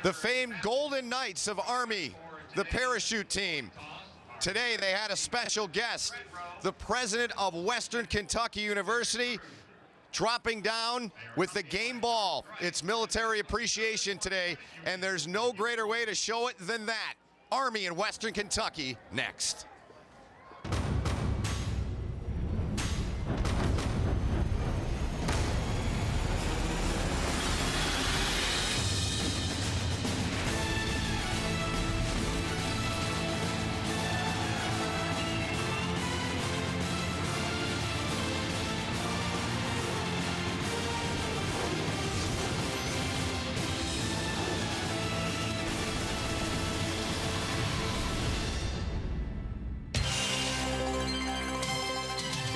The famed Golden Knights of Army, the parachute team. Today they had a special guest, the president of Western Kentucky University, dropping down with the game ball. It's military appreciation today, and there's no greater way to show it than that. Army in Western Kentucky next.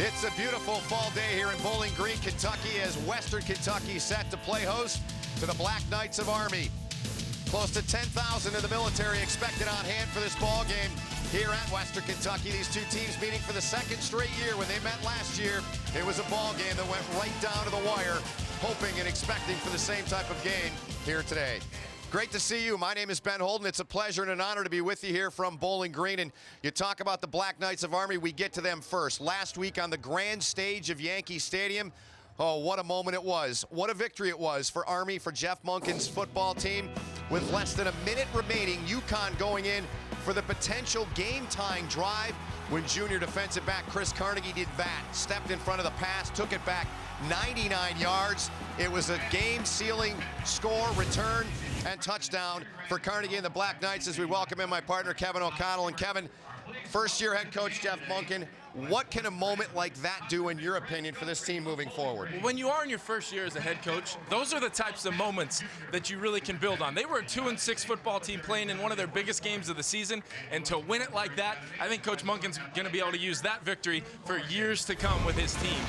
It's a beautiful fall day here in Bowling Green, Kentucky, as Western Kentucky set to play host to the Black Knights of Army. Close to 10,000 of the military expected on hand for this ball game here at Western Kentucky. These two teams meeting for the second straight year. When they met last year, it was a ball game that went right down to the wire, hoping and expecting for the same type of game here today. Great to see you. My name is Ben Holden. It's a pleasure and an honor to be with you here from Bowling Green. And you talk about the Black Knights of Army, we get to them first. Last week on the grand stage of Yankee Stadium, oh, what a moment it was. What a victory it was for Army, for Jeff Monken's football team. With less than a minute remaining, UConn going in for the potential game-tying drive when junior defensive back Chris Carnegie did that. Stepped in front of the pass, took it back 99 yards. It was a game-sealing score, return, and touchdown for Carnegie and the Black Knights as we welcome in my partner, Kevin O'Connell. And Kevin, first-year head coach Jeff Monken, what can a moment like that do, in your opinion, for this team moving forward? When you are in your first year as a head coach, those are the types of moments that you really can build on. They were a 2-6 football team playing in one of their biggest games of the season, and to win it like that, I think Coach Monken's going to be able to use that victory for years to come with his team.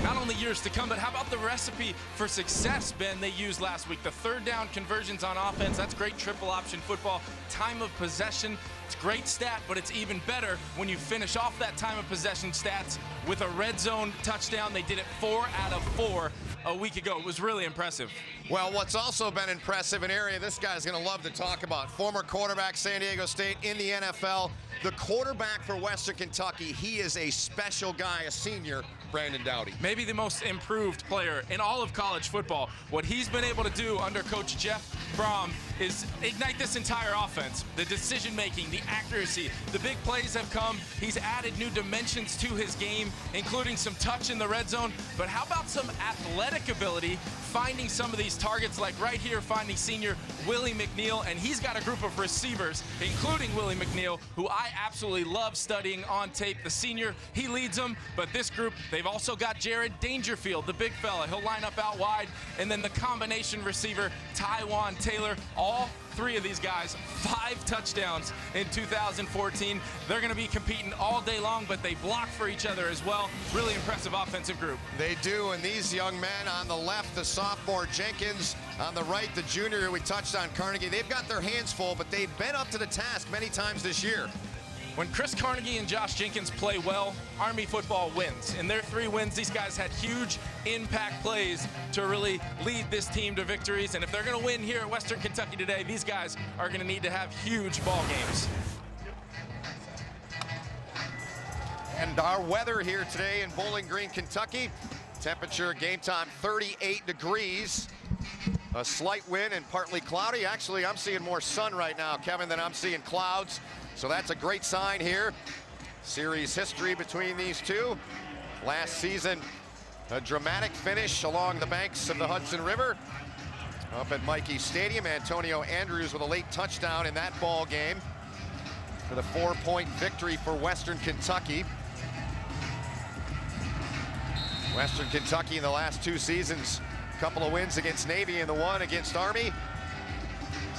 Not only years to come, but how about the recipe for success, Ben, they used last week? The third down conversions on offense, that's great triple option football. Time of possession, it's a great stat, but it's even better when you finish off that time of possession stats with a red zone touchdown. They did it 4 out of 4 a week ago. It was really impressive. Well, what's also been impressive, an area this guy's going to love to talk about, former quarterback, San Diego State, in the NFL, the quarterback for Western Kentucky. He is a special guy, a senior, Brandon Dowdy. Maybe the most improved player in all of college football. What he's been able to do under Coach Jeff Brom is ignite this entire offense. The decision-making, the accuracy, the big plays have come. He's added new dimensions to his game, including some touch in the red zone. But how about some athletic ability, finding some of these targets, like right here, finding senior Willie McNeil, and he's got a group of receivers, including Willie McNeil, who I absolutely love studying on tape. The senior, he leads them, but this group, they've also got Jared Dangerfield, the big fella. He'll line up out wide, and then the combination receiver, Tywan Taylor. All three of these guys, 5 touchdowns in 2014. They're going to be competing all day long, but they block for each other as well. Really impressive offensive group. They do, and these young men on the left, the sophomore Jenkins, on the right, the junior who we touched on, Carnegie, they've got their hands full, but they've been up to the task many times this year. When Chris Carnegie and Josh Jenkins play well, Army football wins. In their 3 wins, these guys had huge impact plays to really lead this team to victories. And if they're going to win here at Western Kentucky today, these guys are going to need to have huge ball games. And our weather here today in Bowling Green, Kentucky. Temperature game time 38 degrees. A slight wind and partly cloudy. Actually, I'm seeing more sun right now, Kevin, than I'm seeing clouds. So that's a great sign here. Series history between these two. Last season, a dramatic finish along the banks of the Hudson River. Up at Michie Stadium, Antonio Andrews with a late touchdown in that ball game for the 4-point victory for Western Kentucky. Western Kentucky in the last 2 seasons, a couple of wins against Navy and the one against Army.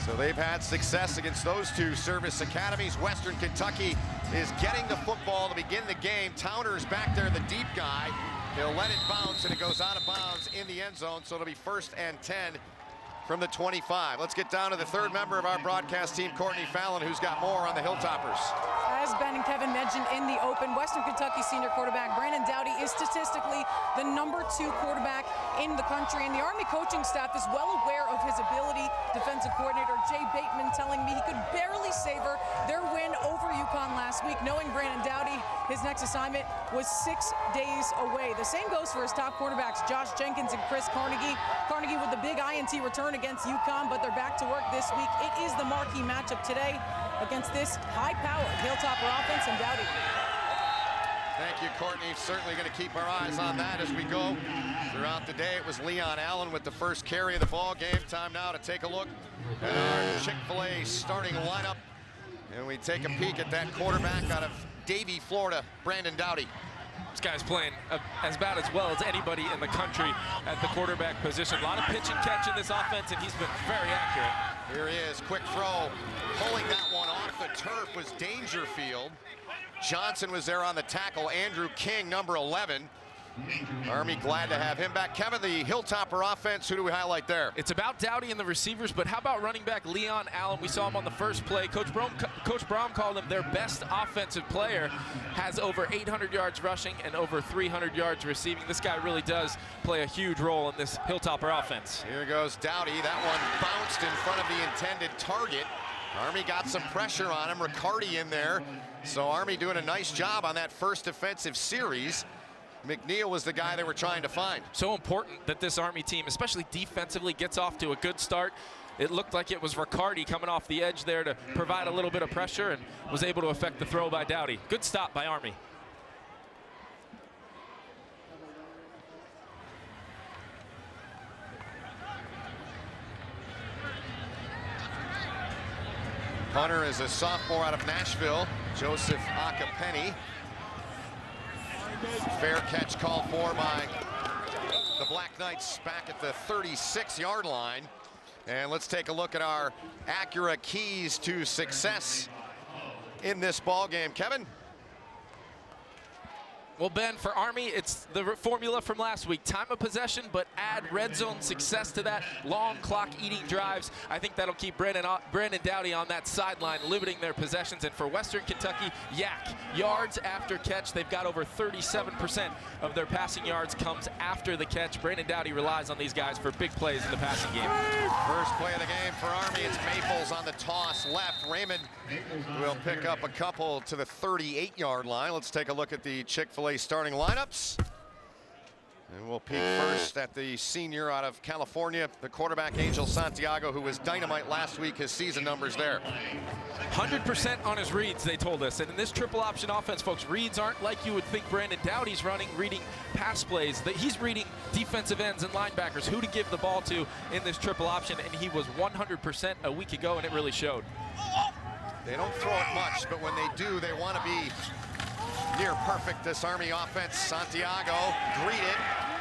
So they've had success against those 2 service academies. Western Kentucky is getting the football to begin the game. Towner's back there, the deep guy. He'll let it bounce, and it goes out of bounds in the end zone, so it'll be 1st and 10 from the 25. Let's get down to the 3rd member of our broadcast team, Courtney Fallon, who's got more on the Hilltoppers. As Ben and Kevin mentioned in the open, Western Kentucky senior quarterback Brandon Dowdy is statistically the #2 quarterback in the country, and the Army coaching staff is well aware of his ability defensive coordinator Jay Bateman telling me he could barely savor their win over UConn last week, knowing Brandon Doughty, his next assignment was 6 days away. The same goes for his top cornerbacks, Josh Jenkins and Chris Carnegie. Carnegie with the big INT return against UConn, but they're back to work this week. It is the marquee matchup today against this high-powered Hilltopper offense and Doughty. Thank you, Courtney. Certainly going to keep our eyes on that as we go throughout the day. It was Leon Allen with the first carry of the ball game. Time now to take a look at our Chick-fil-A starting lineup. And we take a peek at that quarterback out of Davie, Florida, Brandon Doughty. This guy's playing as about as well as anybody in the country at the quarterback position. A lot of pitch and catch in this offense, and he's been very accurate. Here he is, quick throw. Pulling that one off the turf was Dangerfield. Johnson was there on the tackle. Andrew King, number 11. Army glad to have him back. Kevin, the Hilltopper offense, who do we highlight there? It's about Doughty and the receivers, but how about running back Leon Allen? We saw him on the first play. Coach Braum called him their best offensive player. Has over 800 yards rushing and over 300 yards receiving. This guy really does play a huge role in this Hilltopper offense. Here goes Doughty. That one bounced in front of the intended target. Army got some pressure on him. Riccardi in there. So Army doing a nice job on that first defensive series. McNeil was the guy they were trying to find. So important that this Army team, especially defensively, gets off to a good start. It looked like it was Riccardi coming off the edge there to provide a little bit of pressure and was able to affect the throw by Doughty. Good stop by Army. Hunter is a sophomore out of Nashville, Joseph Akapenny. Fair catch called for by the Black Knights back at the 36-yard line. And let's take a look at our Acura keys to success in this ball game. Kevin? Well, Ben, for Army, it's the formula from last week. Time of possession, but add red zone success to that. Long clock eating drives. I think that'll keep Brandon Doughty on that sideline, limiting their possessions. And for Western Kentucky, yak. Yards after catch. They've got over 37% of their passing yards comes after the catch. Brandon Doughty relies on these guys for big plays in the passing game. First play of the game for Army. It's Maples on the toss left. Raymond will pick up a couple to the 38-yard line. Let's take a look at the Chick-fil-A starting lineups. And we'll peek first at the senior out of California, the quarterback Angel Santiago, who was dynamite last week. His season numbers there. 100% on his reads, they told us. And in this triple option offense, folks, reads aren't like you would think Brandon Doughty's reading pass plays. He's reading defensive ends and linebackers, who to give the ball to in this triple option. And he was 100% a week ago, and it really showed. They don't throw it much, but when they do, they want to be near perfect. This Army offense. Santiago greeted.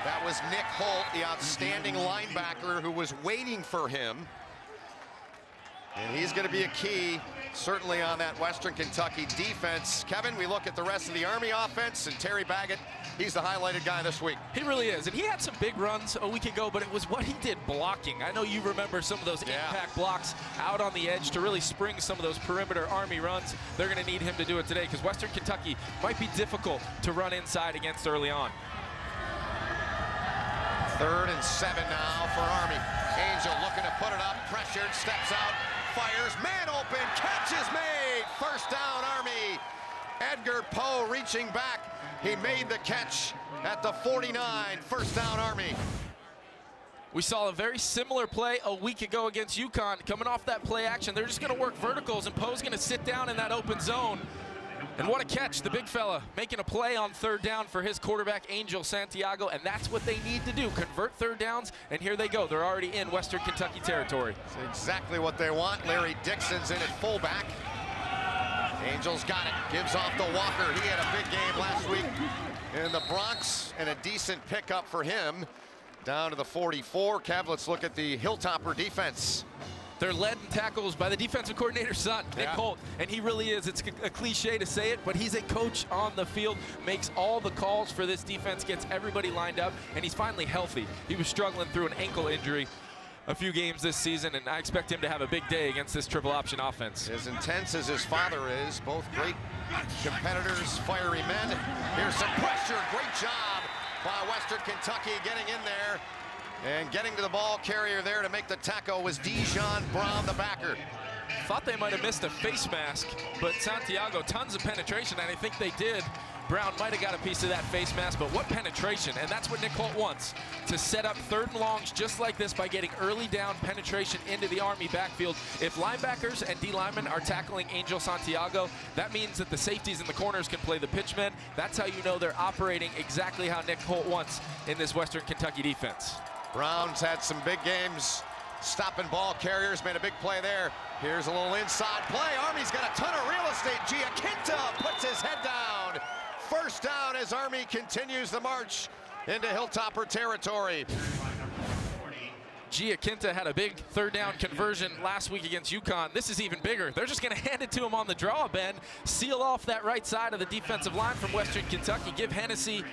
That was Nick Holt, the outstanding linebacker who was waiting for him. And he's going to be a key, certainly, on that Western Kentucky defense. Kevin, we look at the rest of the Army offense, and Terry Baggett, he's the highlighted guy this week. He really is, and he had some big runs a week ago, but it was what he did blocking. I know you remember some of those impact blocks out on the edge to really spring some of those perimeter Army runs. They're going to need him to do it today because Western Kentucky might be difficult to run inside against early on. 3rd and 7 now for Army. Angel looking to put it up, pressured, steps out, fires, man open, catch is made. First down, Army. Edgar Poe reaching back. He made the catch at the 49. First down, Army. We saw a very similar play a week ago against UConn. Coming off that play action, they're just going to work verticals, and Poe's going to sit down in that open zone. And what a catch, the big fella making a play on 3rd down for his quarterback, Angel Santiago, and that's what they need to do, convert 3rd downs, and here they go. They're already in Western Kentucky territory. That's exactly what they want. Larry Dixon's in at fullback. Angel's got it, gives off to Walker. He had a big game last week in the Bronx, and a decent pickup for him. Down to the 44. Kev, let's look at the Hilltopper defense. They're led in tackles by the defensive coordinator's son, Nick Holt, and he really is. It's a cliche to say it, but he's a coach on the field, makes all the calls for this defense, gets everybody lined up, and he's finally healthy. He was struggling through an ankle injury a few games this season, and I expect him to have a big day against this triple option offense. As intense as his father is, both great competitors, fiery men. Here's some pressure, great job by Western Kentucky getting in there And getting to the ball carrier there to make the tackle was Dijon Brown, the backer. Thought they might have missed a face mask, but Santiago, tons of penetration, and I think they did. Brown might have got a piece of that face mask, but what penetration, and that's what Nick Holt wants, to set up 3rd and longs just like this by getting early down penetration into the Army backfield. If linebackers and D linemen are tackling Angel Santiago, that means that the safeties and the corners can play the pitchmen. That's how you know they're operating exactly how Nick Holt wants in this Western Kentucky defense. Brown's had some big games, stopping ball carriers, made a big play there. Here's a little inside play. Army's got a ton of real estate. Giaquinta puts his head down. First down as Army continues the march into Hilltopper territory. Giaquinta had a big 3rd down conversion last week against UConn. This is even bigger. They're just going to hand it to him on the draw, Ben. Seal off that right side of the defensive line from Western Kentucky. Give Hennessy,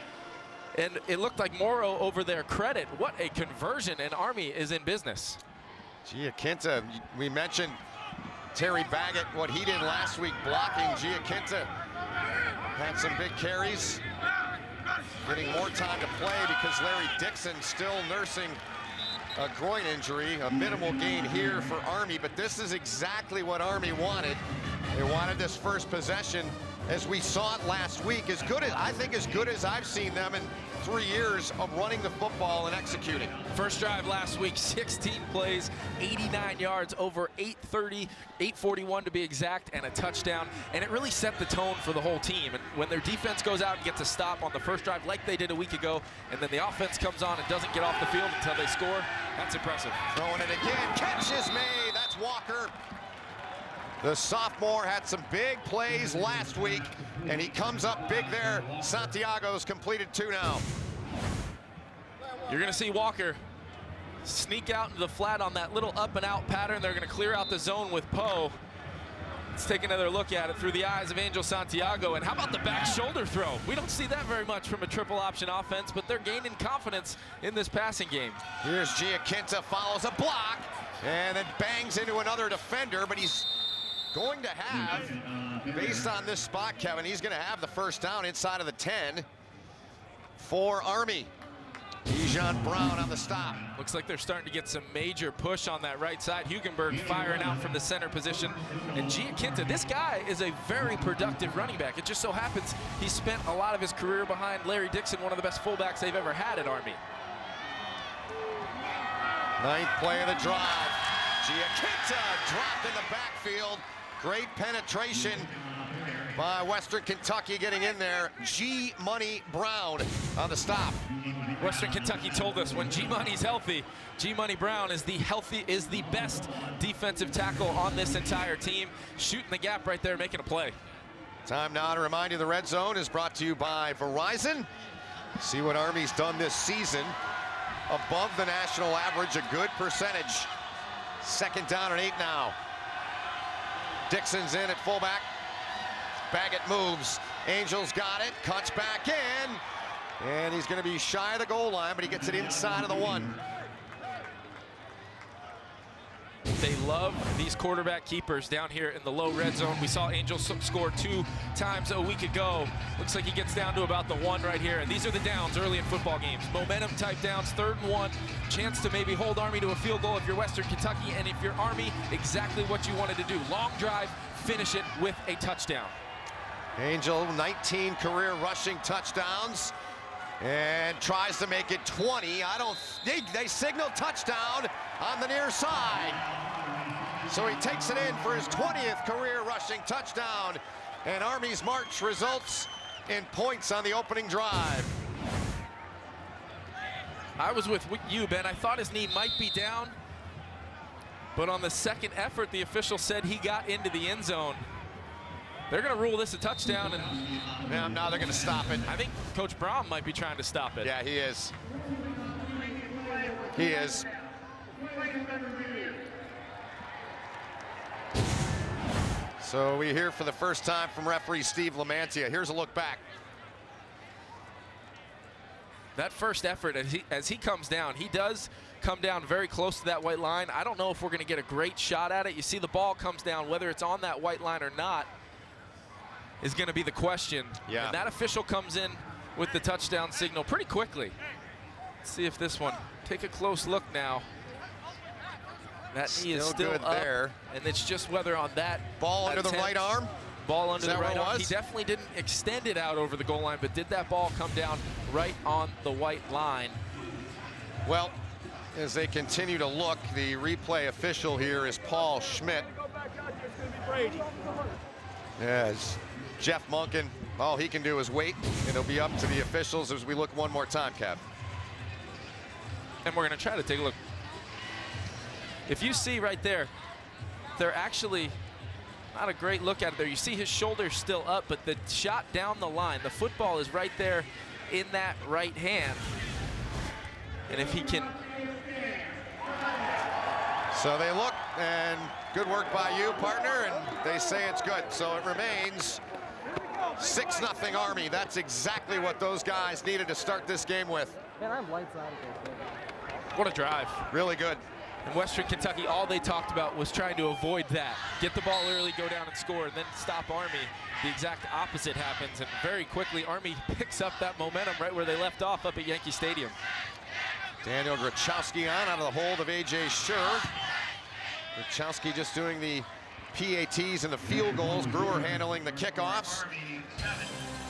and it looked like Morrow over there, credit. What a conversion, and Army is in business. Giaquinta, we mentioned Terry Baggett, what he did last week blocking. Giaquinta had some big carries, getting more time to play because Larry Dixon still nursing a groin injury. A minimal gain here for Army, but this is exactly what Army wanted. They wanted this first possession, as we saw it last week, as good as I've seen them in 3 years of running the football and executing. First drive last week, 16 plays, 89 yards, over 830, 841 to be exact, and a touchdown. And it really set the tone for the whole team. And when their defense goes out and gets a stop on the first drive like they did a week ago, and then the offense comes on and doesn't get off the field until they score, that's impressive. Throwing it again, catch is made, that's Walker. The sophomore had some big plays last week, and he comes up big there. Santiago's completed 2 now. You're going to see Walker sneak out into the flat on that little up and out pattern. They're going to clear out the zone with Poe. Let's take another look at it through the eyes of Angel Santiago. And how about the back shoulder throw? We don't see that very much from a triple option offense, but they're gaining confidence in this passing game. Here's Giaquinta, follows a block, and then bangs into another defender, but he's going to have, based on this spot, Kevin, he's going to have the first down inside of the 10 for Army. Dijon Brown on the stop. Looks like they're starting to get some major push on that right side. Hugenberg firing out from the center position. And Giaquinta, this guy is a very productive running back. It just so happens he spent a lot of his career behind Larry Dixon, one of the best fullbacks they've ever had at Army. 9th play of the drive. Giaquinta dropped in the backfield. Great penetration by Western Kentucky getting in there. G-Money Brown on the stop. Western Kentucky told us when G-Money's healthy, G-Money Brown is the best defensive tackle on this entire team. Shooting the gap right there, making a play. Time now to remind you the Red Zone is brought to you by Verizon. See what Army's done this season. Above the national average, a good percentage. 2nd down and 8 now. Dixon's in at fullback. Baggett moves. Angels got it. Cuts back in. And he's going to be shy of the goal line, but he gets it inside of the 1. They love these quarterback keepers down here in the low red zone. We saw Angels score 2 times a week ago. Looks like he gets down to about the 1 right here. And these are the downs early in football games. Momentum type downs, 3rd and 1. Chance to maybe hold Army to a field goal if you're Western Kentucky. And if you're Army, exactly what you wanted to do. Long drive, finish it with a touchdown. Angel, 19 career rushing touchdowns. And tries to make it 20. They signal touchdown on the near side. So he takes it in for his 20th career rushing touchdown. And Army's march results in points on the opening drive. I was with you, Ben. I thought his knee might be down. But on the second effort, the official said he got into the end zone. They're going to rule this a touchdown, and now they're going to stop it. I think Coach Brown might be trying to stop it. Yeah, he is. He is. So we hear for the first time from referee Steve Lamantia. Here's a look back. That first effort, as he comes down, he does come down very close to that white line. I don't know if we're going to get a great shot at it. You see the ball comes down, whether it's on that white line or not is going to be the question. Yeah. And that official comes in with the touchdown signal pretty quickly. Let's see if this one take a close look now. That knee is still good up, there. and it's just whether on that Ball under the right arm. Ball under the right arm. He definitely didn't extend it out over the goal line, but did that ball come down right on the white line? Well, as they continue to look, the replay official here is Paul Schmidt. As Jeff Monken, all he can do is wait, and it'll be up to the officials as we look one more time, Kev. And we're going to try to take a look. If you see right there, they're actually not a great look at it there. You see his shoulder still up, but the shot down the line, the football is right there in that right hand. And if he can... So they look, and good work by you, partner, and they say it's good. So it remains 6-0 Army. That's exactly what those guys needed to start this game with. What a drive. Really good. In Western Kentucky, all they talked about was trying to avoid that. Get the ball early, go down and score, and then stop Army. The exact opposite happens, and very quickly, Army picks up that momentum right where they left off up at Yankee Stadium. Daniel Grachowski on out of the hold of A.J. Schur. Grachowski just doing the PATs and the field goals. Brewer handling the kickoffs.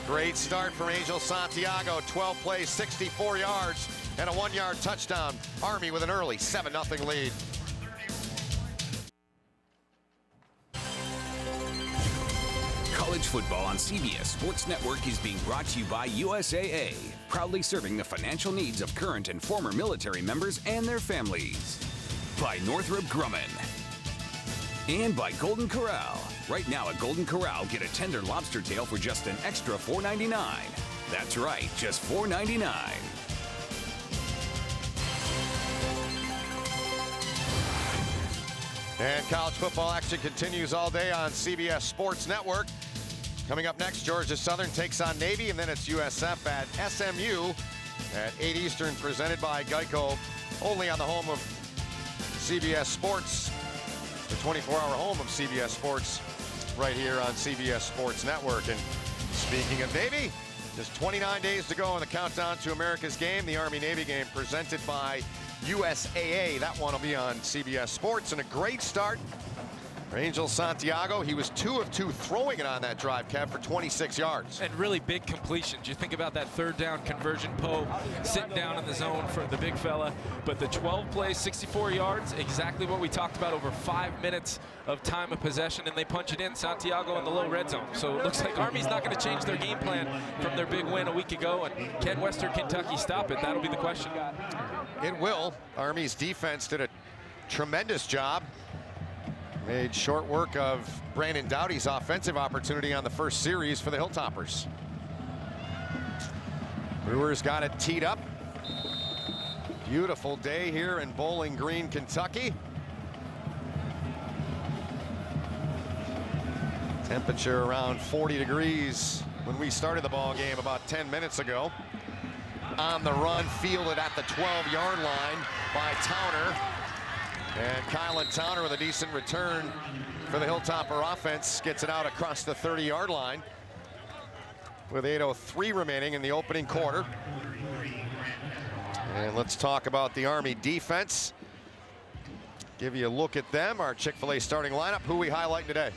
Great start from Angel Santiago. 12 plays, 64 yards, and a 1-yard touchdown. Army with an early 7-0 lead. College football on CBS Sports Network is being brought to you by USAA, proudly serving the financial needs of current and former military members and their families. By Northrop Grumman. And by Golden Corral. Right now at Golden Corral, get a tender lobster tail for just an extra $4.99. That's right, just $4.99. And college football action continues all day on CBS Sports Network. Coming up next, Georgia Southern takes on Navy, and then it's USF at SMU at 8 Eastern, presented by Geico, only on the home of CBS Sports, the 24-hour home of CBS Sports, right here on CBS Sports Network. And speaking of Navy, just 29 days to go in the countdown to America's game, the Army-Navy game presented by USAA. That one will be on CBS Sports, and a great start for Angel Santiago. He was 2 of 2 throwing it on that drive, Kev, for 26 yards. And really big completions. You think about that third down conversion, Poe sitting down in the zone for the big fella. But the 12 plays, 64 yards, exactly what we talked about, over 5 minutes of time of possession, and they punch it in, Santiago in the low red zone. So it looks like Army's not going to change their game plan from their big win a week ago. And can Western Kentucky stop it? That'll be the question. It will. Army's defense did a tremendous job. Made short work of Brandon Doughty's offensive opportunity on the first series for the Hilltoppers. Brewers got it teed up. Beautiful day here in Bowling Green, Kentucky. Temperature around 40 degrees when we started the ball game about 10 minutes ago. On the run, fielded at the 12-yard line by Towner. And Kylan Towner with a decent return for the Hilltopper offense gets it out across the 30-yard line with 8:03 remaining in the opening quarter. And let's talk about the Army defense. Give you a look at them, our Chick-fil-A starting lineup. Who we highlighting today?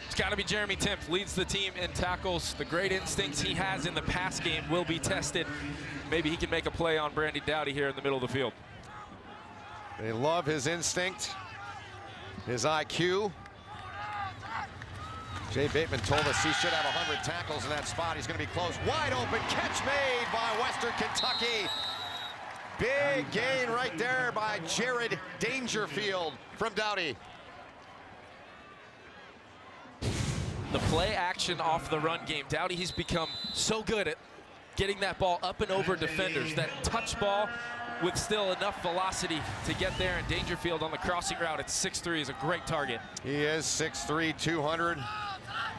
It's got to be Jeremy Timpf. Leads the team in tackles. The great instincts he has in the pass game will be tested. Maybe he can make a play on Brandon Doughty here in the middle of the field. They love his instinct, his IQ. Jay Bateman told us he should have 100 tackles in that spot. He's going to be close. Wide open catch made by Western Kentucky. Big gain right there by Jared Dangerfield from Doughty. The play action off the run game. Doughty, he's become so good at getting that ball up and over defenders. That touch ball with still enough velocity to get there, and Dangerfield on the crossing route at 6'3" is a great target. He is 6'3", 200.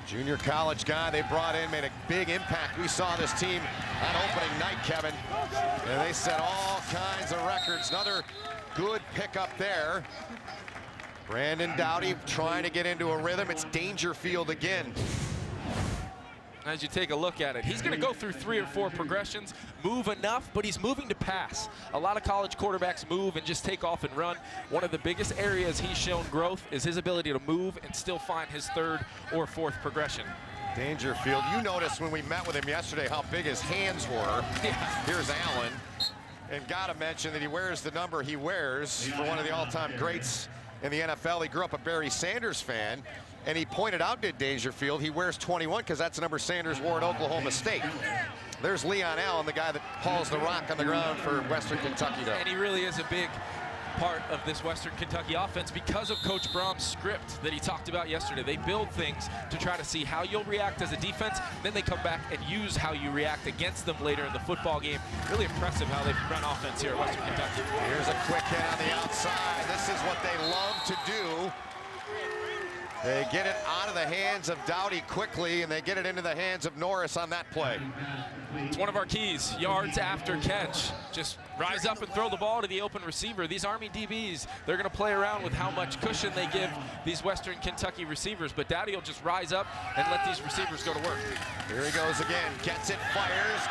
Junior college guy they brought in, made a big impact. We saw this team on opening night, Kevin, and they set all kinds of records. Another good pickup there. Brandon Doughty trying to get into a rhythm. It's Dangerfield again. as you take a look at it. He's going to go through 3 or 4 progressions, move enough, but he's moving to pass. A lot of college quarterbacks move and just take off and run. One of the biggest areas he's shown growth is his ability to move and still find his 3rd or 4th progression. Dangerfield, you noticed when we met with him yesterday how big his hands were. Yeah. Here's Allen. And gotta mention that he wears the number he wears for one of the all-time greats in the NFL. He grew up a Barry Sanders fan, and he pointed out to Dangerfield he wears 21 because that's the number Sanders wore at Oklahoma State. There's Leon Allen, the guy that hauls the rock on the ground for Western Kentucky, though. And he really is a big part of this Western Kentucky offense because of Coach Brom's script that he talked about yesterday. They build things to try to see how you'll react as a defense, then they come back and use how you react against them later in the football game. Really impressive how they run offense here at Western Kentucky. Here's a quick hit on the outside. This is what they love to do. They get it out of the hands of Dowdy quickly, and they get it into the hands of Norris on that play. It's one of our keys, yards after catch. Just rise up and throw the ball to the open receiver. These Army DBs, they're going to play around with how much cushion they give these Western Kentucky receivers, but Dowdy will just rise up and let these receivers go to work. Here he goes again, gets it, fires.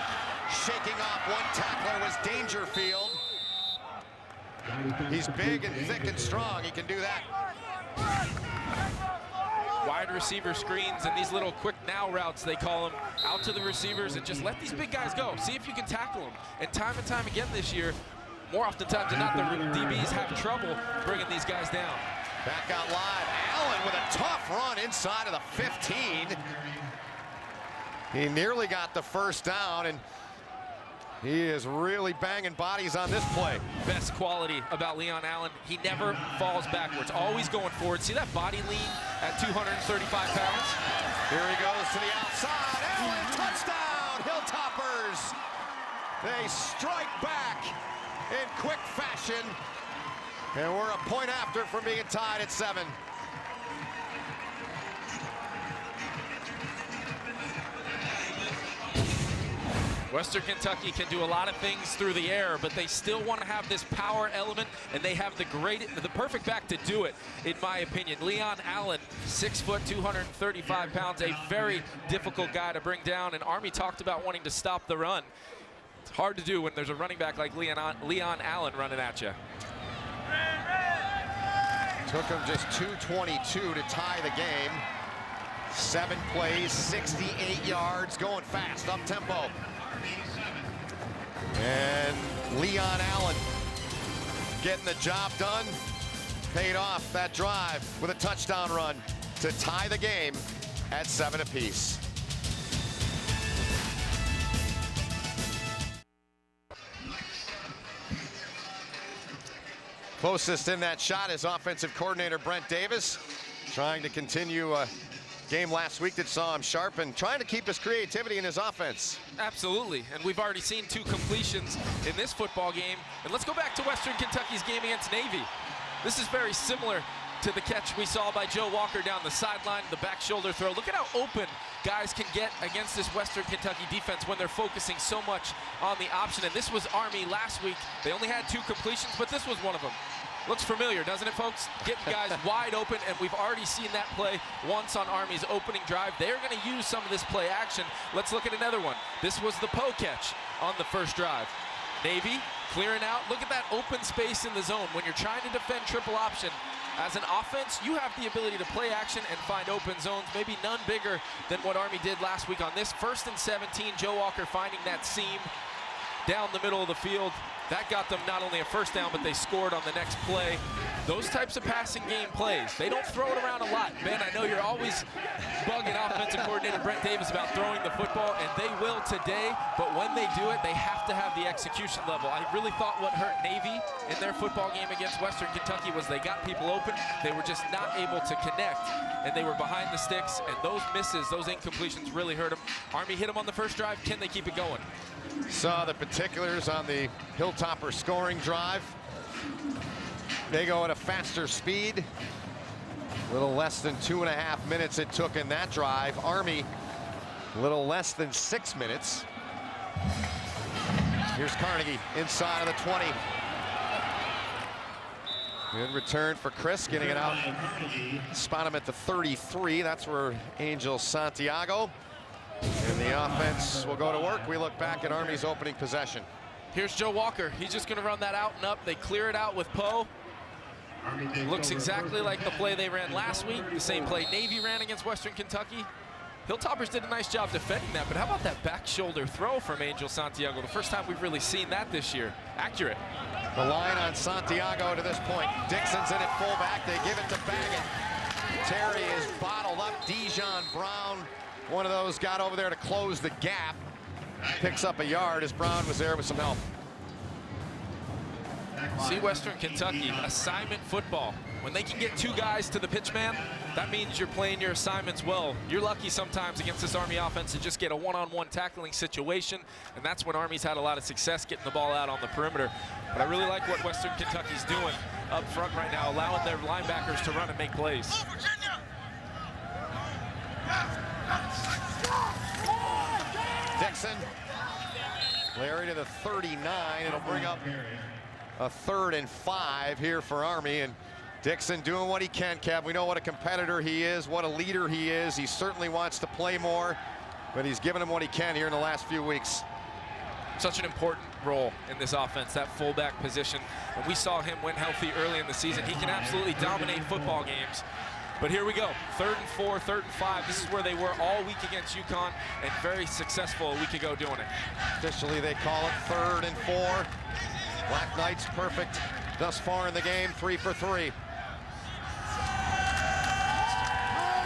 Shaking off one tackler was Dangerfield. He's big and thick and strong, he can do that. Wide receiver screens and these little quick now routes, they call them, out to the receivers and just let these big guys go. See if you can tackle them. And time again this year, more oftentimes than not, the DBs have trouble bringing these guys down. Back out live, Allen with a tough run inside of the 15. He nearly got the first down, and he is really banging bodies on this play. Best quality about Leon Allen, he never falls backwards, always going forward. See that body lean at 235 pounds? Here he goes to the outside. Allen, touchdown, Hilltoppers. They strike back in quick fashion, and we're a point after from being tied at 7. Western Kentucky can do a lot of things through the air, but they still want to have this power element, and they have the perfect back to do it, in my opinion. Leon Allen, 6 foot, 235 pounds, a very difficult guy to bring down, and Army talked about wanting to stop the run. It's hard to do when there's a running back like Leon Allen running at you. Took him just 2:22 to tie the game. 7 plays, 68 yards, going fast, up tempo. And Leon Allen getting the job done, paid off that drive with a touchdown run to tie the game at 7 apiece. Closest in that shot is offensive coordinator Brent Davis, trying to continue a game last week that saw him sharp and trying to keep his creativity in his offense. Absolutely, and we've already seen 2 completions in this football game. And let's go back to Western Kentucky's game against Navy. This is very similar to the catch we saw by Joe Walker down the sideline, the back shoulder throw. Look at how open guys can get against this Western Kentucky defense when they're focusing so much on the option. And this was Army last week. They only had 2 completions, but this was one of them. Looks familiar, doesn't it, folks? Getting guys wide open, and we've already seen that play once on Army's opening drive. They're going to use some of this play action. Let's look at another one. This was the Poe catch on the first drive. Navy clearing out. Look at that open space in the zone. When you're trying to defend triple option, as an offense, you have the ability to play action and find open zones, maybe none bigger than what Army did last week on this. 1st and 17, Joe Walker finding that seam down the middle of the field. That got them not only a first down, but they scored on the next play. Those types of passing game plays, they don't throw it around a lot. Ben, I know you're always bugging offensive coordinator Brent Davis about throwing the football, and they will today, but when they do it, they have to have the execution level. I really thought what hurt Navy in their football game against Western Kentucky was they got people open, they were just not able to connect, and they were behind the sticks, and those misses, those incompletions really hurt them. Army hit them on the first drive. Can they keep it going? Saw the particulars on the Hilltopper scoring drive. They go at a faster speed. A little less than 2.5 minutes it took in that drive. Army, a little less than 6 minutes. Here's Carnegie inside of the 20. Good return for Chris, getting it out. Spot him at the 33. That's where Angel Santiago And the offense will go to work. We look back at Army's opening possession. Here's Joe Walker. He's just going to run that out and up. They clear it out with Poe. Looks exactly like the play they ran last week, the same play Navy ran against Western Kentucky. Hilltoppers did a nice job defending that, but how about that back shoulder throw from Angel Santiago? The first time we've really seen that this year. Accurate. The line on Santiago to this point. Dixon's in at fullback. They give it to Baggett. Terry is bottled up. Dijon Brown, one of those, got over there to close the gap. Picks up a yard as Brown was there with some help. See Western Kentucky, assignment football. When they can get two guys to the pitch man, that means you're playing your assignments well. You're lucky sometimes against this Army offense to just get a one-on-one tackling situation, and that's when Army's had a lot of success getting the ball out on the perimeter. But I really like what Western Kentucky's doing up front right now, allowing their linebackers to run and make plays. Dixon, Larry to the 39. It'll bring up a 3rd and 5 here for Army, and Dixon doing what he can, Kev. We know what a competitor he is, what a leader he is. He certainly wants to play more, but he's given him what he can here in the last few weeks. Such an important role in this offense, that fullback position. And we saw him when healthy early in the season. He can absolutely dominate football games. But here we go, 3rd and 4, 3rd and 5. This is where they were all week against UConn, and very successful a week ago doing it. Officially, they call it 3rd and 4. Black Knights perfect thus far in the game, 3 for 3.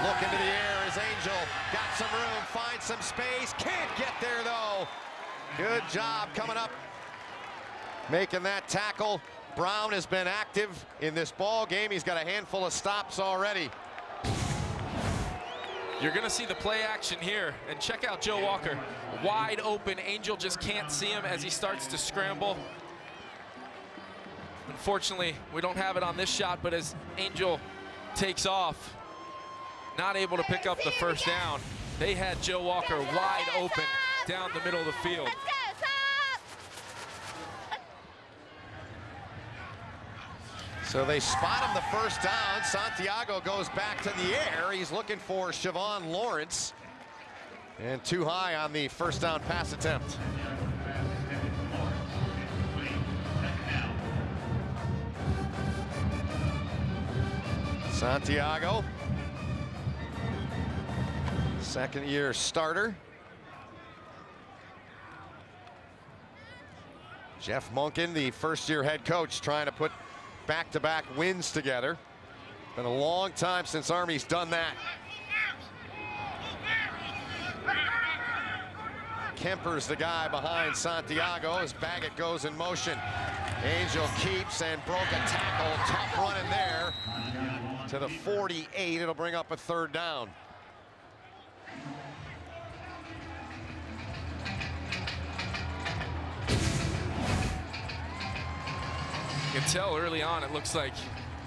Look into the air as Angel got some room, finds some space, can't get there though. Good job coming up, making that tackle. Brown has been active in this ball game. He's got a handful of stops already. You're gonna see the play action here, and check out Joe Walker. Wide open, Angel just can't see him as he starts to scramble. Unfortunately, we don't have it on this shot, but as Angel takes off, not able to pick up the first down. They had Joe Walker wide open down the middle of the field. So they spot him the first down. Santiago goes back to the air. He's looking for Siobhan Lawrence. And too high on the first down pass attempt. Santiago, second-year starter. Jeff Monken, the first-year head coach, trying to put back-to-back wins together. Been a long time since Army's done that. Kemper's the guy behind Santiago as Baggett goes in motion. Angel keeps and broke a tackle. Tough run in there to the 48. It'll bring up a 3rd down. You can tell early on, it looks like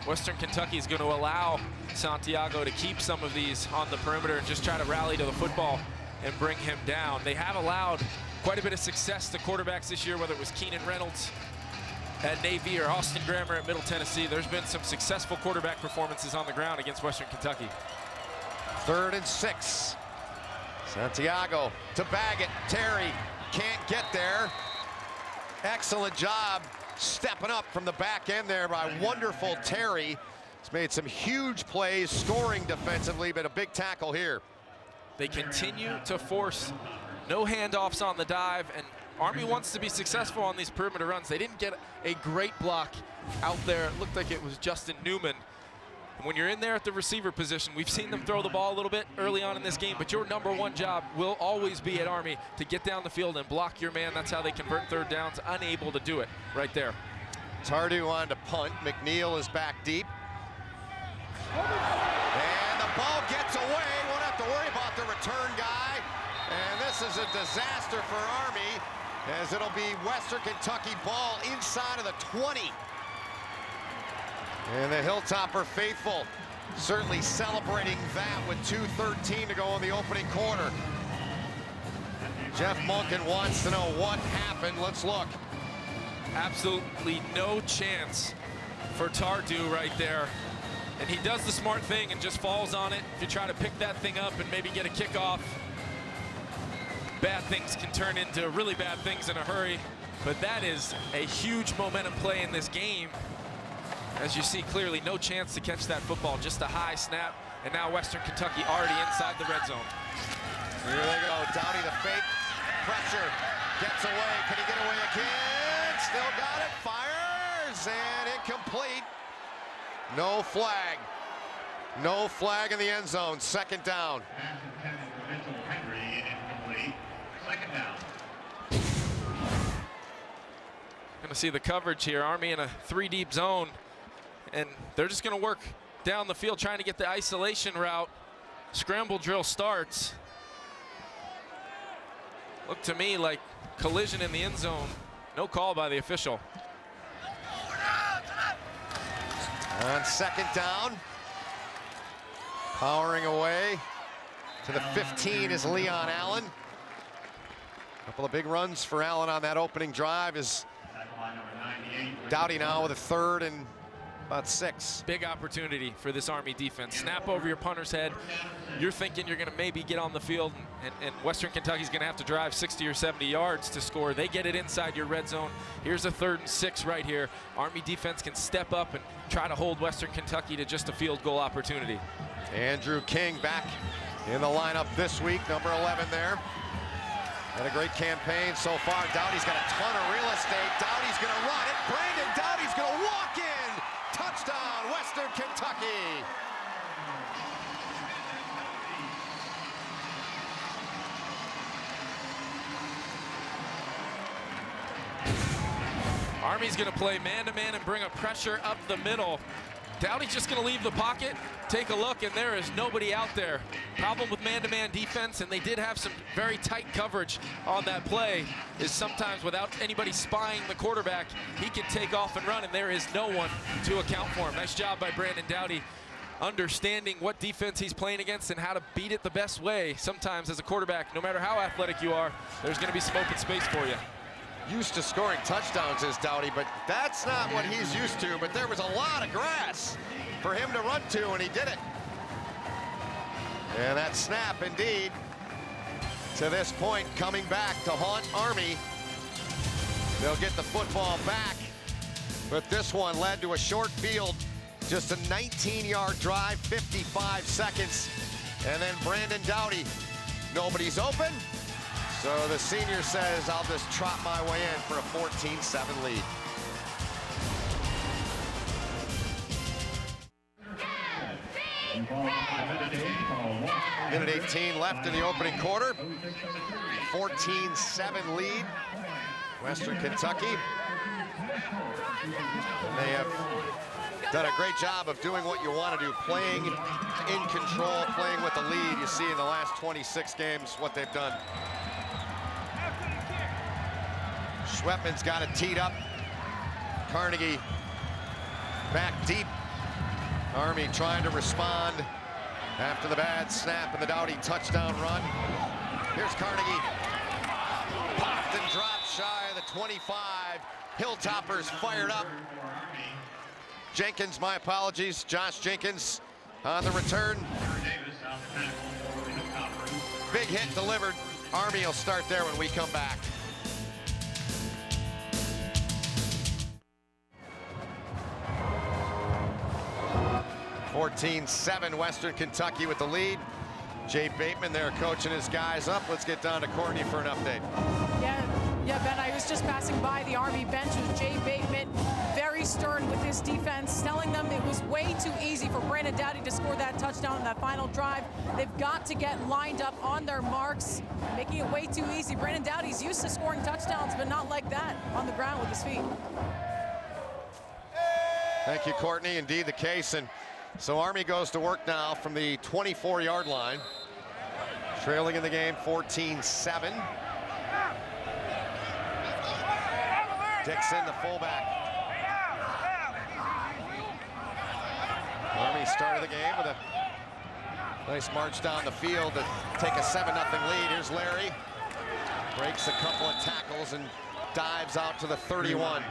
Western Kentucky is going to allow Santiago to keep some of these on the perimeter and just try to rally to the football and bring him down. They have allowed quite a bit of success to quarterbacks this year, whether it was Keenan Reynolds at Navy or Austin Grammer at Middle Tennessee. There's been some successful quarterback performances on the ground against Western Kentucky. 3rd and 6. Santiago to Baggett. Terry can't get there. Excellent job stepping up from the back end there by wonderful Terry. He's made some huge plays, scoring defensively, but a big tackle here. They continue to force no handoffs on the dive, and Army wants to be successful on these perimeter runs. They didn't get a great block out there. It looked like it was Justin Newman. And when you're in there at the receiver position, we've seen them throw the ball a little bit early on in this game, but your #1 job will always be at Army to get down the field and block your man. That's how they convert 3rd downs, unable to do it right there. Tardu on to punt. McNeil is back deep. And the ball gets away. Won't have to worry about the return guy. And this is a disaster for Army, as it'll be Western Kentucky ball inside of the 20. And the Hilltopper faithful certainly celebrating that with 2:13 to go in the opening quarter. Jeff Monken wants to know what happened. Let's look. Absolutely no chance for Tardu right there. And he does the smart thing and just falls on it. If you try to pick that thing up and maybe get a kickoff, bad things can turn into really bad things in a hurry. But that is a huge momentum play in this game. As you see clearly, no chance to catch that football, just a high snap. And now Western Kentucky already inside the red zone. Here they go, Dowdy the fake, pressure, gets away, can he get away again? Still got it, fires, and incomplete. No flag. No flag in the end zone, second down. Gonna see the coverage here, Army in a 3-deep zone, and they're just gonna work down the field trying to get the isolation route. Scramble drill starts. Looked to me like collision in the end zone. No call by the official. On second down, powering away to the 15 is Leon Allen. Couple of big runs for Allen on that opening drive. Is Dowdy now with a third and about 6. Big opportunity for this Army defense. Snap over your punter's head. You're thinking you're going to maybe get on the field, and Western Kentucky's going to have to drive 60 or 70 yards to score. They get it inside your red zone. Here's a 3rd and 6 right here. Army defense can step up and try to hold Western Kentucky to just a field goal opportunity. Andrew King back in the lineup this week, number 11 there. Had a great campaign so far. Dowdy's got a ton of real estate. Dowdy's going to run it. Brandon Dowdy's going to walk in. Touchdown, Western Kentucky. Army's going to play man-to-man and bring a pressure up the middle. Dowdy's just going to leave the pocket, take a look, and there is nobody out there. Problem with man-to-man defense, and they did have some very tight coverage on that play, is sometimes without anybody spying the quarterback, he can take off and run, and there is no one to account for him. Nice job by Brandon Dowdy, understanding what defense he's playing against and how to beat it the best way. Sometimes as a quarterback, no matter how athletic you are, there's going to be some open space for you. Used to scoring touchdowns is Dowdy, but that's not what he's used to. But there was a lot of grass for him to run to, and he did it. And that snap, indeed, to this point, coming back to haunt Army. They'll get the football back, but this one led to a short field, just a 19-yard drive, 55 seconds, and then Brandon Dowdy, nobody's open. So the senior says, I'll just trot my way in for a 14-7 lead. Minute 18 left in the opening quarter. 14-7 lead, Western Kentucky. And they have done a great job of doing what you want to do, playing in control, playing with the lead. You see in the last 26 games what they've done. Schwepman's got it teed up. Carnegie back deep. Army trying to respond after the bad snap and the Dowdy touchdown run. Here's Carnegie. Popped and dropped shy of the 25. Hilltoppers fired up. Jenkins, my apologies. Josh Jenkins on the return. Big hit delivered. Army will start there when we come back. 14-7 Western Kentucky with the lead. Jay Bateman there coaching his guys up. Let's get down to Courtney for an update. Yeah, Ben, I was just passing by the Army bench with Jay Bateman, very stern with his defense, telling them it was way too easy for Brandon Dowdy to score that touchdown in that final drive. They've got to get lined up on their marks, making it way too easy. Brandon Dowdy's used to scoring touchdowns, but not like that on the ground with his feet. Thank you, Courtney. Indeed the case. And so Army goes to work now from the 24-yard line. Trailing in the game 14-7. Dixon, the fullback. Army started the game with a nice march down the field to take a 7-0 lead. Here's Larry. Breaks a couple of tackles and dives out to the 31.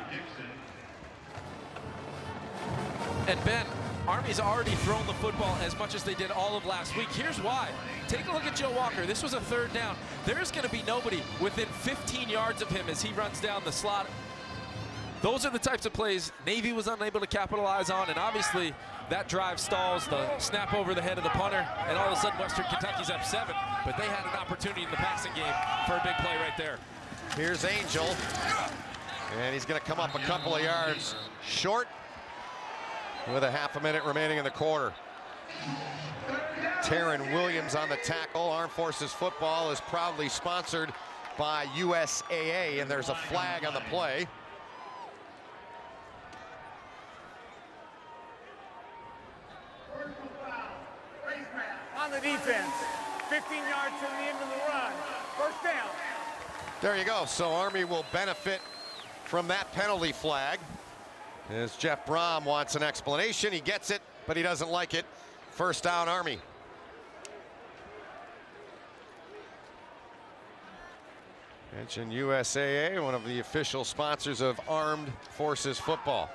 And Ben, Army's already thrown the football as much as they did all of last week. Here's why. Take a look at Joe Walker. This was a third down. There's going to be nobody within 15 yards of him as he runs down the slot. Those are the types of plays Navy was unable to capitalize on, and obviously that drive stalls, the snap over the head of the punter, and all of a sudden Western Kentucky's up 7. But they had an opportunity in the passing game for a big play right there. Here's Angel, and he's going to come up a couple of yards short with a half a minute remaining in the quarter. Taryn Williams on the tackle. Armed Forces Football is proudly sponsored by USAA, and there's a flag on the play. On the defense, 15 yards from the end of the run. First down. There you go. So Army will benefit from that penalty flag. As Jeff Brom wants an explanation, he gets it, but he doesn't like it. First down, Army. Mention USAA, one of the official sponsors of Armed Forces Football.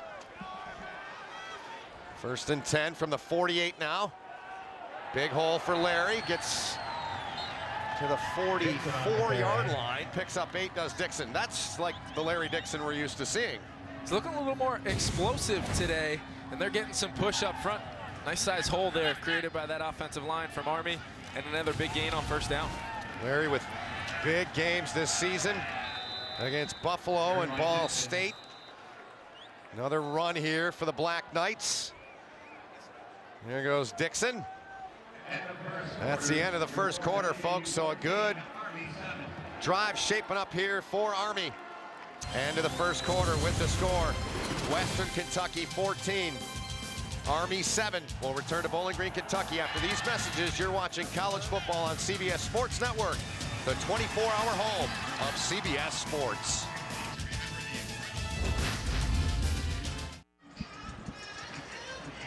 First and 10 from the 48 now. Big hole for Larry, gets to the 44-yard line, picks up 8, does Dixon. That's like the Larry Dixon we're used to seeing. It's looking a little more explosive today, and they're getting some push up front. Nice size hole there created by that offensive line from Army, and another big gain on first down. Larry with big games this season against Buffalo and Ball State. Another run here for the Black Knights. Here goes Dixon. That's the end of the first quarter, folks, so a good drive shaping up here for Army. End of the first quarter with the score. Western Kentucky 14, Army 7. We'll return to Bowling Green, Kentucky after these messages. You're watching college football on CBS Sports Network, the 24-hour home of CBS Sports.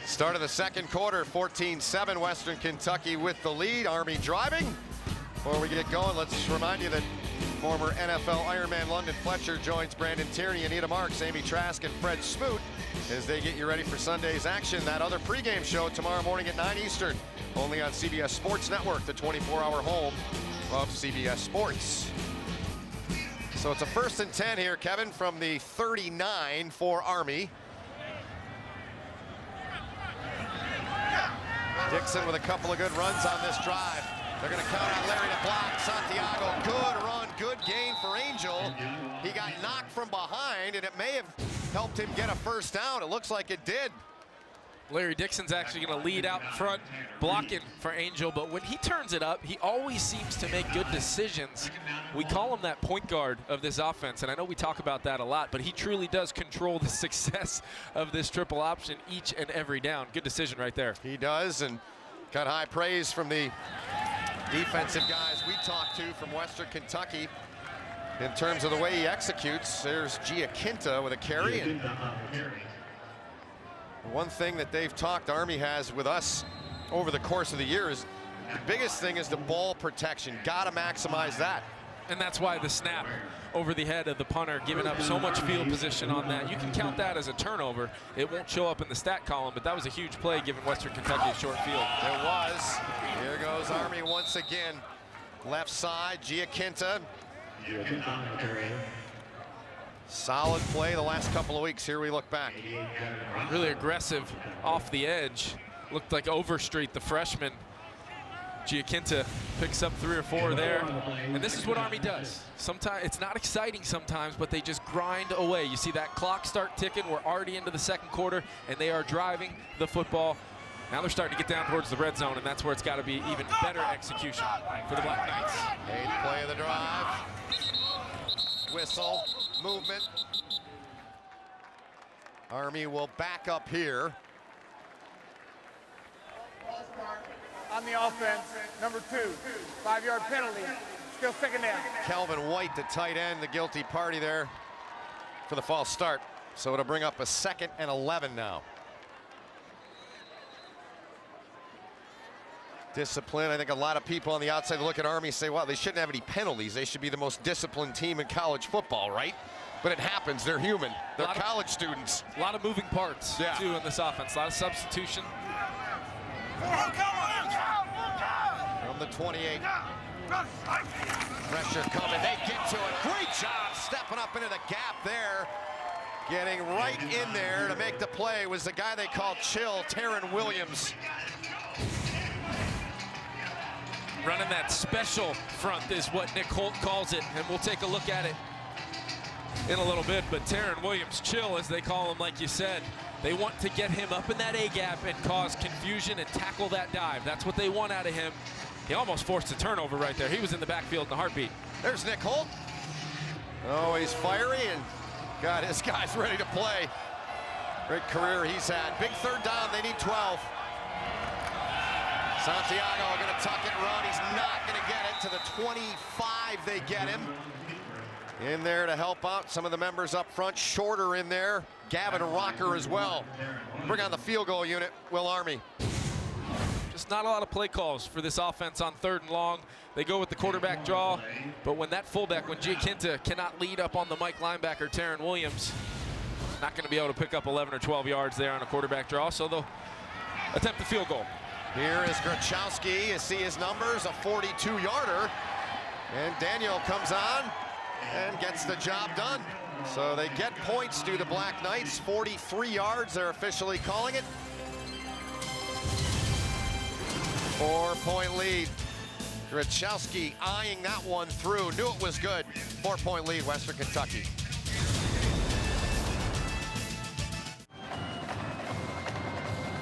Start of the second quarter, 14-7, Western Kentucky with the lead. Army driving. Before we get going, let's remind you that former NFL Ironman London Fletcher joins Brandon Tierney, Anita Marks, Amy Trask, and Fred Smoot as they get you ready for Sunday's action. That other pregame show tomorrow morning at 9 Eastern, only on CBS Sports Network, the 24-hour home of CBS Sports. So it's a first and 10 here, Kevin, from the 39 for Army. Dixon with a couple of good runs on this drive. They're going to count on Larry to block. Santiago, good run, good gain for Angel. He got knocked from behind, and it may have helped him get a first down. It looks like it did. Larry Dixon's actually going to lead out front, blocking for Angel, but when he turns it up, he always seems to make good decisions. We call him that point guard of this offense, and I know we talk about that a lot, but he truly does control the success of this triple option each and every down. Good decision right there. He does, and got high praise from the defensive guys we talked to from Western Kentucky in terms of the way he executes. There's Giaquinta with a carry. And one thing that they've talked, Army has with us over the course of the year, is the biggest thing is the ball protection. Got to maximize that. And that's why the snap over the head of the punter, giving up so much field position on that. You can count that as a turnover. It won't show up in the stat column, but that was a huge play given Western Kentucky a short field. It was. Here goes Army once again. Left side, Giaquinta. Solid play the last couple of weeks. Here we look back. Really aggressive off the edge. Looked like Overstreet, the freshman. Giaquinta picks up 3 or 4 there. And this is what Army does. Sometimes it's not exciting sometimes, but they just grind away. You see that clock start ticking. We're already into the second quarter, and they are driving the football. Now they're starting to get down towards the red zone, and that's where it's got to be even better execution for the Black Knights. 8th play of the drive. Whistle, movement. Army will back up here. On the offense, number 2, 5-yard penalty, still second down. Kelvin White, the tight end, the guilty party there for the false start. So it'll bring up a 2nd and 11 now. Discipline. I think a lot of people on the outside look at Army and say, wow, they shouldn't have any penalties. They should be the most disciplined team in college football, right? But it happens. They're human. They're college students. A lot of moving parts, too, in this offense. A lot of substitution. From the 28. Pressure coming. They get to it. Great job stepping up into the gap there. Getting right in there to make the play was the guy they called Chill, Taryn Williams. Running that special front is what Nick Holt calls it, and we'll take a look at it in a little bit. But Taryn Williams, Chill, as they call him, like you said, they want to get him up in that A-gap and cause confusion and tackle that dive. That's what they want out of him. He almost forced a turnover right there. He was in the backfield in a heartbeat. There's Nick Holt. Oh, he's fiery and got his guys ready to play. Great career he's had. Big third down, they need 12. Santiago gonna tuck it and run. He's not gonna get it to the 25. They get him. In there to help out some of the members up front. Shorter in there. Gavin Rocker as well. Bring on the field goal unit, Will Army. Just not a lot of play calls for this offense on 3rd and long. They go with the quarterback draw, but when that fullback, when Giaquinta cannot lead up on the Mike linebacker, Taryn Williams, not going to be able to pick up 11 or 12 yards there on a quarterback draw, so they'll attempt the field goal. Here is Grachowski. You see his numbers, a 42-yarder. And Daniel comes on and gets the job done. So they get points to the Black Knights. 43 yards, they're officially calling it. 4-point lead. Grachowski eyeing that one through. Knew it was good. 4-point lead, Western Kentucky.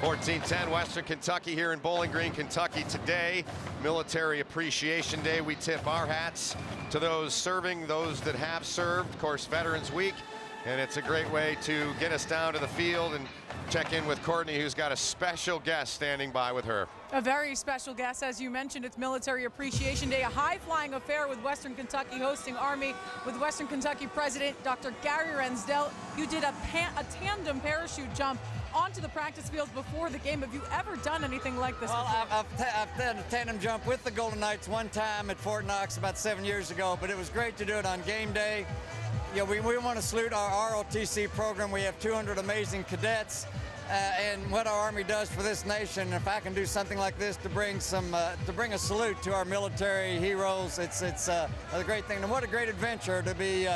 (14-10) Western Kentucky here in Bowling Green, Kentucky today. Military Appreciation Day. We tip our hats to those serving, those that have served. Of course, Veterans Week. And it's a great way to get us down to the field and check in with Courtney, who's got a special guest standing by with her. A very special guest, as you mentioned. It's Military Appreciation Day, a high-flying affair with Western Kentucky hosting Army with Western Kentucky President Dr. Gary Rensdell. You did a tandem parachute jump onto the practice field before the game. Have you ever done anything like this before? I've done a tandem jump with the Golden Knights one time at Fort Knox about 7 years ago, but it was great to do it on game day. You know, we want to salute our ROTC program. We have 200 amazing cadets, and what our Army does for this nation. If I can do something like this to bring a salute to our military heroes, it's a great thing. And what a great adventure to be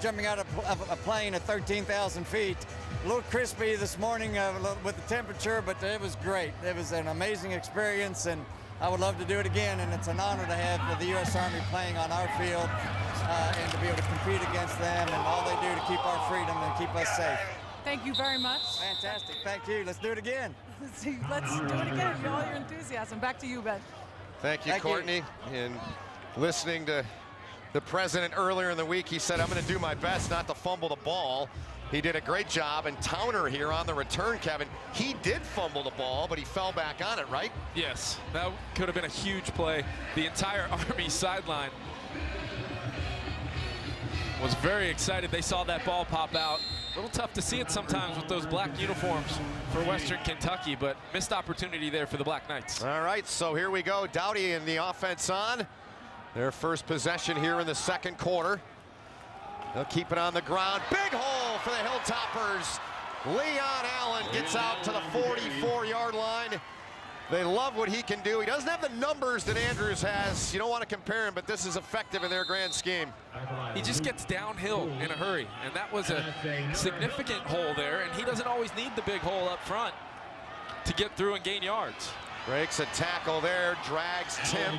jumping out of a plane at 13,000 feet. A little crispy this morning with the temperature, but it was great. It was an amazing experience, and I would love to do it again. And it's an honor to have the U.S. Army playing on our field and to be able to compete against them and all they do to keep our freedom and keep us safe. Thank you very much. Fantastic. Thank you. Let's do it again. Let's do it again. For all your enthusiasm. Back to you, Ben. Thank you, Courtney. And listening to the president earlier in the week, he said, I'm going to do my best not to fumble the ball. He did a great job, and Towner here on the return, Kevin, he did fumble the ball, but he fell back on it, right? Yes, that could have been a huge play. The entire Army sideline was very excited. They saw that ball pop out. A little tough to see it sometimes with those black uniforms for Western Kentucky, but missed opportunity there for the Black Knights. All right, so here we go. Dowdy and the offense on. Their first possession here in the second quarter. They'll keep it on the ground. Big hole for the Hilltoppers. Leon Allen gets out to the 44-yard line. They love what he can do. He doesn't have the numbers that Andrews has. You don't want to compare him, but this is effective in their grand scheme. He just gets downhill in a hurry, and that was a significant hole there, and he doesn't always need the big hole up front to get through and gain yards. Breaks a tackle there, drags Tim,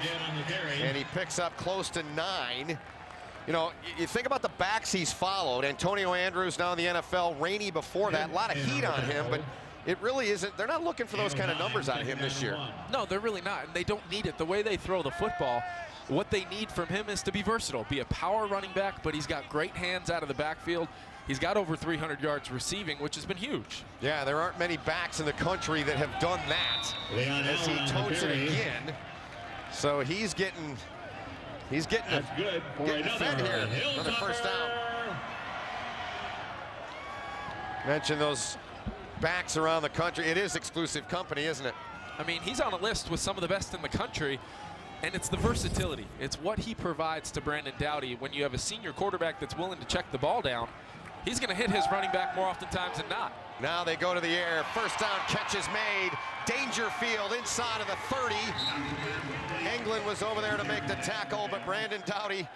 and he picks up close to 9. You know, you think about the backs he's followed. Antonio Andrews now in the NFL, Rainey before that, a lot of heat on him, but it really isn't, they're not looking for those kind of numbers out of him this year. No, they're really not, and they don't need it. The way they throw the football, what they need from him is to be versatile, be a power running back, but he's got great hands out of the backfield. He's got over 300 yards receiving, which has been huge. Yeah, there aren't many backs in the country that have done that, as he totes it again. So he's getting fed here. Another first down. Mention those backs around the country. It is exclusive company, isn't it? I mean, he's on a list with some of the best in the country. And it's the versatility. It's what he provides to Brandon Doughty. When you have a senior quarterback that's willing to check the ball down, he's going to hit his running back more oftentimes than not. Now they go to the air. First down catch is made. Dangerfield inside of the 30. England was over there to make the tackle, but Brandon Doughty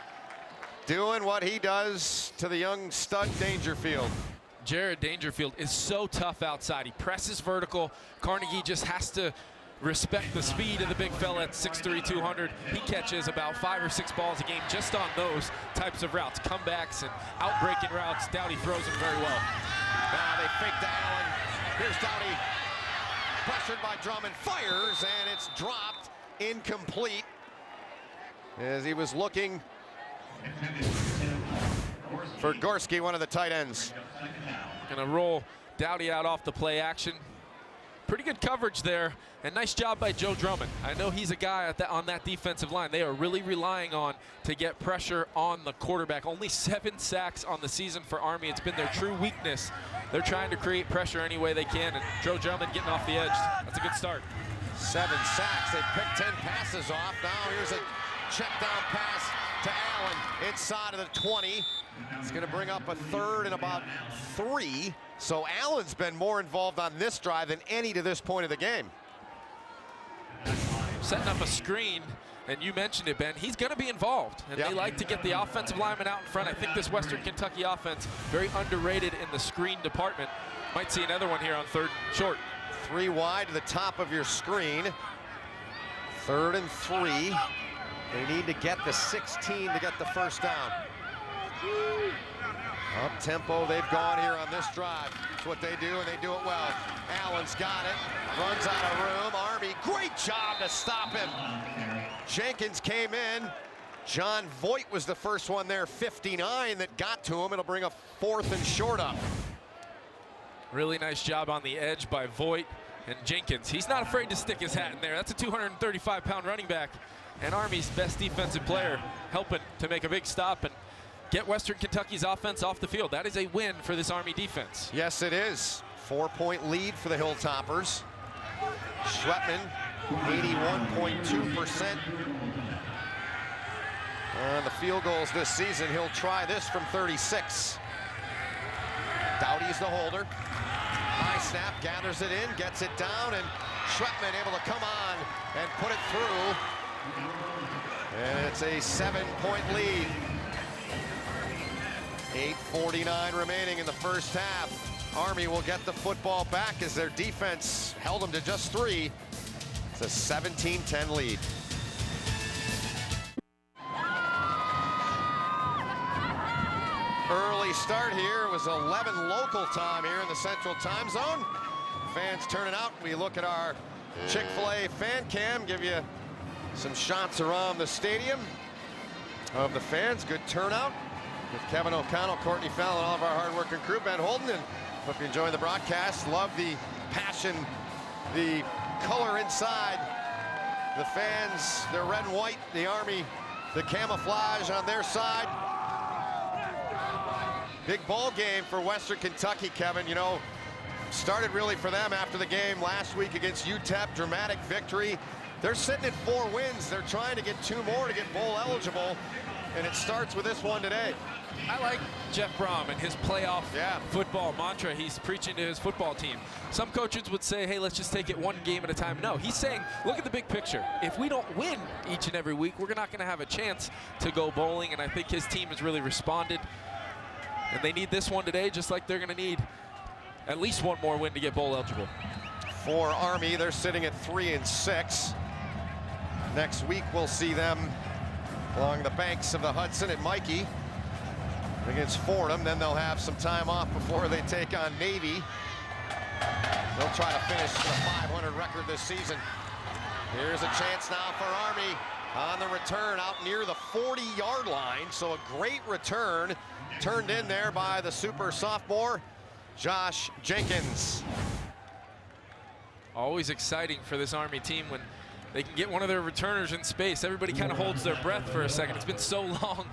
doing what he does to the young stud Dangerfield. Jared Dangerfield is so tough outside. He presses vertical. Carnegie just has to respect the speed of the big fella at 6'3", 200. He catches about 5 or 6 balls a game just on those types of routes, comebacks and outbreaking routes. Doughty throws them very well. Now they fake to Allen. Here's Doughty, pressured by Drummond, fires, and it's dropped, incomplete, as he was looking for Gorski, one of the tight ends. Gonna roll Doughty out off the play action. Pretty good coverage there, and nice job by Joe Drummond. I know he's a guy on that defensive line they are really relying on to get pressure on the quarterback. Only 7 sacks on the season for Army. It's been their true weakness. They're trying to create pressure any way they can, and Joe Drummond getting off the edge. That's a good start. 7 sacks. They picked 10 passes off. Now here's a check down pass to Allen inside of the 20. It's going to bring up a third and about 3. So Allen's been more involved on this drive than any to this point of the game. Setting up a screen, and you mentioned it, Ben. He's going to be involved, and they like to get the offensive lineman out in front. I think this Western Kentucky offense, very underrated in the screen department. Might see another one here on 3rd and short. 3 wide to the top of your screen. 3rd and 3. They need to get the 16 to get the first down. Up tempo they've gone here on this drive. It's what they do, and they do it well. Allen's got it, runs out of room. Army, great job to stop him. Jenkins came in. John Voigt was the first one there, 59, that got to him. It'll bring a 4th and short up. Really nice job on the edge by Voigt and Jenkins. He's not afraid to stick his hat in there. That's a 235-pound running back and Army's best defensive player, helping to make a big stop and get Western Kentucky's offense off the field. That is a win for this Army defense. Yes, it is. 4-point lead for the Hilltoppers. Schwetman, 81.2% on the field goals this season. He'll try this from 36. Doughty's the holder. High snap, gathers it in, gets it down, and Schwetman able to come on and put it through. And it's a 7-point lead. 8:49 remaining in the first half. Army will get the football back as their defense held them to just 3. It's a 17-10 lead. Early start here. It was 11 local time here in the Central Time Zone. Fans turning out. We look at our Chick-fil-A fan cam, give you some shots around the stadium of the fans. Good turnout with Kevin O'Connell, Courtney Fallon, all of our hard-working crew. Ben Holden, and hope you're enjoying the broadcast. Love the passion, the color inside. The fans, they're red and white. The Army, the camouflage on their side. Big ball game for Western Kentucky, Kevin. You know, started really for them after the game last week against UTEP. Dramatic victory. They're sitting at 4 wins. They're trying to get 2 more to get bowl eligible, and it starts with this one today. I like Jeff Brom and his playoff football mantra he's preaching to his football team. Some coaches would say, hey, let's just take it 1 game at a time. No, he's saying, look at the big picture. If we don't win each and every week, we're not going to have a chance to go bowling, and I think his team has really responded. And they need this one today, just like they're going to need at least 1 more win to get bowl eligible. For Army, they're sitting at 3-6. Next week, we'll see them along the banks of the Hudson at Mikey against Fordham. Then they'll have some time off before they take on Navy. They'll try to finish the 500 record this season. Here's a chance now for Army on the return out near the 40-yard line. So a great return turned in there by the super sophomore, Josh Jenkins. Always exciting for this Army team when they can get one of their returners in space. Everybody kind of holds their breath for a second. It's been so long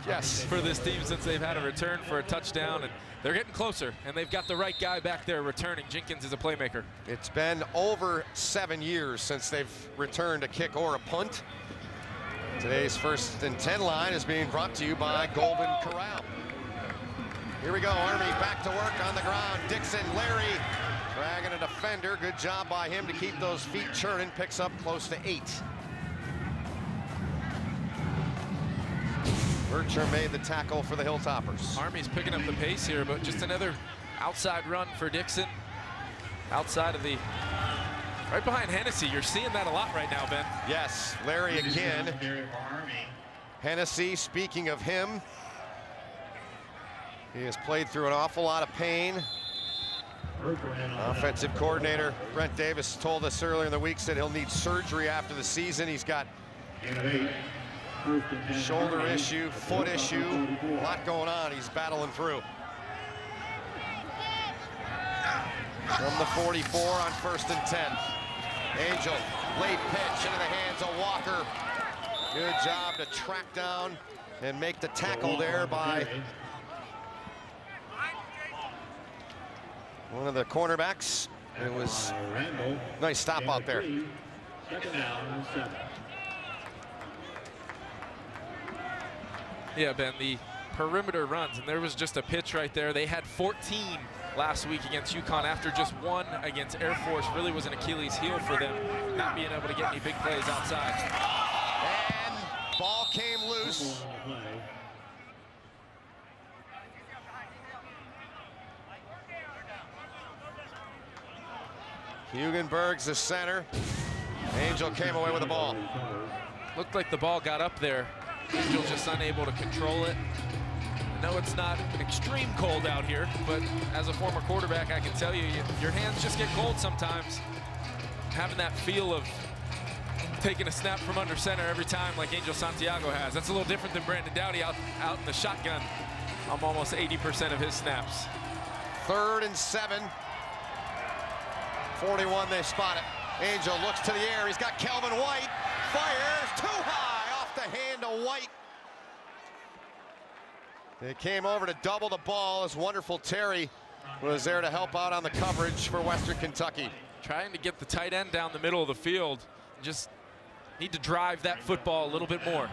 for this team since they've had a return for a touchdown, and they're getting closer, and they've got the right guy back there returning. Jenkins is a playmaker. It's been over 7 years since they've returned a kick or a punt. Today's 1st and 10 line is being brought to you by Golden Corral. Here we go, Army back to work on the ground. Dixon, Larry, dragging a defender. Good job by him to keep those feet churning. Picks up close to 8. Bertram made the tackle for the Hilltoppers. Army's picking up the pace here, but just another outside run for Dixon. Outside of the, right behind Hennessy. You're seeing that a lot right now, Ben. Yes, Larry again. Hennessy, speaking of him, he has played through an awful lot of pain. Offensive coordinator Brent Davis told us earlier in the week, said he'll need surgery after the season. He's got shoulder issue, foot issue, a lot going on. He's battling through. From the 44 on 1st and 10. Angel, late pitch into the hands of Walker. Good job to track down and make the tackle there by one of the cornerbacks. It was a nice stop out there. Yeah, Ben, the perimeter runs, and there was just a pitch right there. They had 14 last week against UConn after just 1 against Air Force. Really was an Achilles heel for them, not being able to get any big plays outside. And ball came loose. Hugenberg's the center. Angel came away with the ball. Looked like the ball got up there. Angel just unable to control it. No, it's not extreme cold out here, but as a former quarterback, I can tell you, your hands just get cold sometimes. Having that feel of taking a snap from under center every time like Angel Santiago has. That's a little different than Brandon Dowdy out in the shotgun on almost 80% of his snaps. 3rd and 7. 41, they spot it. Angel looks to the air. He's got Kelvin White. Fires too high off the hand of White. They came over to double the ball as wonderful Terry was there to help out on the coverage for Western Kentucky. Trying to get the tight end down the middle of the field. Just need to drive that football a little bit more.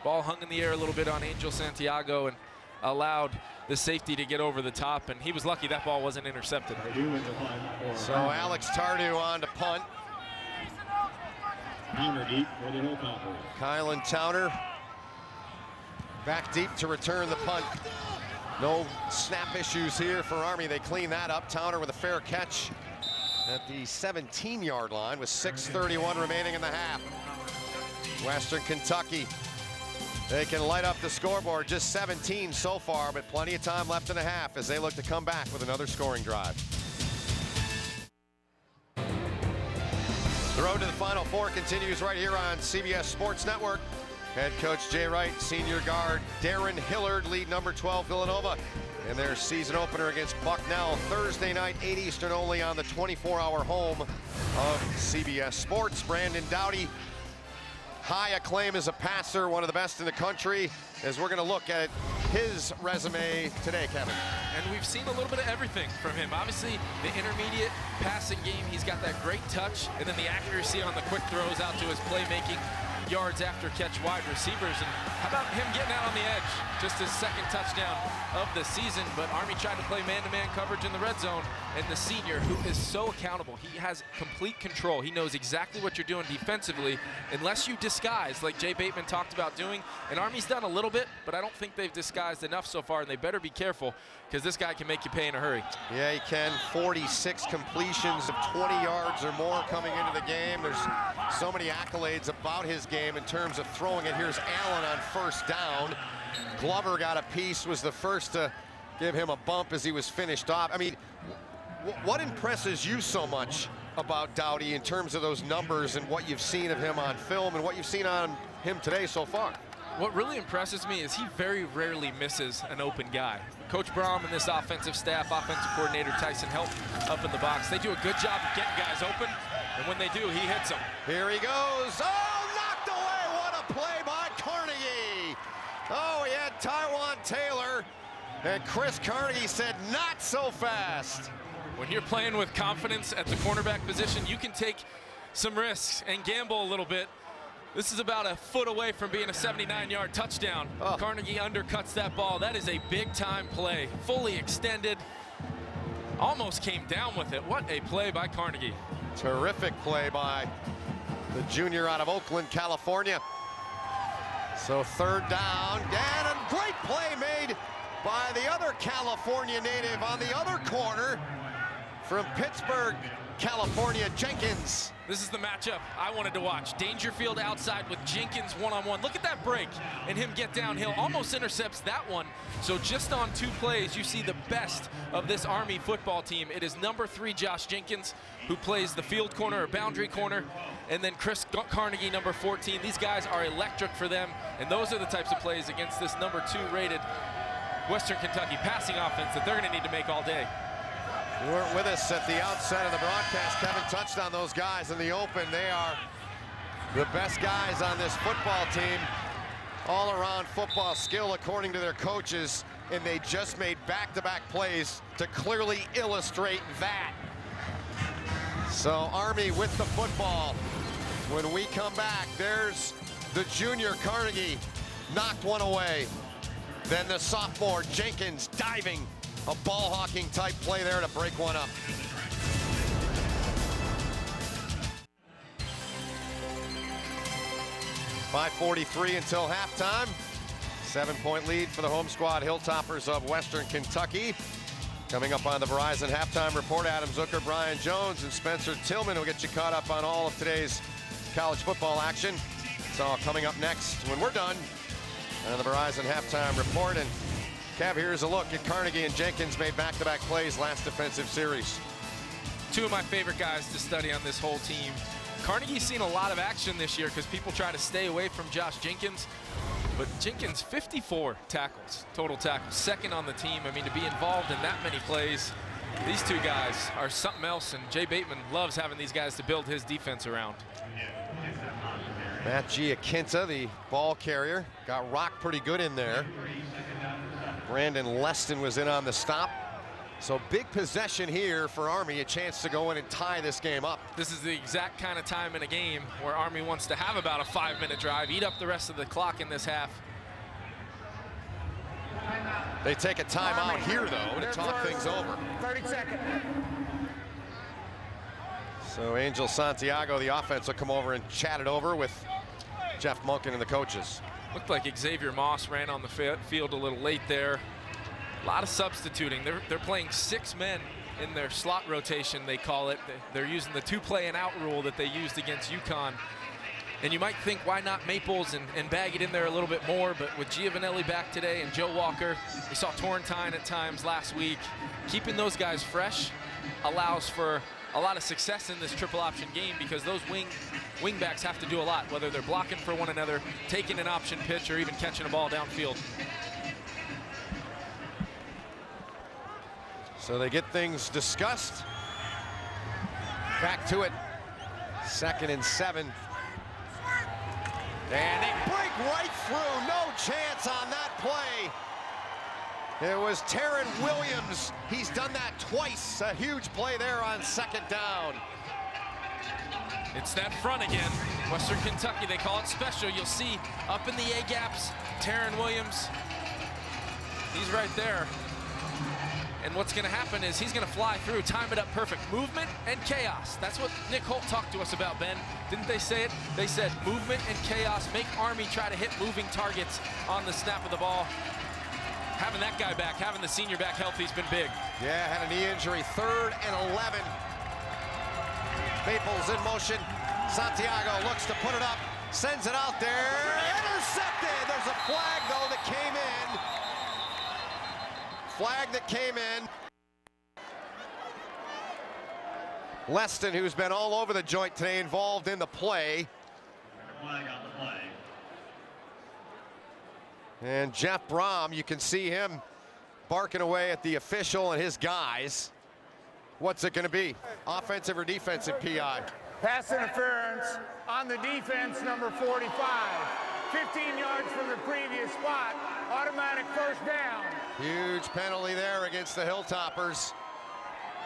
Ball hung in the air a little bit on Angel Santiago and allowed the safety to get over the top, and he was lucky that ball wasn't intercepted. So Alex Tardew on to punt. Kylan Towner back deep to return the punt. No snap issues here for Army. They clean that up. Towner with a fair catch at the 17-yard line with 6:31 remaining in the half. Western Kentucky, they can light up the scoreboard. Just 17 so far, but plenty of time left in the half as they look to come back with another scoring drive. The road to the Final Four continues right here on CBS Sports Network. Head coach Jay Wright, senior guard Darren Hillard lead number 12 Villanova in their season opener against Bucknell Thursday night, 8 Eastern only on the 24-hour home of CBS Sports. Brandon Dowdy, high acclaim as a passer, one of the best in the country, as we're going to look at his resume today, Kevin. And we've seen a little bit of everything from him. Obviously, the intermediate passing game, he's got that great touch, and then the accuracy on the quick throws out to his playmaking, yards after catch wide receivers. And how about him getting out on the edge? Just his 2nd touchdown of the season, but Army tried to play man-to-man coverage in the red zone, and the senior, who is so accountable, he has complete control. He knows exactly what you're doing defensively, unless you disguise, like Jay Bateman talked about doing. And Army's done a little bit, but I don't think they've disguised enough so far, and they better be careful, because this guy can make you pay in a hurry. Yeah, he can. 46 completions of 20 yards or more coming into the game. There's so many accolades about his game in terms of throwing it. Here's Allen on 1st down. Glover got a piece, was the first to give him a bump as he was finished off. I mean, what impresses you so much about Dowdy in terms of those numbers and what you've seen of him on film and what you've seen on him today so far? What really impresses me is he very rarely misses an open guy. Coach Brom and this offensive staff, offensive coordinator Tyson Help up in the box, they do a good job of getting guys open, and when they do, he hits them. Here he goes. Oh, knocked away. What a play by Carnegie. Oh, he had Taiwan Taylor, and Chris Carnegie said, not so fast. When you're playing with confidence at the cornerback position, you can take some risks and gamble a little bit. This is about a foot away from being a 79-yard touchdown. Oh. Carnegie undercuts that ball. That is a big-time play. Fully extended. Almost came down with it. What a play by Carnegie. Terrific play by the junior out of Oakland, California. So third down, and a great play made by the other California native on the other corner from Pittsburgh, California, Jenkins. This is the matchup I wanted to watch. Dangerfield outside with Jenkins one-on-one. Look at that break and him get downhill. Almost intercepts that one. So just on 2 plays, you see the best of this Army football team. It is number 3, Josh Jenkins, who plays the field corner or boundary corner, and then Chris Carnegie, number 14. These guys are electric for them, and those are the types of plays against this number 2 rated Western Kentucky passing offense that they're going to need to make all day. You weren't with us at the outset of the broadcast. Kevin touched on those guys in the open. They are the best guys on this football team. All-around football skill, according to their coaches, and they just made back-to-back plays to clearly illustrate that. So Army with the football. When we come back, there's the junior Carnegie, knocked one away. Then the sophomore Jenkins diving. A ball-hawking type play there to break one up. .543 until halftime. 7-point lead for the home squad, Hilltoppers of Western Kentucky. Coming up on the Verizon Halftime Report, Adam Zucker, Brian Jones, and Spencer Tillman will get you caught up on all of today's college football action. It's all coming up next when we're done on the Verizon Halftime Report. And Kev, here's a look at Carnegie and Jenkins made back-to-back plays last defensive series. 2 of my favorite guys to study on this whole team. Carnegie's seen a lot of action this year because people try to stay away from Josh Jenkins. But Jenkins, 54 tackles, total tackles, 2nd on the team. I mean, to be involved in that many plays, these 2 guys are something else, and Jay Bateman loves having these guys to build his defense around. Matt Giaquinta, the ball carrier, got rocked pretty good in there. Brandon Leston was in on the stop. So big possession here for Army, a chance to go in and tie this game up. This is the exact kind of time in a game where Army wants to have about a 5-minute drive, eat up the rest of the clock in this half. They take a timeout here, though, to talk things over. 30 seconds. So Angel Santiago, the offense, will come over and chat it over with Jeff Monken and the coaches. Looked like Xavier Moss ran on the field a little late there. A lot of substituting. They're playing 6 men in their slot rotation, they call it. They're using the 2-play-and-out rule that they used against UConn. And you might think, why not Maples and bag it in there a little bit more? But with Giovanelli back today and Joe Walker, we saw Torrentine at times last week. Keeping those guys fresh allows for a lot of success in this triple option game because those wingbacks have to do a lot, whether they're blocking for one another, taking an option pitch, or even catching a ball downfield. So they get things discussed. Back to it. 2nd and 7. And they break right through. No chance on that play. It was Taryn Williams. He's done that twice. A huge play there on 2nd down. It's that front again. Western Kentucky, they call it special. You'll see up in the A-gaps, Taryn Williams. He's right there. And what's going to happen is he's going to fly through, time it up perfect. Movement and chaos. That's what Nick Holt talked to us about, Ben. Didn't they say it? They said movement and chaos. Make Army try to hit moving targets on the snap of the ball. Having that guy back, having the senior back healthy has been big. Yeah, had a knee injury. 3rd and 11. Maples in motion. Santiago looks to put it up. Sends it out there. Intercepted. There's a flag, though, that came in. Flag that came in. Leston, who's been all over the joint today, involved in the play. Flag on the play. And Jeff Brom, you can see him barking away at the official and his guys. What's it going to be? Offensive or defensive PI? Pass interference on the defense, number 45. 15 yards from the previous spot. Automatic first down. Huge penalty there against the Hilltoppers.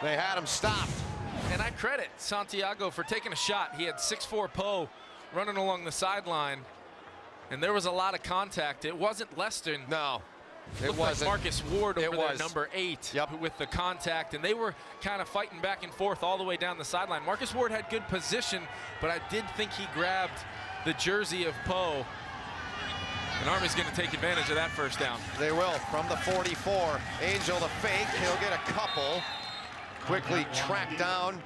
They had him stopped. And I credit Santiago for taking a shot. He had 6'4" Poe running along the sideline, and there was a lot of contact. It wasn't Leston. No, it Looked wasn't. like Marcus Ward over there, was. number 8, Yep. with the contact, and they were kind of fighting back and forth all the way down the sideline. Marcus Ward had good position, but I did think he grabbed the jersey of Poe. And Army's going to take advantage of that first down. They will from the 44. Angel the fake. He'll get a couple. Quickly tracked down.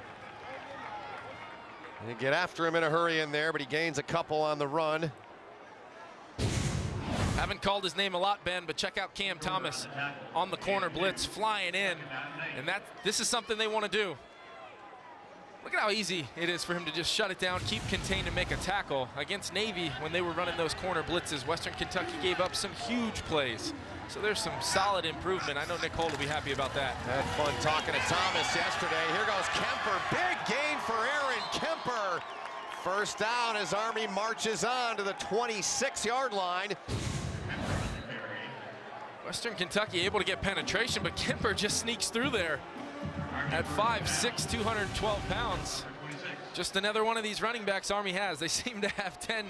And get after him in a hurry in there, but he gains a couple on the run. Haven't called his name a lot, Ben, but check out Cam Thomas on the corner blitz flying in. And this is something they want to do. Look at how easy it is for him to just shut it down, keep contained, and make a tackle. Against Navy, when they were running those corner blitzes, Western Kentucky gave up some huge plays. So there's some solid improvement. I know Nick Holt will be happy about that. Had fun talking to Thomas yesterday. Here goes Kemper. Big gain for Aaron Kemper. First down as Army marches on to the 26-yard line. Western Kentucky able to get penetration, but Kemper just sneaks through there at 5'6", 212 pounds. Just another one of these running backs Army has. They seem to have 10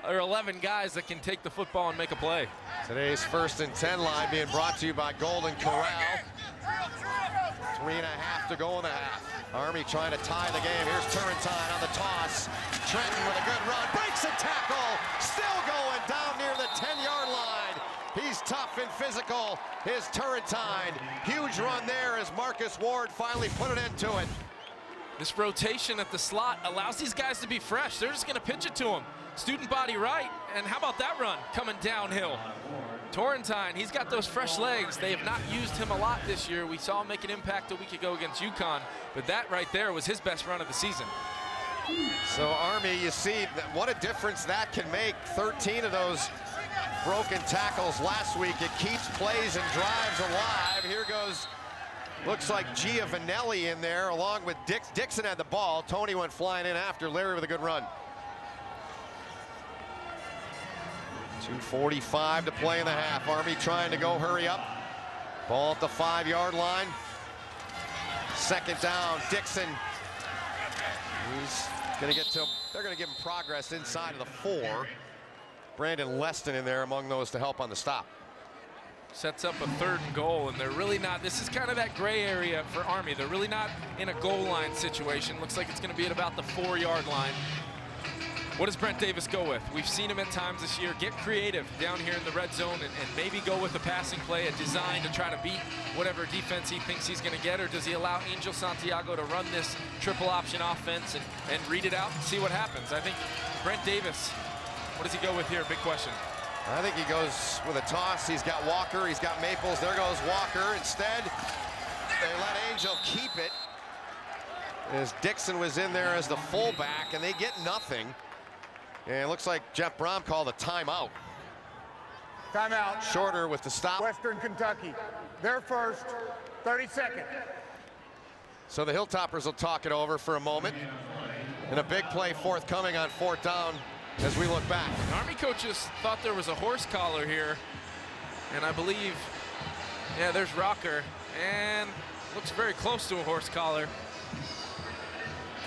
or 11 guys that can take the football and make a play. Today's 1st and 10 line being brought to you by Golden Corral. 3.5 to go in the half. Army trying to tie the game. Here's Turrentine on the toss. Trenton with a good run. Breaks a tackle. Still going down near the 10-yard line. He's tough and physical. His Turrentine. Huge run there as Marcus Ward finally put an end to it. This rotation at the slot allows these guys to be fresh. They're just going to pitch it to him. Student body right, and how about that run coming downhill? Torrentine, he's got those fresh legs. They have not used him a lot this year. We saw him make an impact a week ago against UConn, but that right there was his best run of the season. So Army, you see what a difference that can make. 13 of those broken tackles last week. It keeps plays and drives alive. Here goes, looks like Giovanelli in there along with Dixon had the ball. Tony went flying in after. Larry with a good run. 2:45 to play in the half. Army trying to go hurry up. Ball at the 5-yard line. Second down, Dixon. He's gonna get to, they're gonna give him progress inside of the 4. Brandon Leston in there among those to help on the stop. Sets up a 3rd and goal, and they're really not, this is kind of that gray area for Army. They're really not in a goal line situation. Looks like it's gonna be at about the 4-yard line. What does Brent Davis go with? We've seen him at times this year get creative down here in the red zone and maybe go with a passing play, a design to try to beat whatever defense he thinks he's going to get, or does he allow Angel Santiago to run this triple option offense and read it out and see what happens? I think Brent Davis, what does he go with here? Big question. I think he goes with a toss. He's got Walker, he's got Maples. There goes Walker. Instead, they let Angel keep it as Dixon was in there as the fullback, and they get nothing. And it looks like Jeff Brom called a timeout. Timeout. Shorter with the stop. Western Kentucky. They're first. 30-second. So the Hilltoppers will talk it over for a moment. And a big play forthcoming on 4th down as we look back. Army coaches thought there was a horse collar here. And I believe, yeah, there's Rocker. And looks very close to a horse collar.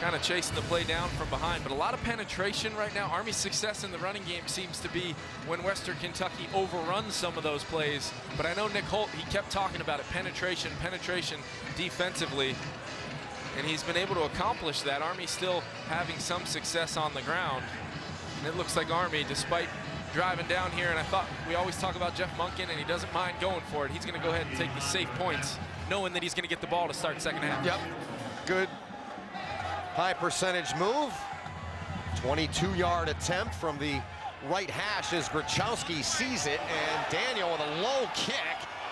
Kind of chasing the play down from behind, but a lot of penetration right now. Army's success in the running game seems to be when Western Kentucky overruns some of those plays. But I know Nick Holt, he kept talking about it, penetration defensively. And he's been able to accomplish that. Army still having some success on the ground. And it looks like Army, despite driving down here, and I thought we always talk about Jeff Monken, and he doesn't mind going for it. He's going to go ahead and take the safe points, knowing that he's going to get the ball to start second half. Yep, good. High percentage move. 22-yard attempt from the right hash as Grachowski sees it, and Daniel with a low kick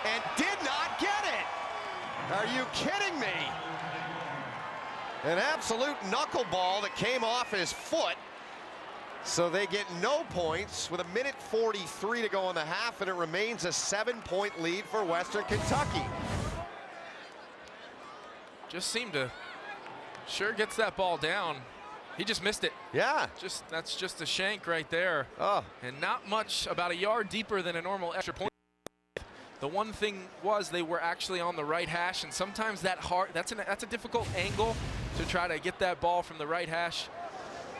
and did not get it. Are you kidding me? An absolute knuckleball that came off his foot. So they get no points with 1:43 to go in the half, and it remains a 7-point lead for Western Kentucky. Just seemed to sure gets that ball down. He just missed it. Yeah. That's just a shank right there. Oh. And not much, about a yard deeper than a normal extra point. The one thing was they were actually on the right hash, and sometimes that's a difficult angle to try to get that ball from the right hash.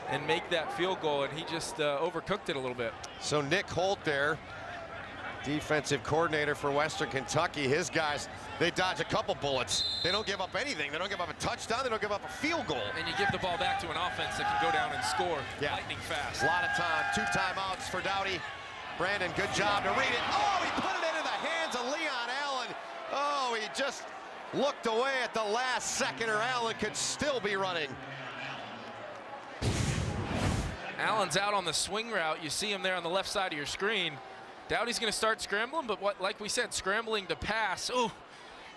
and make that field goal, and he just overcooked it a little bit. So Nick Holt there, defensive coordinator for Western Kentucky. His guys, they dodge a couple bullets. They don't give up anything. They don't give up a touchdown. They don't give up a field goal. And you give the ball back to an offense that can go down and score lightning fast. A lot of time. 2 timeouts for Dowdy. Brandon, good job to read it. Oh, he put it into the hands of Leon Allen. Oh, he just looked away at the last second, or Allen could still be running. Allen's out on the swing route. You see him there on the left side of your screen. Dowdy's going to start scrambling, but like we said, scrambling to pass. Ooh,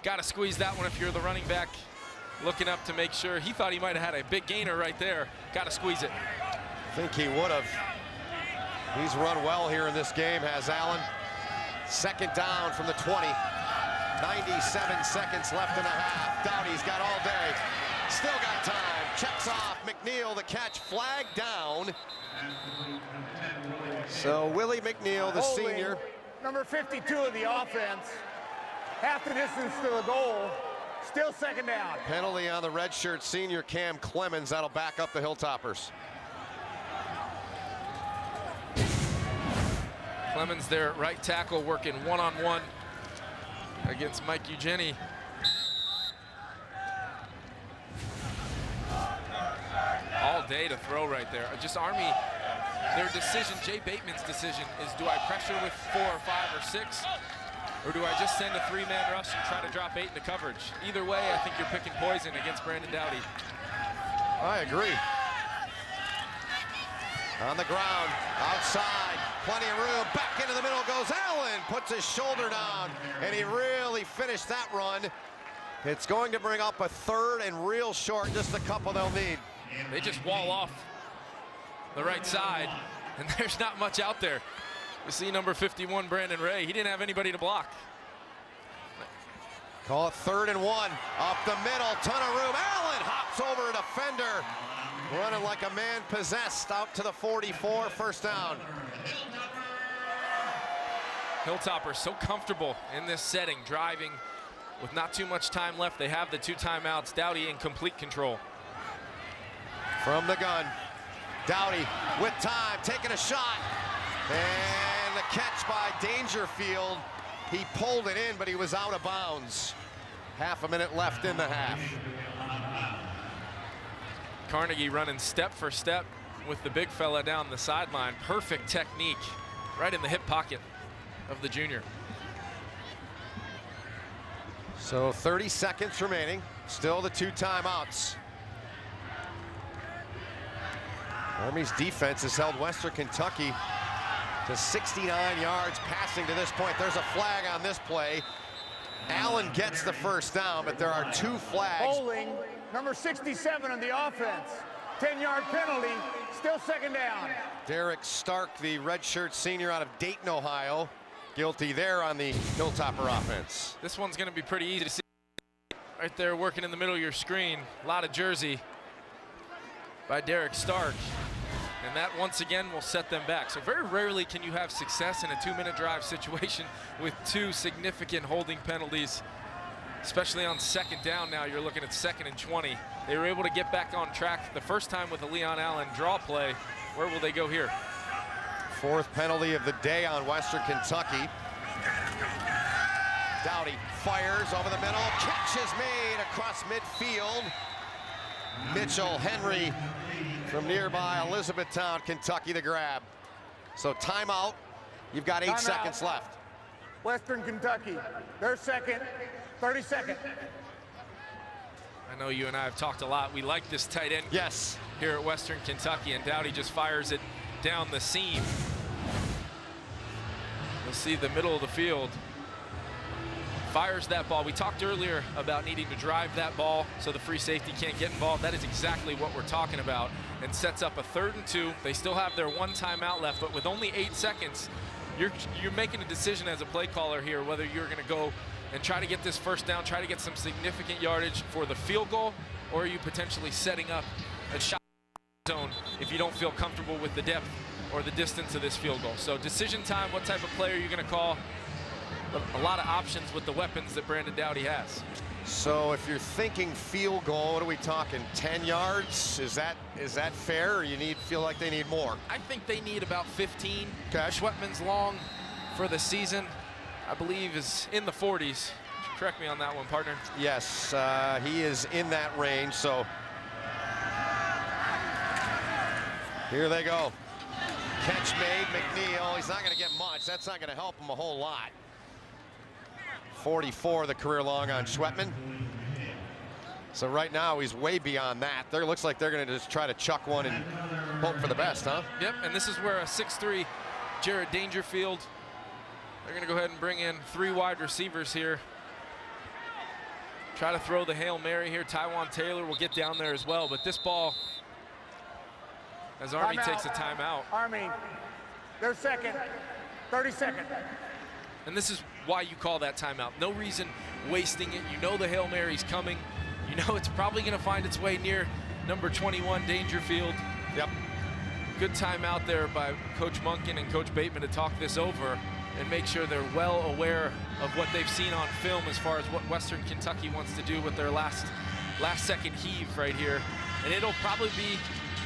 got to squeeze that one if you're the running back. Looking up to make sure. He thought he might have had a big gainer right there. Got to squeeze it. I think he would have. He's run well here in this game, has Allen. 2nd down from the 20. 97 seconds left in the half. Dowdy's got all day. Still got time. Checks off. McNeil, the catch, flagged down. So Willie McNeil, the Holding senior. Number 52 of the offense. Half the distance to the goal. Still 2nd down. Penalty on the redshirt senior Cam Clemens. That'll back up the Hilltoppers. Clemens there at right tackle working one-on-one against Mike Eugeni. All day to throw right there. Just Army, their decision, Jay Bateman's decision, is do I pressure with 4 or 5 or 6? Or do I just send a 3-man rush and try to drop 8 into coverage? Either way, I think you're picking poison against Brandon Dowdy. I agree. On the ground, outside, plenty of room, back into the middle goes Allen, puts his shoulder down, and he really finished that run. It's going to bring up a 3rd and real short, just a couple they'll need. They just wall off the right side, and there's not much out there. You see number 51, Brandon Ray, he didn't have anybody to block. Call it 3rd and 1, up the middle, ton of room, Allen hops over a defender. Running like a man possessed out to the 44, 1st down. Hilltoppers so comfortable in this setting, driving with not too much time left. They have the 2 timeouts. Dowdy in complete control. From the gun, Dowdy with time, taking a shot. And the catch by Dangerfield. He pulled it in, but he was out of bounds. Half a minute left in the half. Carnegie running step for step with the big fella down the sideline. Perfect technique right in the hip pocket of the junior. So 30 seconds remaining. Still the 2 timeouts. Army's defense has held Western Kentucky to 69 yards passing to this point. There's a flag on this play. Allen gets the 1st down, but there are 2 flags. Holding number 67 on the offense. 10-yard penalty. Still 2nd down. Derek Stark, the redshirt senior out of Dayton, Ohio, guilty there on the Hilltopper offense. This one's going to be pretty easy to see. Right there working in the middle of your screen. A lot of jersey by Derek Stark. And that once again will set them back. So very rarely can you have success in a 2-minute drive situation with 2 significant holding penalties, especially on 2nd down. Now you're looking at 2nd and 20. They were able to get back on track the first time with the Leon Allen draw play. Where will they go here? 4th penalty of the day on Western Kentucky. Dowdy fires over the middle. Catch is made across midfield. Mitchell Henry from nearby Elizabethtown, Kentucky, the grab. So timeout. You've got 8 seconds left. Western Kentucky, their 2nd, 30 seconds. I know you and I have talked a lot. We like this tight end here at Western Kentucky, and Dowdy just fires it down the seam. You'll see the middle of the field. Fires that ball. We talked earlier about needing to drive that ball so the free safety can't get involved. That is exactly what we're talking about, and sets up a 3rd and 2. They still have their 1 timeout left, but with only 8 seconds, you're making a decision as a play caller here whether you're going to go and try to get this 1st down, try to get some significant yardage for the field goal, or are you potentially setting up a shot zone if you don't feel comfortable with the depth or the distance of this field goal. So decision time, what type of play are you going to call? A lot of options with the weapons that Brandon Dowdy has. So if you're thinking field goal, what are we talking, 10 yards? Is that fair, or you feel like they need more? I think they need about 15. Okay. Schwetman's long for the season, I believe, is in the 40s. Correct me on that one, partner. Yes, he is in that range, so here they go. Catch made, McNeil. He's not going to get much. That's not going to help him a whole lot. 44, the career long on Schwetman. So right now he's way beyond that. There looks like they're going to just try to chuck one and hope for the best, huh? Yep, and this is where a 6'3" Jared Dangerfield, they're going to go ahead and bring in 3 wide receivers here. Try to throw the Hail Mary here. Tywan Taylor will get down there as well, but this ball, as Army takes a timeout. Army, their second, 30 seconds. And this is why you call that timeout. No reason wasting it. You know the Hail Mary's coming. You know it's probably going to find its way near number 21, Dangerfield. Yep. Good timeout there by Coach Munkin and Coach Bateman to talk this over and make sure they're well aware of what they've seen on film as far as what Western Kentucky wants to do with their last second heave right here. And it'll probably be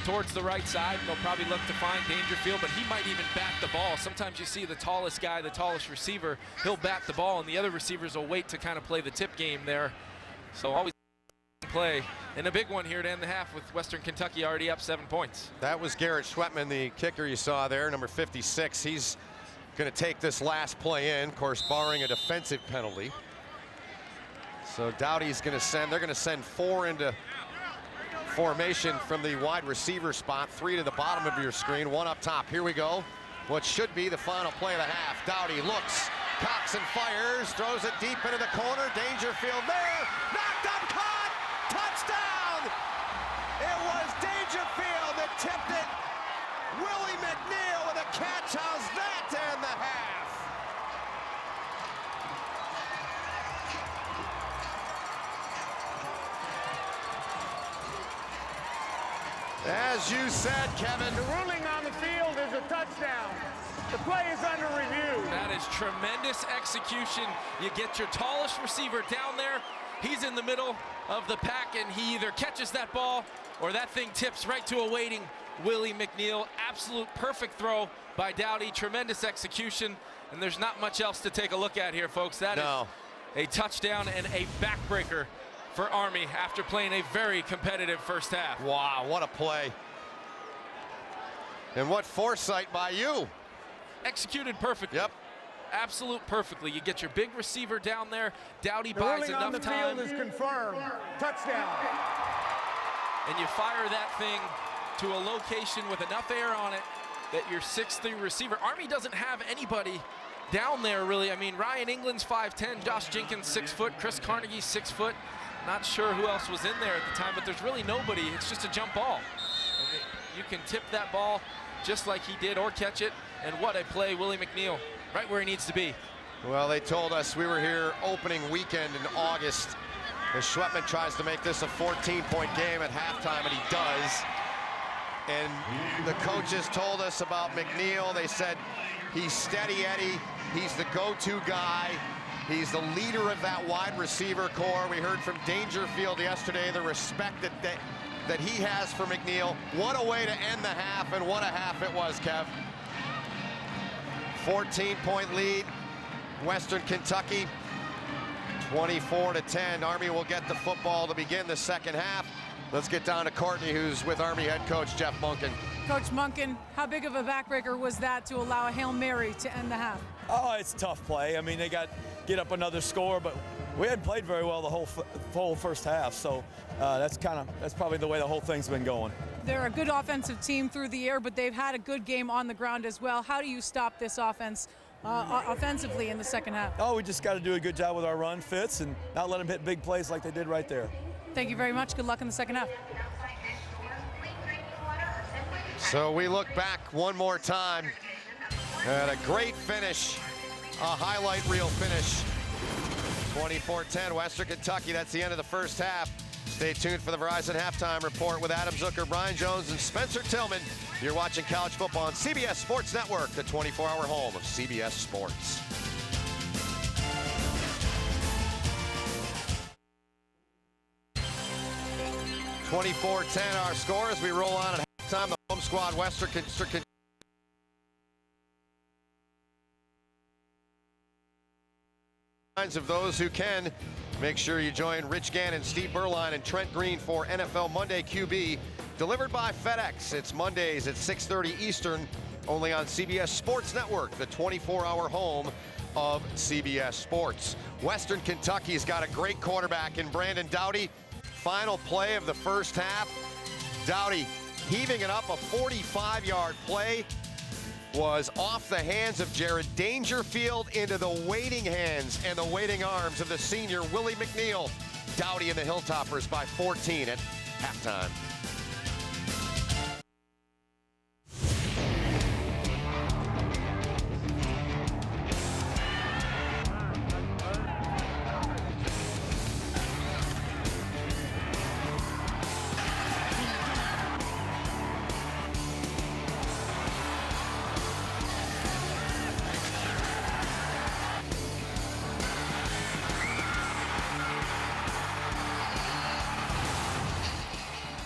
towards the right side. They'll probably look to find Dangerfield, but he might even bat the ball. Sometimes you see the tallest guy, the tallest receiver, he'll bat the ball, and the other receivers will wait to kind of play the tip game there. So always play. And a big one here to end the half with Western Kentucky already up 7 points. That was Garrett Schwetman, the kicker you saw there, number 56. He's going to take this last play in, of course, barring a defensive penalty. So Dowdy's going to send, they're going to send 4 into formation from the wide receiver spot, 3 to the bottom of your screen, 1 up top. Here we go. What should be the final play of the half. Dowdy looks, cocks and fires, throws it deep into the corner. Dangerfield there, knocked up, caught, touchdown! It was Dangerfield that tipped it. Willie McNeil with a catch. How's that to end the half? As you said, Kevin. The ruling on the field is a touchdown. The play is under review. That is tremendous execution. You get your tallest receiver down there. He's in the middle of the pack, and he either catches that ball or that thing tips right to a waiting Willie McNeil. Absolute perfect throw by Dowdy. Tremendous execution, and there's not much else to take a look at here, folks. That is a touchdown and a backbreaker for Army after playing a very competitive first half. Wow, what a play. And what foresight by you. Executed perfectly. Yep. Absolute perfectly. You get your big receiver down there. Dowdy The buys ruling enough on the time. field is confirmed. Touchdown. And you fire that thing to a location with enough air on it that your 6'3" receiver. Army doesn't have anybody down there really. I mean, Ryan England's 5'10", Josh Jenkins 6 foot, Chris Carnegie 6 foot. Not sure who else was in there at the time, but there's really nobody. It's just a jump ball. And you can tip that ball just like he did or catch it. And what a play, Willie McNeil, right where he needs to be. Well, they told us we were here opening weekend in August as Schwetman tries to make this a 14-point game at halftime, and he does. And the coaches told us about McNeil. They said he's steady Eddie. He's the go-to guy. He's the leader of that wide receiver core. We heard from Dangerfield yesterday the respect that he has for McNeil. What a way to end the half, and what a half it was, Kev. 14-point lead, Western Kentucky, 24-10. Army will get the football to begin the second half. Let's get down to Courtney, who's with Army head coach Jeff Munkin. Coach Munkin, how big of a backbreaker was that to allow a Hail Mary to end the half? Oh, it's a tough play. I mean, they get up another score, but we hadn't played very well the whole first half, so that's probably the way the whole thing's been going. They're a good offensive team through the air, but they've had a good game on the ground as well. How do you stop this offense offensively in the second half? Oh, we just got to do a good job with our run fits and not let them hit big plays like they did right there. Thank you very much. Good luck in the second half. So we look back one more time at a great finish, a highlight reel finish. 24-10, Western Kentucky. That's the end of the first half. Stay tuned for the Verizon Halftime Report with Adam Zucker, Brian Jones, and Spencer Tillman. You're watching college football on CBS Sports Network, the 24-hour home of CBS Sports. 24-10 our score as we roll on at halftime. The home squad, Western Kentucky. Of those who can, make sure you join Rich Gannon, Steve Berline, and Trent Green for NFL Monday QB, delivered by FedEx. It's Mondays at 6:30 Eastern, only on CBS Sports Network, the 24-hour home of CBS Sports. Western Kentucky's got a great quarterback in Brandon Doughty. Final play of the first half. Doughty heaving it up, a 45-yard play. Was off the hands of Jared Dangerfield into the waiting hands and the waiting arms of the senior Willie McNeil. Doughty and the Hilltoppers by 14 at halftime.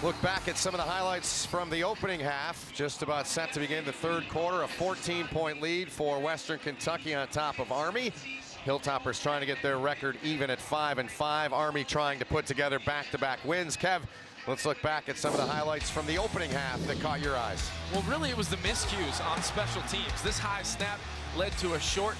Look back at some of the highlights from the opening half. Just about set to begin the third quarter. A 14-point lead for Western Kentucky on top of Army. Hilltoppers trying to get their record even at 5-5. Army trying to put together back-to-back wins. Kev, let's look back at some of the highlights from the opening half that caught your eyes. Well, really, it was the miscues on special teams. This high snap led to a short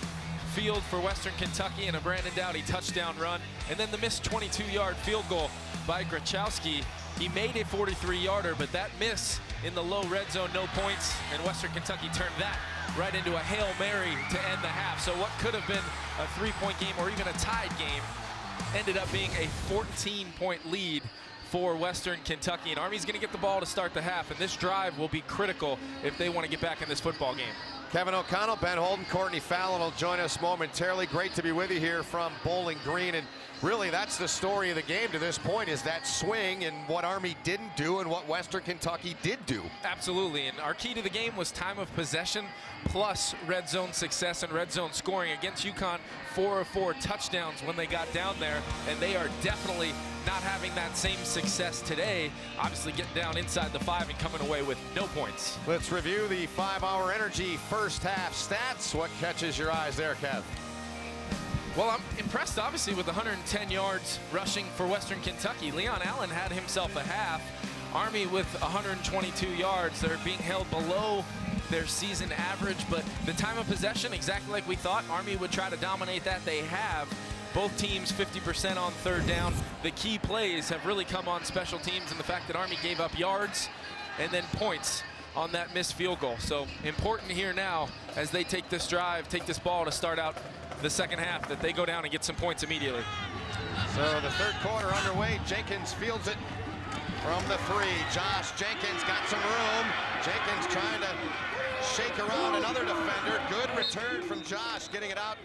field for Western Kentucky and a Brandon Doughty touchdown run. And then the missed 22-yard field goal by Grachowski. He made a 43-yarder, but that miss in the low red zone, no points, and Western Kentucky turned that right into a Hail Mary to end the half. So what could have been a 3-point game or even a tied game ended up being a 14-point lead for Western Kentucky. And Army's going to get the ball to start the half, and this drive will be critical if they want to get back in this football game. Kevin O'Connell, Ben Holden, Courtney Fallon will join us momentarily. Great to be with you here from Bowling Green. And really, that's the story of the game to this point, is that swing and what Army didn't do and what Western Kentucky did do. Absolutely, and our key to the game was time of possession plus red zone success and red zone scoring. Against UConn, 4 of 4 touchdowns when they got down there, and they are definitely not having that same success today. Obviously getting down inside the 5 and coming away with no points. Let's review the 5-hour energy first half stats. What catches your eyes there, Kev? Well, I'm impressed, obviously, with 110 yards rushing for Western Kentucky. Leon Allen had himself a half. Army with 122 yards. They're being held below their season average, but the time of possession, exactly like we thought, Army would try to dominate that. They have. Both teams 50% on third down. The key plays have really come on special teams and the fact that Army gave up yards and then points on that missed field goal. So important here now as they take this drive, take this ball to start out the second half, that they go down and get some points immediately. So the third quarter underway. Jenkins fields it from the 3. Josh Jenkins got some room. Jenkins trying to shake around another defender. Good return from Josh, getting it out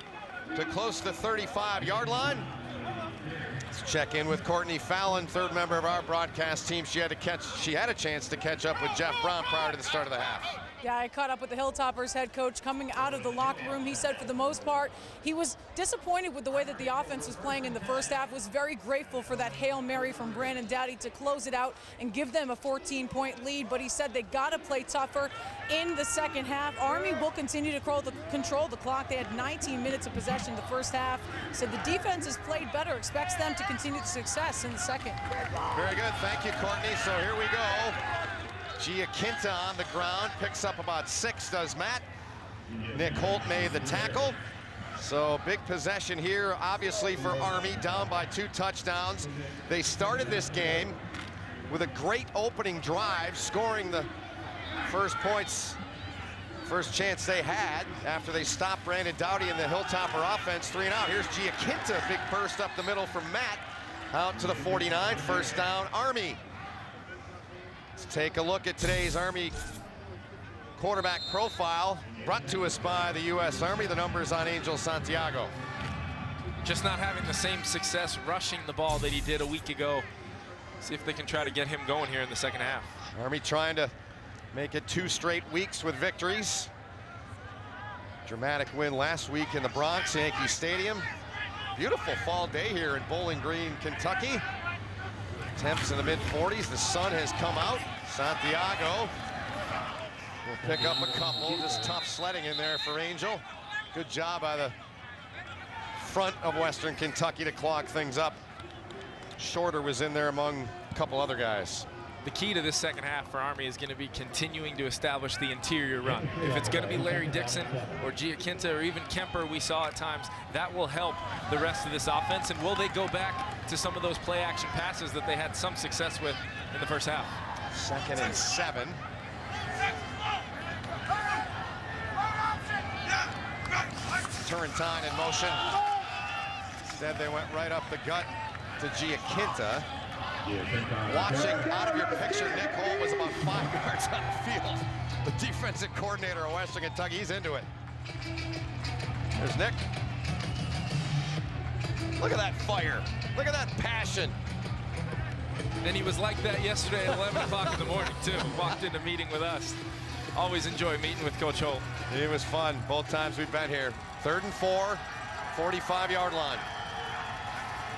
to close to the 35-yard line. Let's check in with Courtney Fallon, third member of our broadcast team. She had a chance to catch up with Jeff Brown prior to the start of the half. Yeah, I caught up with the Hilltoppers head coach coming out of the locker room. He said for the most part, he was disappointed with the way that the offense was playing in the first half, was very grateful for that Hail Mary from Brandon Doughty to close it out and give them a 14-point lead. But he said they got to play tougher in the second half. Army will continue to control the clock. They had 19 minutes of possession the first half. Said the defense has played better, expects them to continue the success in the second. Very good. Thank you, Courtney. So here we go. Giaquinta on the ground, picks up about 6, does Matt. Nick Holt made the tackle. So big possession here, obviously, for Army, down by 2 touchdowns. They started this game with a great opening drive, scoring the first points, first chance they had after they stopped Brandon Doughty in the Hilltopper offense. 3 and out. Here's Giaquinta, big burst up the middle from Matt, out to the 49, first down, Army. Let's take a look at today's Army quarterback profile, brought to us by the U.S. Army. The numbers on Angel Santiago. Just not having the same success rushing the ball that he did a week ago. See if they can try to get him going here in the second half. Army trying to make it 2 straight weeks with victories. Dramatic win last week in the Bronx, Yankee Stadium. Beautiful fall day here in Bowling Green, Kentucky. Temps in the mid-40s. The sun has come out. Santiago will pick up a couple. Just tough sledding in there for Angel. Good job by the front of Western Kentucky to clog things up. Shorter was in there among a couple other guys. The key to this second half for Army is going to be continuing to establish the interior run. If it's going to be Larry Dixon or Giaquinta or even Kemper, we saw at times, that will help the rest of this offense. And will they go back to some of those play action passes that they had some success with in the first half? 2nd and 7. Turrentine in motion. Instead, they went right up the gut to Giaquinta. Watching out of your picture, Nick Holt was about 5 yards on the field. The defensive coordinator of Western Kentucky, he's into it. There's Nick. Look at that fire. Look at that passion. And he was like that yesterday at 11 o'clock in the morning, too. Walked into a meeting with us. Always enjoy meeting with Coach Holt. It was fun both times we've been here. 3rd and 4, 45-yard line.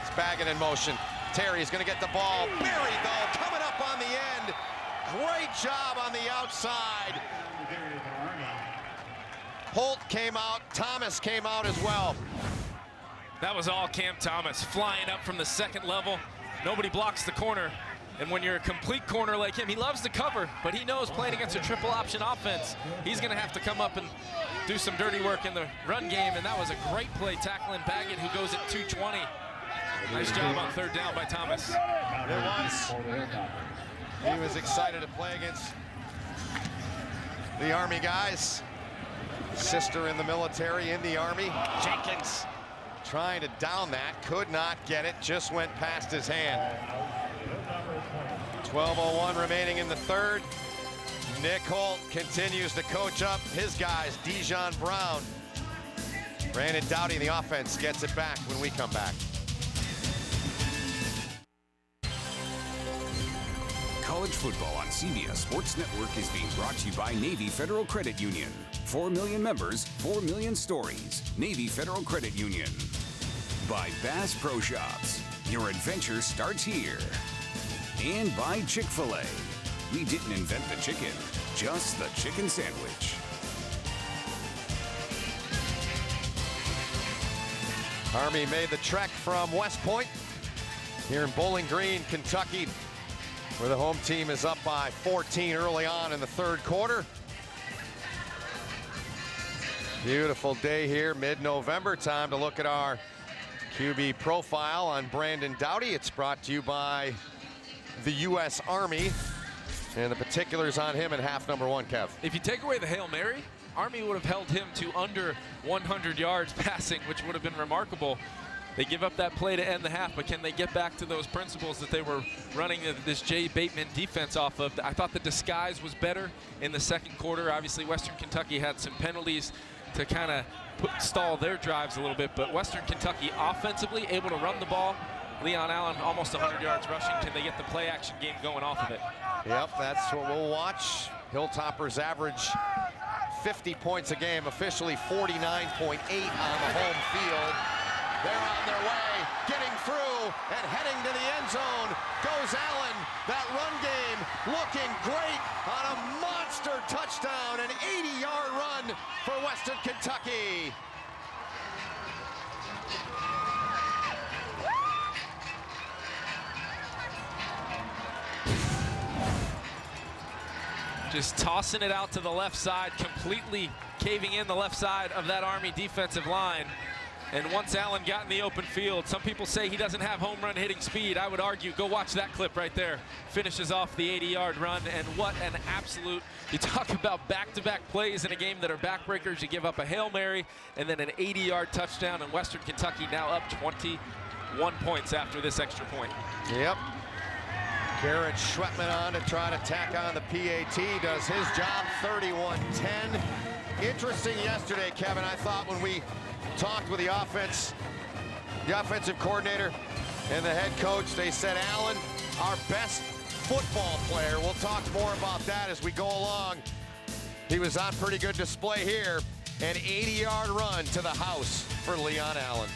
Spagan in motion. Terry's going to get the ball. Buried, though, coming up on the end. Great job on the outside. Holt came out. Thomas came out as well. That was all Cam Thomas, flying up from the 2nd level. Nobody blocks the corner. And when you're a complete corner like him, he loves to cover, but he knows playing against a triple option offense, he's going to have to come up and do some dirty work in the run game. And that was a great play tackling Baggett, who goes at 220. Nice job on 3rd down by Thomas. It was. He was excited to play against the Army guys. Sister in the military, in the Army. Jenkins trying to down that, could not get it, just went past his hand. 12:01 remaining in the 3rd. Nick Holt continues to coach up his guys. Dijon Brown. Brandon Doughty in the offense gets it back when we come back. College football on CBS Sports Network is being brought to you by Navy Federal Credit Union. 4 million members, 4 million stories. Navy Federal Credit Union. By Bass Pro Shops. Your adventure starts here. And by Chick-fil-A. We didn't invent the chicken, just the chicken sandwich. Army made the trek from West Point here in Bowling Green, Kentucky, where the home team is up by 14 early on in the 3rd quarter. Beautiful day here, mid-November. Time to look at our QB profile on Brandon Doughty. It's brought to you by the U.S. Army, and the particulars on him in half number 1, Kev. If you take away the Hail Mary, Army would have held him to under 100 yards passing, which would have been remarkable. They give up that play to end the half, but can they get back to those principles that they were running this Jay Bateman defense off of? I thought the disguise was better in the 2nd quarter. Obviously, Western Kentucky had some penalties to kind of stall their drives a little bit, but Western Kentucky offensively able to run the ball. Leon Allen almost 100 yards rushing. Can they get the play action game going off of it? Yep, that's what we'll watch. Hilltoppers average 50 points a game, officially 49.8 on the home field. They're on their way, getting through, and heading to the end zone goes Allen. That run game looking great on a monster touchdown, an 80-yard run for Western Kentucky. Just tossing it out to the left side, completely caving in the left side of that Army defensive line. And once Allen got in the open field, some people say he doesn't have home run hitting speed. I would argue, go watch that clip right there. Finishes off the 80-yard run, and what an absolute, you talk about back-to-back plays in a game that are backbreakers. You give up a Hail Mary and then an 80-yard touchdown, and Western Kentucky now up 21 points after this extra point. Yep. Garrett Schwetman on to try to tack on the PAT, does his job, 31-10. Interesting yesterday, Kevin, I thought when we talked with the offensive coordinator and the head coach, they said Allen, our best football player. We'll talk more about that as we go along. He was on pretty good display here. An 80-yard run to the house for Leon Allen.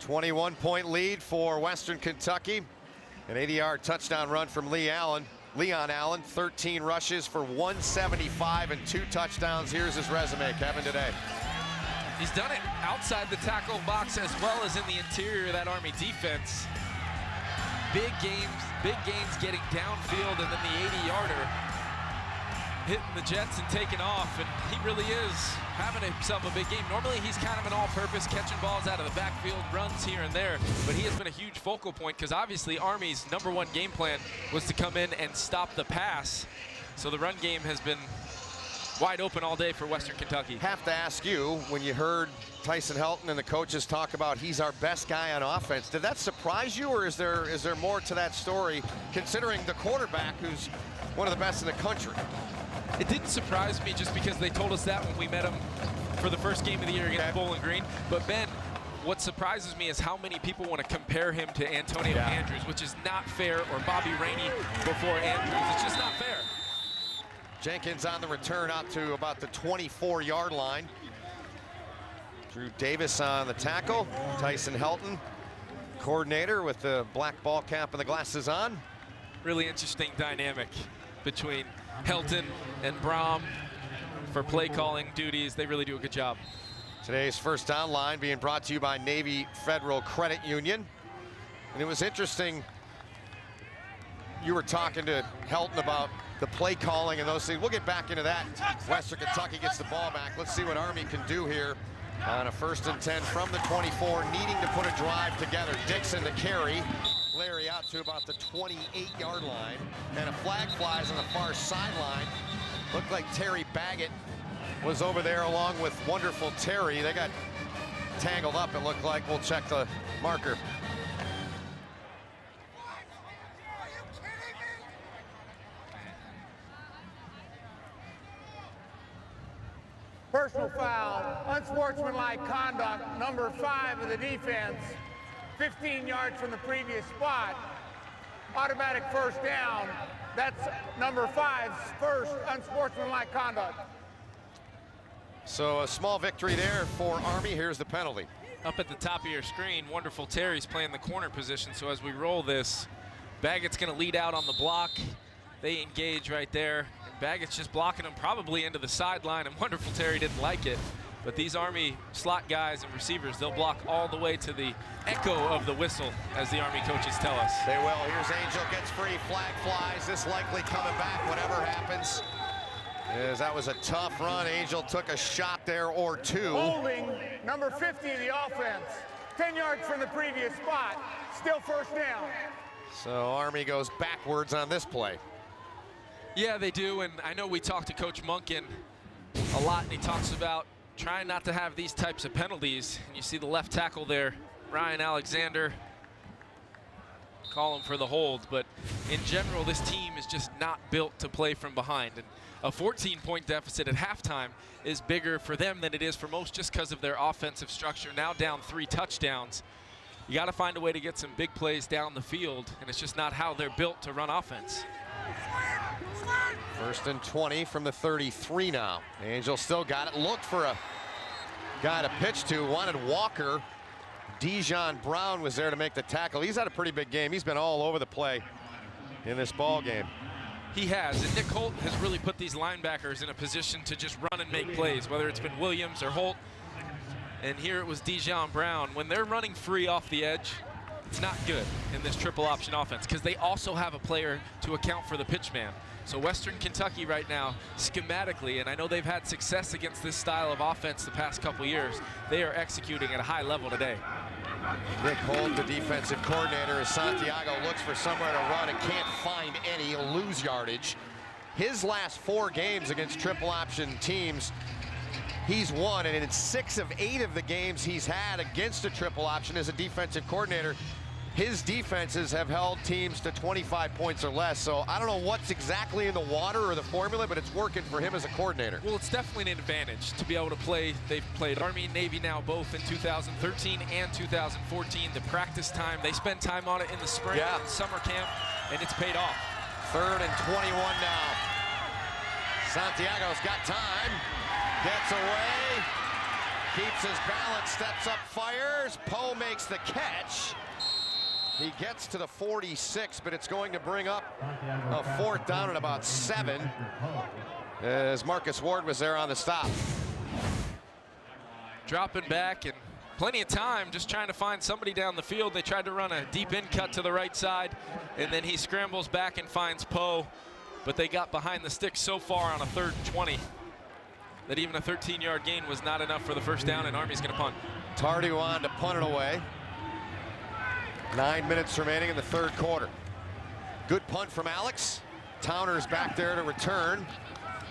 21-point lead for Western Kentucky. An 80-yard touchdown run from Leon Allen, 13 rushes for 175 and 2 touchdowns. Here's his resume, Kevin, today. He's done it outside the tackle box as well as in the interior of that Army defense. Big gains getting downfield, and then the 80-yarder hitting the Jets and taking off, and he really is having himself a big game. Normally he's kind of an all-purpose, catching balls out of the backfield, runs here and there, but he has been a huge focal point because obviously Army's #1 game plan was to come in and stop the pass. So the run game has been wide open all day for Western Kentucky. Have to ask you, when you heard Tyson Helton and the coaches talk about he's our best guy on offense, did that surprise you, or is there more to that story, considering the quarterback who's one of the best in the country? It didn't surprise me just because they told us that when we met him for the first game of the year against Bowling Green. But Ben, what surprises me is how many people want to compare him to Antonio Andrews, which is not fair, or Bobby Rainey before Andrews. It's just not fair. Jenkins on the return out to about the 24-yard line. Drew Davis on the tackle. Tyson Helton, coordinator, with the black ball cap and the glasses on. Really interesting dynamic between Helton and Brom for play calling duties. They really do a good job. Today's first down line being brought to you by Navy Federal Credit Union. And it was interesting, you were talking to Helton about the play calling and those things. We'll get back into that. Western Kentucky gets the ball back. Let's see what Army can do here on a 1st and 10 from the 24, needing to put a drive together. Dixon to carry. Larry out to about the 28-yard line, and a flag flies on the far sideline. Looked like Terry Baggett was over there along with wonderful Terry. They got tangled up, it looked like. We'll check the marker. Personal foul, unsportsmanlike conduct, number 5 of the defense, 15 yards from the previous spot, automatic first down. That's number 5's first unsportsmanlike conduct. So a small victory there for Army. Here's the penalty. Up at the top of your screen, wonderful Terry's playing the corner position. So as we roll this, Baggett's going to lead out on the block. They engage right there. Baggett's just blocking him probably into the sideline, and wonderful Terry didn't like it. But these Army slot guys and receivers, they'll block all the way to the echo of the whistle, as the Army coaches tell us. They will. Here's Angel, gets free, flag flies. This likely coming back, whatever happens. As that was a tough run. Angel took a shot there or two. Holding, number 50 of the offense, 10 yards from the previous spot, still first down. So Army goes backwards on this play. Yeah, they do, and I know we talked to Coach Munkin a lot, and he talks about trying not to have these types of penalties. And you see the left tackle there, Ryan Alexander, call him for the hold. But in general, this team is just not built to play from behind. And a 14-point deficit at halftime is bigger for them than it is for most, just because of their offensive structure. Now down 3 touchdowns. You got to find a way to get some big plays down the field, and it's just not how they're built to run offense. 1st and 20 from the 33 now. Angel still got it. Looked for a guy to pitch to. Wanted Walker. Dijon Brown was there to make the tackle. He's had a pretty big game. He's been all over the play in this ball game. He has, and Nick Holt has really put these linebackers in a position to just run and make plays, whether it's been Williams or Holt. And here it was Dijon Brown. When they're running free off the edge, it's not good in this triple option offense, because they also have a player to account for the pitch man. So Western Kentucky right now, schematically, and I know they've had success against this style of offense the past couple years, they are executing at a high level today. Nick Holt, the defensive coordinator, as Santiago looks for somewhere to run and can't find any. He'll lose yardage. His last 4 games against triple option teams, he's won, and in 6 of 8 of the games he's had against a triple option as a defensive coordinator, his defenses have held teams to 25 points or less. So I don't know what's exactly in the water or the formula, but it's working for him as a coordinator. Well, it's definitely an advantage to be able to play. They've played Army and Navy now both in 2013 and 2014. The practice time, they spend time on it in the spring and summer camp, and it's paid off. 3rd and 21 now. Santiago's got time. Gets away. keeps his balance, steps up, fires. Poe makes the catch. He gets to the 46, but it's going to bring up a 4th down at about 7, as Marcus Ward was there on the stop. Dropping back and plenty of time, just trying to find somebody down the field. They tried to run a deep in cut to the right side, and then he scrambles back and finds Poe. But they got behind the stick so far on a 3rd and 20 that even a 13-yard gain was not enough for the first down, and Army's going to punt. Tardy on to punt it away. 9 minutes remaining in the 3rd quarter. Good punt from Alex. Towner's back there to return.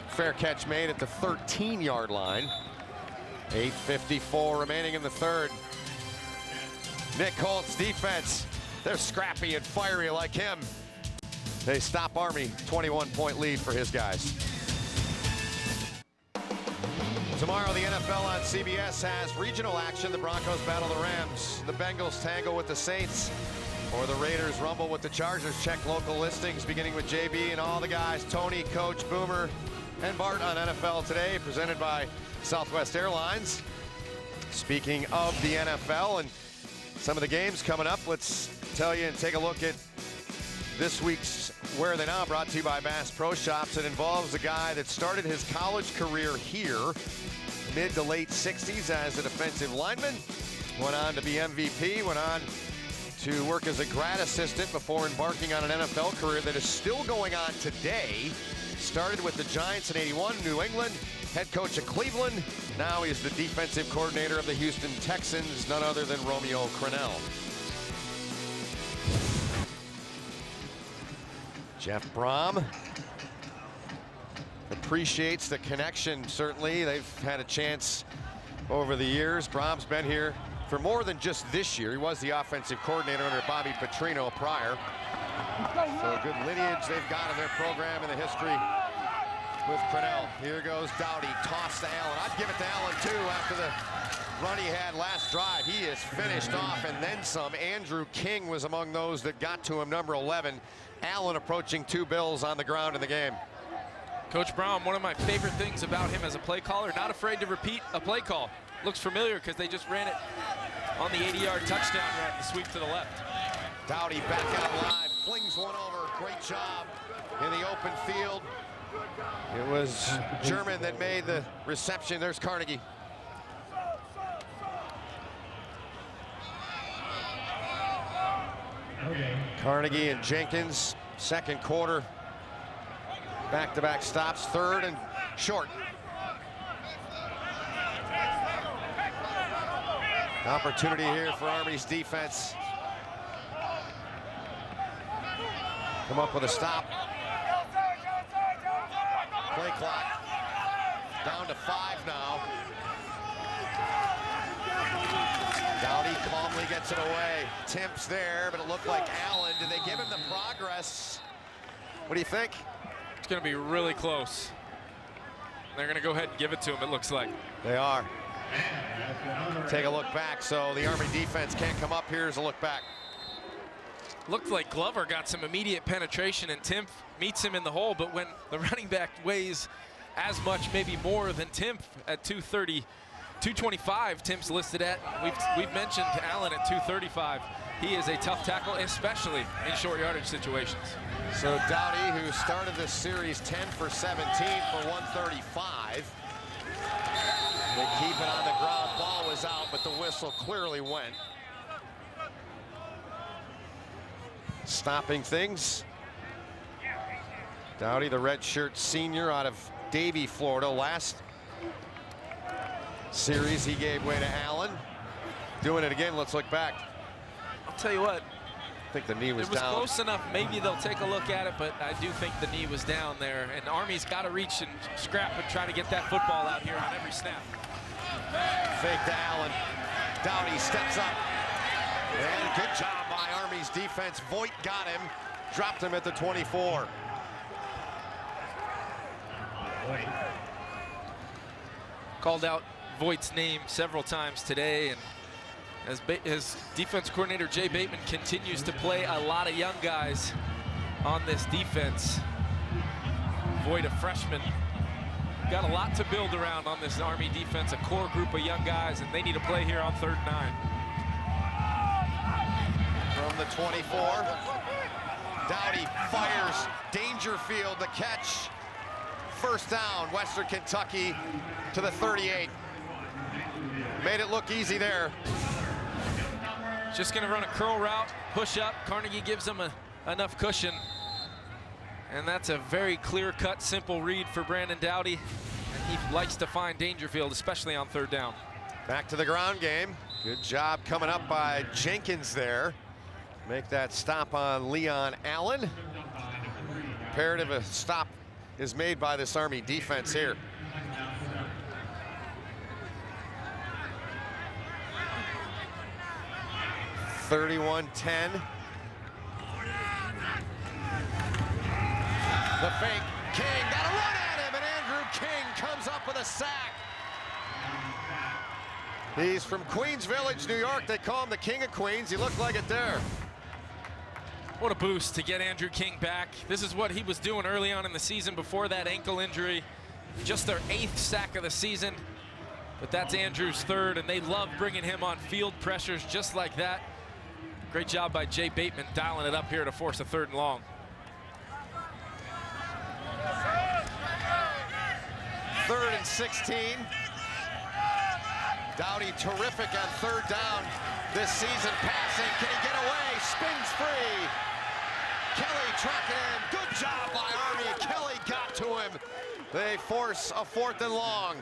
Fair catch made at the 13-yard line. 8:54 remaining in the 3rd. Nick Holt's defense, they're scrappy and fiery like him. They stop Army, 21-point lead for his guys. Tomorrow, the NFL on CBS has regional action. The Broncos battle the Rams. The Bengals tangle with the Saints, or the Raiders rumble with the Chargers. Check local listings, beginning with JB and all the guys, Tony, Coach, Boomer, and Bart on NFL Today, presented by Southwest Airlines. Speaking of the NFL and some of the games coming up, let's tell you and take a look at this week's Where Are They Now, brought to you by Bass Pro Shops. It involves a guy that started his college career here, mid to late 60s as a defensive lineman, went on to be MVP, went on to work as a grad assistant before embarking on an NFL career that is still going on today. Started with the Giants in '81, New England, head coach of Cleveland. Now he's the defensive coordinator of the Houston Texans, none other than Romeo Crennel. Jeff Brom appreciates the connection, certainly. They've had a chance over the years. Brom's been here for more than just this year. He was the offensive coordinator under Bobby Petrino prior. So a good lineage they've got in their program and the history with Crennel. Here goes Dowdy, toss to Allen. I'd give it to Allen too after the run he had last drive. He is finished off and then some. Andrew King was among those that got to him, number 11. Allen approaching 2 Bills on the ground in the game. Coach Brom, one of my favorite things about him as a play caller, not afraid to repeat a play call. Looks familiar because they just ran it on the 80-yard touchdown run, the sweep to the left. Dowdy back out live, flings one over. Great job in the open field. It was German that made the reception. There's Carnegie. Carnegie and Jenkins, 2nd quarter. Back-to-back stops, 3rd and short. Opportunity here for Army's defense. Come up with a stop. Play clock down to 5 now. Dowdy calmly gets it away. Timp's there, but it looked like Allen. Did they give him the progress? What do you think? It's going to be really close. They're going to go ahead and give it to him, it looks like. They are. Take a look back, so the Army defense can't come up. Here's a look back. Looked like Glover got some immediate penetration, and Timp meets him in the hole, but when the running back weighs as much, maybe more than Timp at 230, 225, Timp's listed at. We've mentioned Allen at 235. He is a tough tackle, especially in short yardage situations. So Dowdy, who started this series 10 for 17 for 135. They keep it on the ground. Ball was out, but the whistle clearly went. Stopping things. Dowdy, the redshirt senior out of Davie, Florida. Last series he gave way to Allen. Doing it again. Let's look back. I'll tell you what. I think the knee was down. It was close enough. Maybe they'll take a look at it, but I do think the knee was down there. And Army's got to reach and scrap and try to get that football out here on every snap. Fake to Allen. Dowdy steps up. And good job by Army's defense. Voigt got him. Dropped him at the 24. Called out Voigt's name several times today, and as defense coordinator Jay Bateman continues to play a lot of young guys on this defense. Voigt, a freshman, got a lot to build around on this Army defense, a core group of young guys, and they need to play here on 3rd and 9. From the 24, Dowdy fires, Dangerfield the catch. 1st down, Western Kentucky to the 38. Made it look easy there. Just gonna run a curl route, push up. Carnegie gives them enough cushion. And that's a very clear-cut, simple read for Brandon Dowdy. And he likes to find Dangerfield, especially on 3rd down. Back to the ground game. Good job coming up by Jenkins there. Make that stop on Leon Allen. Imperative a stop is made by this Army defense here. (31-10). The fake, King got a run at him, and Andrew King comes up with a sack. He's from Queens Village, New York. They call him the King of Queens. He looked like it there. What a boost to get Andrew King back. This is what he was doing early on in the season before that ankle injury. Just their 8th sack of the season, but that's Andrew's 3rd, and they love bringing him on field pressures just like that. Great job by Jay Bateman dialing it up here to force a 3rd and long. 3rd and 16. Dowdy terrific on 3rd down this season passing. Can he get away? Spins free. Kelly tracking him. Good job by Army. Kelly got to him. They force a 4th and long.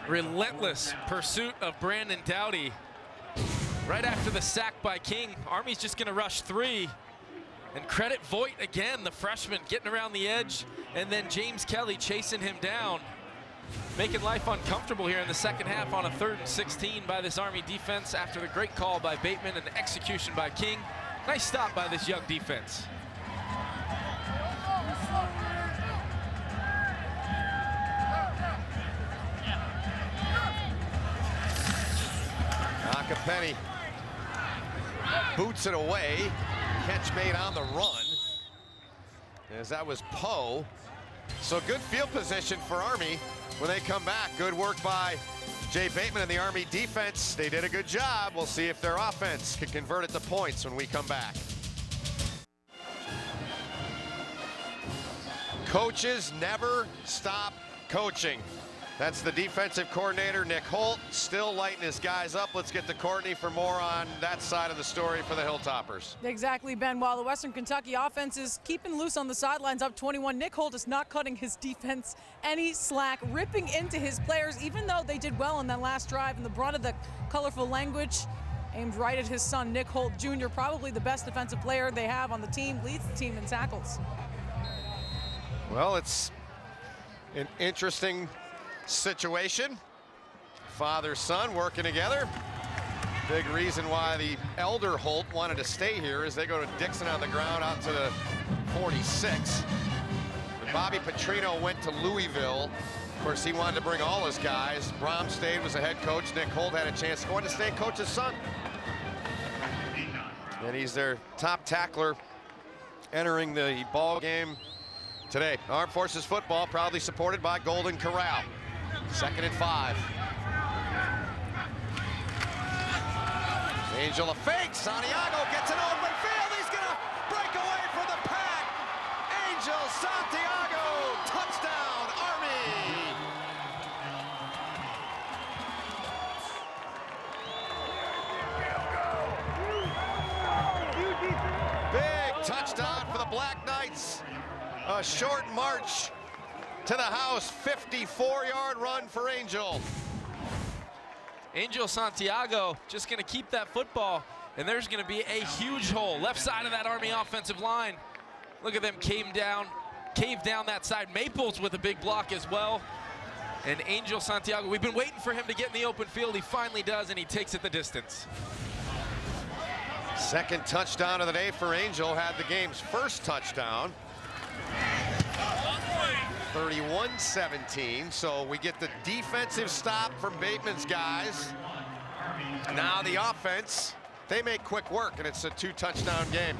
Relentless pursuit of Brandon Dowdy. Right after the sack by King, Army's just gonna rush 3. And credit Voigt again, the freshman, getting around the edge, and then James Kelly chasing him down, making life uncomfortable here in the 2nd half on a 3rd and 16 by this Army defense after the great call by Bateman and the execution by King. Nice stop by this young defense. Penny boots it away. Catch made on the run, as that was Poe. So good field position for Army when they come back. Good work by Jay Bateman and the Army defense. They did a good job. We'll see if their offense can convert it to points when we come back. Coaches never stop coaching. That's the defensive coordinator, Nick Holt, still lighting his guys up. Let's get to Courtney for more on that side of the story for the Hilltoppers. Exactly, Ben. While the Western Kentucky offense is keeping loose on the sidelines up 21, Nick Holt is not cutting his defense any slack, ripping into his players, even though they did well on that last drive. And the brunt of the colorful language aimed right at his son, Nick Holt Jr., probably the best defensive player they have on the team, leads the team in tackles. Well, it's an interesting situation. Father-son working together. Big reason why the elder Holt wanted to stay here is they go to Dixon on the ground out to the 46. When Bobby Petrino went to Louisville, of course, he wanted to bring all his guys. Brom stayed, was the head coach. Nick Holt had a chance to go in to stay and coach his son. And he's their top tackler entering the ball game today. Armed Forces football proudly supported by Golden Corral. 2nd and 5. Angel a fake. Santiago gets an open field. He's gonna break away from the pack. Angel Santiago, touchdown, Army. Big touchdown for the Black Knights. A short march to the house, 54-yard run for Angel. Angel Santiago just gonna keep that football, and there's gonna be a huge hole left side of that Army offensive line. Look at them cave down that side. Maples with a big block as well. And Angel Santiago, we've been waiting for him to get in the open field. He finally does, and he takes it the distance. Second touchdown of the day for Angel, had the game's first touchdown. 31-17, so we get the defensive stop from Bateman's guys. Now the offense, they make quick work, and it's a 2-touchdown game.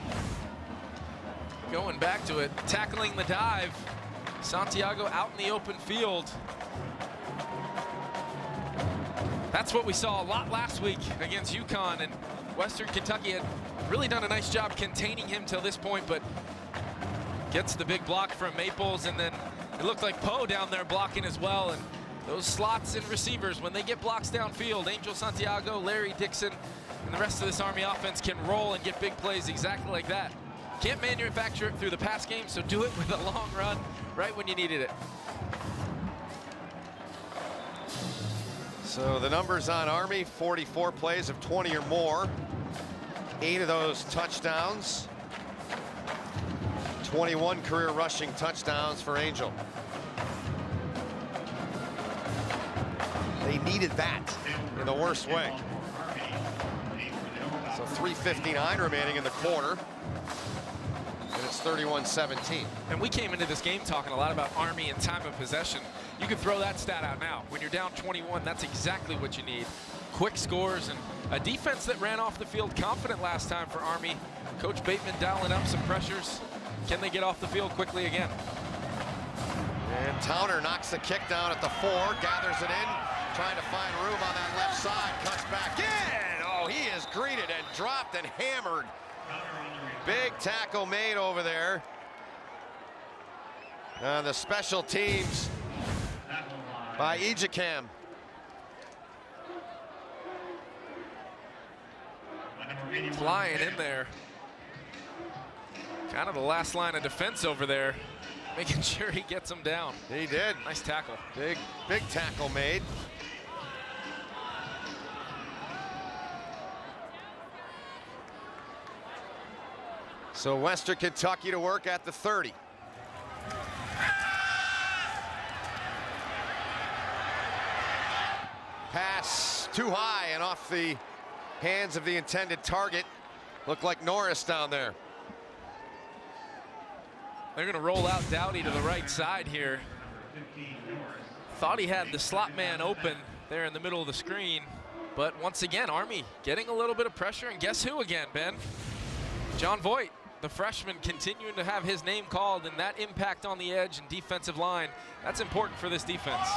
Going back to it, tackling the dive. Santiago out in the open field. That's what we saw a lot last week against UConn, and Western Kentucky had really done a nice job containing him till this point, but gets the big block from Maples, and then it looked like Poe down there blocking as well. And those slots and receivers, when they get blocks downfield, Angel Santiago, Larry Dixon, and the rest of this Army offense can roll and get big plays exactly like that. Can't manufacture it through the pass game, so do it with a long run right when you needed it. So the numbers on Army, 44 plays of 20 or more. 8 of those touchdowns. 21 career rushing touchdowns for Angel. They needed that in the worst way. So 3:59 remaining in the quarter. And it's 31-17. And we came into this game talking a lot about Army and time of possession. You can throw that stat out now. When you're down 21, that's exactly what you need. Quick scores and a defense that ran off the field confident last time for Army. Coach Bateman dialing up some pressures. Can they get off the field quickly again? And Towner knocks the kick down at the 4, gathers it in, trying to find room on that left side, cuts back in. Oh, he is greeted and dropped and hammered. Big tackle made over there. The special teams by Ejikam. Flying in there. Kind of the last line of defense over there, making sure he gets him down. He did. Nice tackle. Big tackle made. So Western Kentucky to work at the 30. Pass too high and off the hands of the intended target. Looked like Norris down there. They're going to roll out Dowdy to the right side here. Thought he had the slot man open there in the middle of the screen. But once again, Army getting a little bit of pressure. And guess who again, Ben? John Voigt, the freshman, continuing to have his name called, and that impact on the edge and defensive line, that's important for this defense.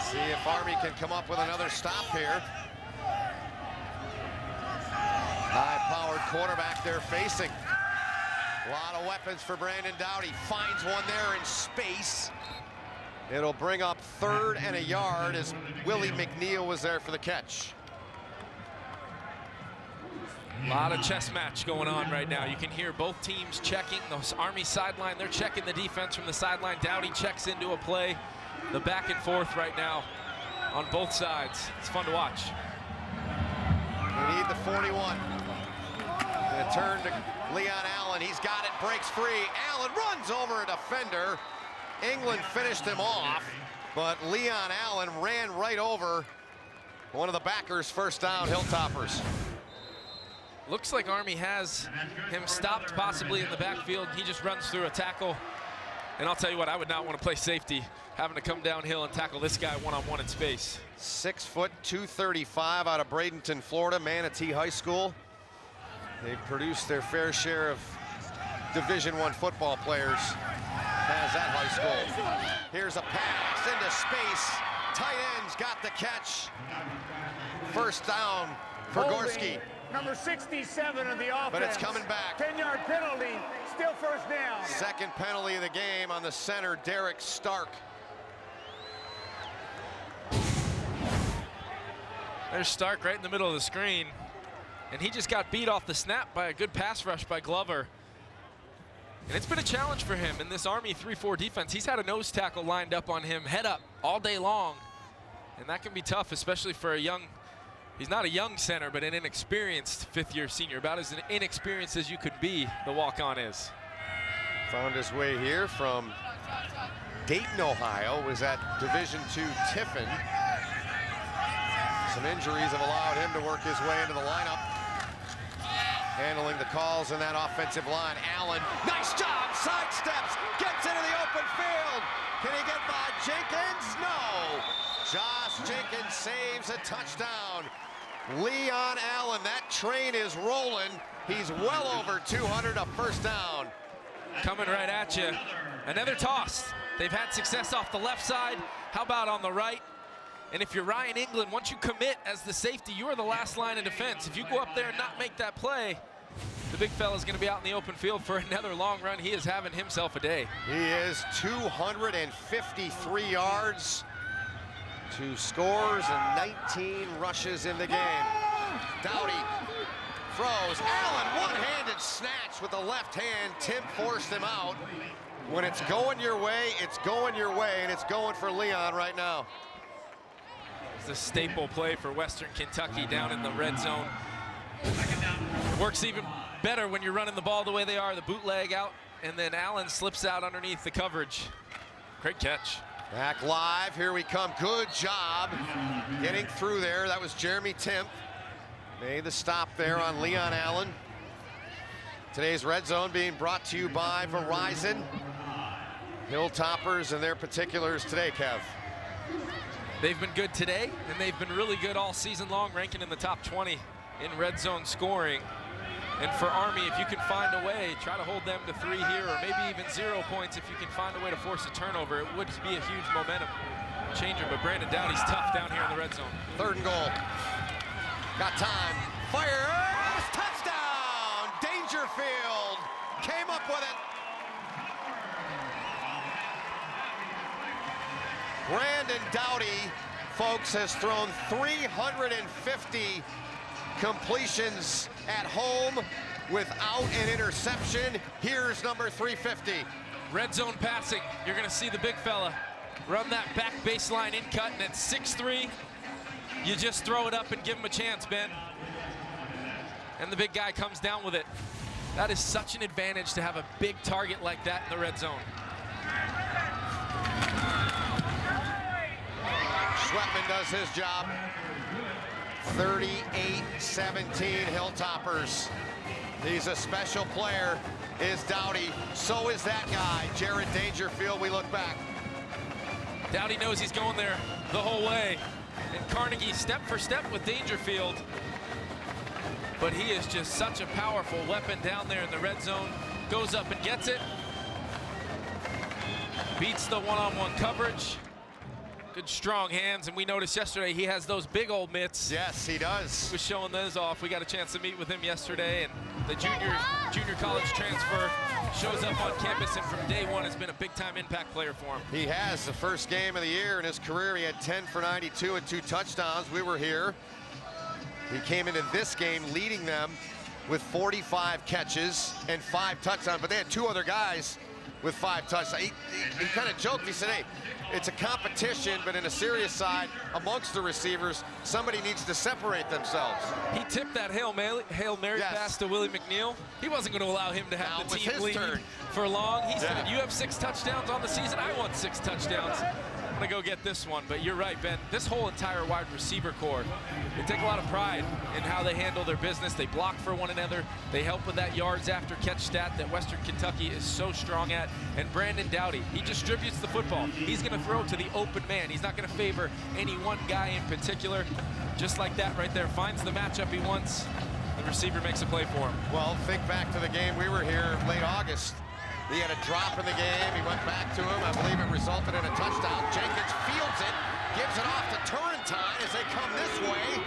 See if Army can come up with another stop here. High-powered quarterback they're facing. A lot of weapons for Brandon Dowdy. Finds one there in space. It'll bring up 3rd and a yard as Willie McNeil was there for the catch. A lot of chess match going on right now. You can hear both teams checking. The Army sideline, they're checking the defense from the sideline. Dowdy checks into a play. The back and forth right now on both sides. It's fun to watch. We need the 41. And a turn to Leon Allen. He's got it, breaks free. Allen runs over a defender. England finished him off, but Leon Allen ran right over one of the backers. First down, Hilltoppers. Looks like Army has him stopped possibly in the backfield. He just runs through a tackle. And I'll tell you what, I would not want to play safety, having to come downhill and tackle this guy one-on-one in space. 6 foot, 235 out of Bradenton, Florida, Manatee High School. They've produced their fair share of Division I football players as that high school. Here's a pass into space. Tight ends got the catch. First down for Gorski. Number 67 of the offense. But it's coming back. 10-yard penalty, still first down. Second penalty of the game on the center, Derek Stark. There's Stark right in the middle of the screen. And he just got beat off the snap by a good pass rush by Glover. And it's been a challenge for him in this Army 3-4 defense. He's had a nose tackle lined up on him, head up, all day long. And that can be tough, especially for a young, he's not a young center, but an inexperienced fifth-year senior. About as inexperienced as you could be, the walk-on is. Found his way here from Dayton, Ohio, was at Division II Tiffin. Some injuries have allowed him to work his way into the lineup. Handling the calls in that offensive line. Allen, nice job, sidesteps, gets into the open field. Can he get by Jenkins? No. Josh Jenkins saves a touchdown. Leon Allen, that train is rolling. He's well over 200, a first down. Coming right at you. Another toss. They've had success off the left side. How about on the right? And if you're Ryan England, once you commit as the safety, you are the last line of defense. If you go up there and not make that play, the big fella's going to be out in the open field for another long run. He is having himself a day. He is 253 yards, 2 scores, and 19 rushes in the game. Dowdy throws. Allen, one-handed snatch with the left hand. Tim forced him out. When it's going your way, it's going your way, and it's going for Leon right now. It's a staple play for Western Kentucky down in the red zone. It works even better when you're running the ball the way they are, the bootleg out, and then Allen slips out underneath the coverage. Great catch. Back live, here we come. Good job getting through there. That was Jeremy Timp. Made the stop there on Leon Allen. Today's Red Zone being brought to you by Verizon. Hilltoppers and their particulars today, Kev. They've been good today, and they've been really good all season long, ranking in the top 20 in red zone scoring. And for Army, if you can find a way, try to hold them to 3 here, or maybe even 0 points if you can find a way to force a turnover. It would be a huge momentum changer, but Brandon Dowdy's tough down here in the red zone. 3rd and goal. Got time. Fires! Touchdown! Dangerfield came up with it. Brandon Dowdy, folks, has thrown 350 completions at home without an interception. Here's number 350. Red zone passing. You're going to see the big fella run that back baseline in cut, and at 6'3", you just throw it up and give him a chance, Ben. And the big guy comes down with it. That is such an advantage to have a big target like that in the red zone. Schwetman does his job. 38-17 Hilltoppers. He's a special player, is Dowdy. So is that guy, Jared Dangerfield. We look back. Dowdy knows he's going there the whole way. And Carnegie step for step with Dangerfield. But he is just such a powerful weapon down there in the red zone. Goes up and gets it. Beats the one-on-one coverage. Good strong hands, and we noticed yesterday he has those big old mitts. Yes, he does. He was showing those off. We got a chance to meet with him yesterday, and the junior college transfer shows up on campus, and from day one has been a big-time impact player for him. He has. The first game of the year in his career, he had 10 for 92 and 2 touchdowns. We were here. He came into this game leading them with 45 catches and 5 touchdowns, but they had 2 other guys with 5 touchdowns. He kind of joked. He said, hey, it's a competition, but in a serious side, amongst the receivers, somebody needs to separate themselves. He tipped that Hail Mary pass to Willie McNeil. He wasn't going to allow him to have the team lead for long. He said, you have 6 touchdowns on the season. I want 6 touchdowns. I'm going to go get this one. But you're right, Ben. This whole entire wide receiver core, they take a lot of pride in how they handle their business. They block for one another. They help with that yards after catch stat that Western Kentucky is so strong at. And Brandon Dowdy, he distributes the football. He's going to throw to the open man. He's not going to favor any one guy in particular. Just like that right there. Finds the matchup he wants. The receiver makes a play for him. Well, think back to the game we were here late August. He had a drop in the game. He went back to him. I believe it resulted in a touchdown. Jenkins fields it, gives it off to Turrentine as they come this way.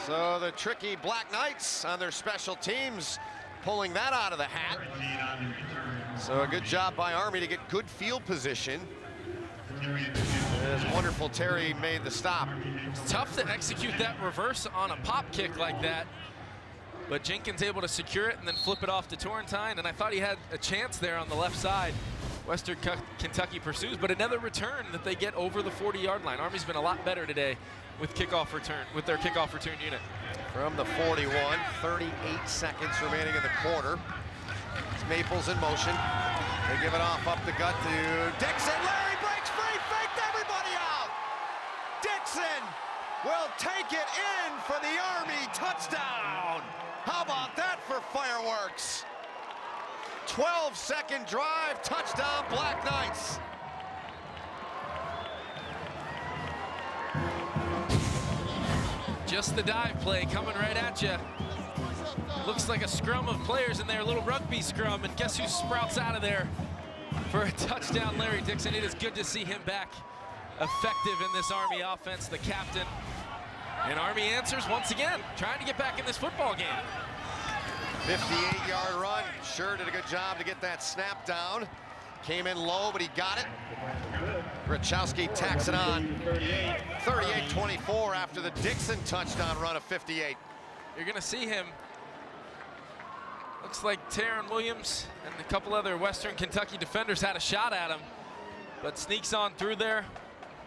So the tricky Black Knights on their special teams pulling that out of the hat. So a good job by Army to get good field position. As wonderful Terry made the stop. It's tough to execute that reverse on a pop kick like that. But Jenkins able to secure it and then flip it off to Turrentine, and I thought he had a chance there on the left side. Western Kentucky pursues, but another return that they get over the 40-yard line. Army's been a lot better today with kickoff return, with their kickoff return unit. From the 41, 38 seconds remaining in the quarter. It's Maples in motion. They give it off up the gut to Dixon. Larry breaks free, faked everybody out. Dixon will take it in for the Army touchdown. How about that for fireworks? 12-second drive, touchdown, Black Knights. Just the dive play coming right at you. Looks like a scrum of players in there, a little rugby scrum, and guess who sprouts out of there for a touchdown? Larry Dixon. It is good to see him back effective in this Army offense, the captain. And Army answers once again, trying to get back in this football game. 58-yard run. Sure did a good job to get that snap down. Came in low, but he got it. Rachowski tacks it on. 38-24 after the Dixon touchdown run of 58. You're going to see him. Looks like Taron Williams and a couple other Western Kentucky defenders had a shot at him, but sneaks on through there.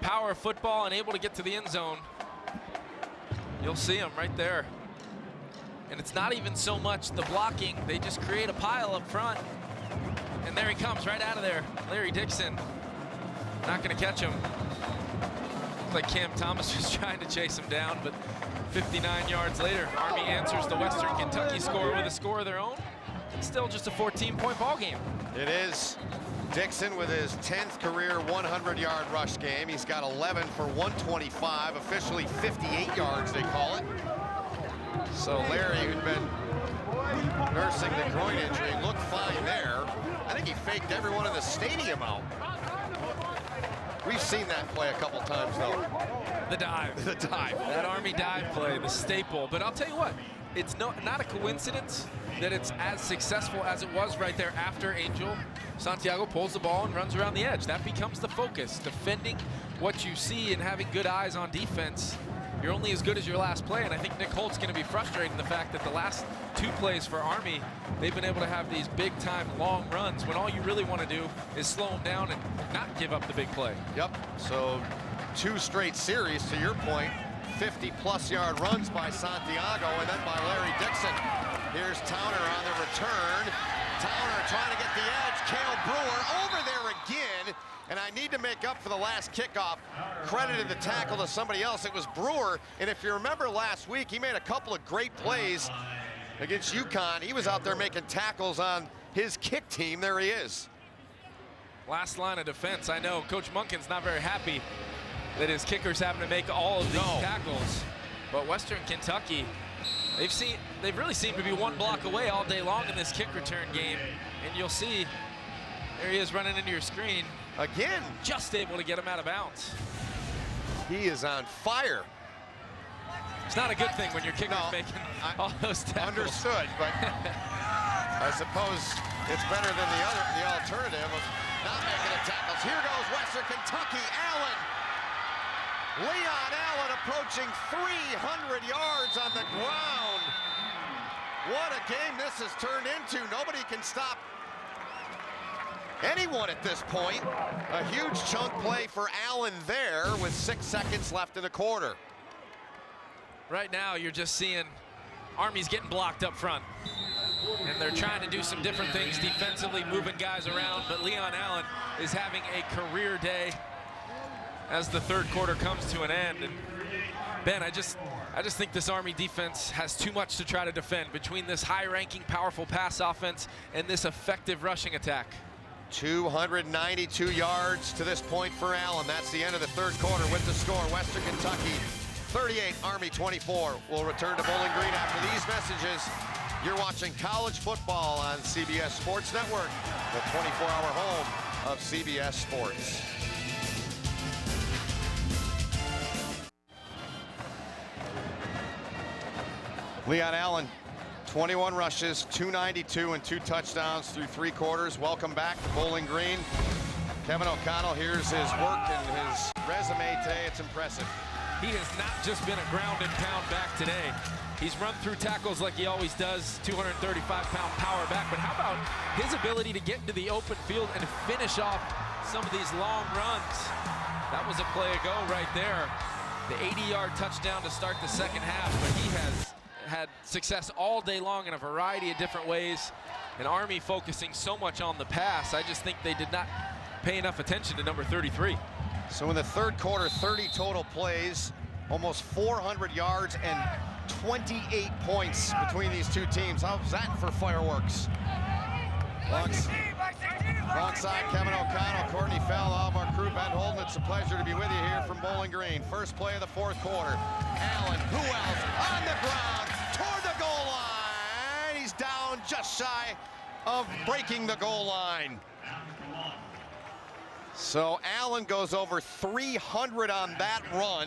Power of football and able to get to the end zone. You'll see him right there. And it's not even so much the blocking. They just create a pile up front. And there he comes right out of there. Larry Dixon. Not going to catch him. Looks like Cam Thomas was trying to chase him down, but 59 yards later, Army answers the Western Kentucky score with a score of their own. It's still just a 14-point ball game. It is. Dixon with his 10th career 100-yard rush game. He's got 11 for 125, officially 58 yards, they call it. So Larry, who'd been nursing the groin injury, looked fine there. I think he faked everyone in the stadium out. We've seen that play a couple times, though. The dive. The dive. That Army dive play, the staple. But I'll tell you what, it's not a coincidence that it's as successful as it was right there after Angel Santiago pulls the ball and runs around the edge. That becomes the focus, defending what you see and having good eyes on defense. You're only as good as your last play, and I think Nick Holt's going to be frustrated in the fact that the last two plays for Army, they've been able to have these big-time long runs when all you really want to do is slow them down and not give up the big play. Yep, so 2 straight series, to your point, 50-plus yard runs by Santiago and then by Larry Dixon. Here's Towner on the return. Towner trying to get the edge. Cale Brewer over there again. And I need to make up for the last kickoff. Credited the tackle to somebody else. It was Brewer. And if you remember last week, he made a couple of great plays against UConn. He was out there making tackles on his kick team. There he is. Last line of defense. I know Coach Munkin's not very happy that his kickers having to make all of these tackles. But Western Kentucky, they've really seemed to be one block away all day long in this kick return game. And you'll see, there he is running into your screen. Again. Just able to get him out of bounds. He is on fire. It's not a good thing when your kicker's making all those tackles. Understood, but I suppose it's better than the alternative of not making the tackles. Here goes Western Kentucky. Allen. Leon Allen approaching 300 yards on the ground. What a game this has turned into. Nobody can stop anyone at this point. A huge chunk play for Allen there with 6 seconds left in the quarter. Right now, you're just seeing Army's getting blocked up front. And they're trying to do some different things defensively, moving guys around, but Leon Allen is having a career day as the third quarter comes to an end. And Ben, I just think this Army defense has too much to try to defend between this high-ranking, powerful pass offense and this effective rushing attack. 292 yards to this point for Allen. That's the end of the third quarter with the score. Western Kentucky 38, Army 24. We'll return to Bowling Green after these messages. You're watching college football on CBS Sports Network, the 24-hour home of CBS Sports. Leon Allen, 21 rushes, 292 and 2 touchdowns through 3 quarters. Welcome back to Bowling Green. Kevin O'Connell, here's his work and his resume today. It's impressive. He has not just been a ground and pound back today. He's run through tackles like he always does, 235-pound power back, but how about his ability to get into the open field and finish off some of these long runs? That was a play ago right there. The 80-yard touchdown to start the second half, but he has had success all day long in a variety of different ways. And Army focusing so much on the pass, I just think they did not pay enough attention to number 33. So in the third quarter, 30 total plays, almost 400 yards and 28 points between these two teams. How's that for fireworks? Alongside Kevin O'Connell, Courtney Fell, all of our crew, Ben Holden. It's a pleasure to be with you here from Bowling Green. First play of the fourth quarter. Allen, who else? On the ground, toward the goal line. He's down just shy of breaking the goal line. So Allen goes over 300 on that run.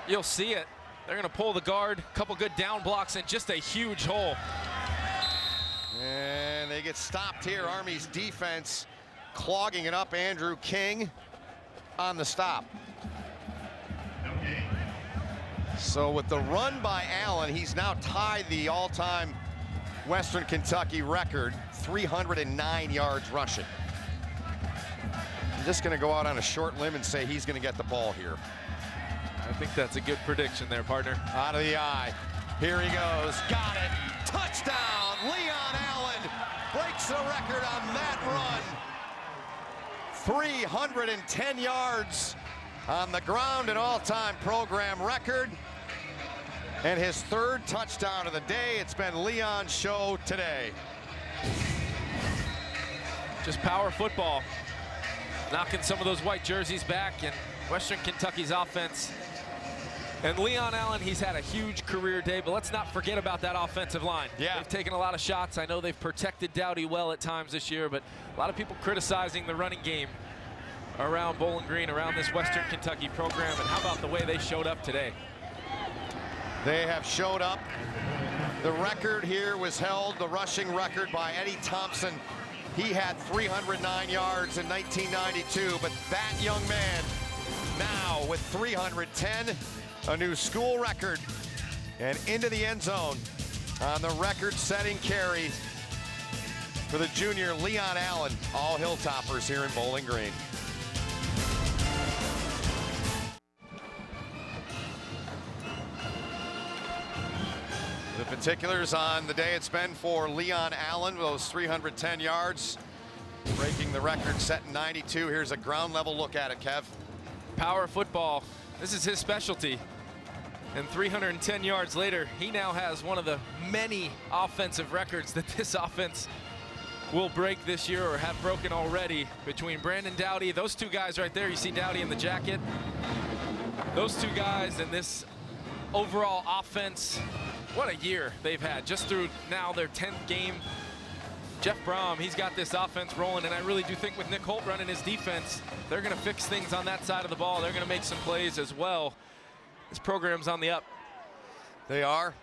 You'll see it. They're going to pull the guard, a couple good down blocks, and just a huge hole. And they get stopped here. Army's defense clogging it up. Andrew King on the stop. So with the run by Allen, he's now tied the all-time Western Kentucky record, 309 yards rushing. I'm just going to go out on a short limb and say he's going to get the ball here. I think that's a good prediction there, partner. Out of the eye. Here he goes. Got it. Touchdown. Leon Allen breaks the record on that run. 310 yards on the ground, an all-time program record. And his third touchdown of the day. It's been Leon's show today. Just power football. Knocking some of those white jerseys back, and Western Kentucky's offense. And Leon Allen, he's had a huge career day, but let's not forget about that offensive line. Yeah. They've taken a lot of shots. I know they've protected Dowdy well at times this year, but a lot of people criticizing the running game around Bowling Green, around this Western Kentucky program. And how about the way they showed up today? They have showed up. The record here was held, the rushing record, by Eddie Thompson. He had 309 yards in 1992, but that young man now with 310, a new school record, and into the end zone on the record-setting carry for the junior Leon Allen. All Hilltoppers here in Bowling Green. The particulars on the day it's been for Leon Allen, those 310 yards, breaking the record set in 92. Here's a ground level look at it, Kev. Power football, this is his specialty. And 310 yards later, he now has one of the many offensive records that this offense will break this year, or have broken already, between Brandon Dowdy, those two guys right there. You see Dowdy in the jacket. Those two guys and this overall offense. What a year they've had, just through now their 10th game. Jeff Brom, he's got this offense rolling, and I really do think with Nick Holt running his defense, they're going to fix things on that side of the ball. They're going to make some plays as well. This program's on the up. They are.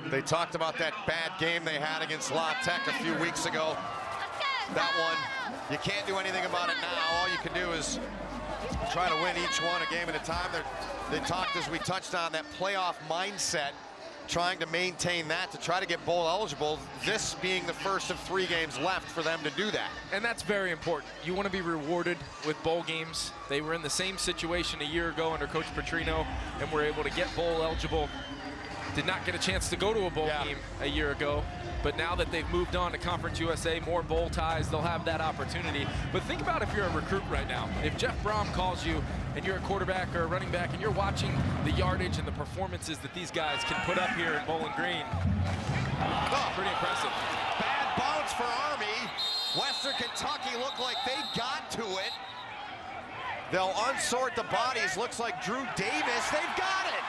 They talked about that bad game they had against La Tech a few weeks ago. That one, you can't do anything about it now. All you can do is try to win each one a game at a time. They talked, as we touched on, that playoff mindset, trying to maintain that to try to get bowl eligible, this being the first of 3 games left for them to do that. And that's very important. You want to be rewarded with bowl games. They were in the same situation a year ago under Coach Petrino and were able to get bowl eligible. Did not get a chance to go to a bowl game a year ago, but now that they've moved on to Conference USA, more bowl ties, they'll have that opportunity. But think about if you're a recruit right now. If Jeff Brom calls you and you're a quarterback or a running back and you're watching the yardage and the performances that these guys can put up here in Bowling Green, pretty impressive. Bad bounce for Army. Western Kentucky looked like they got to it. They'll unsort the bodies. Looks like Drew Davis. They've got it.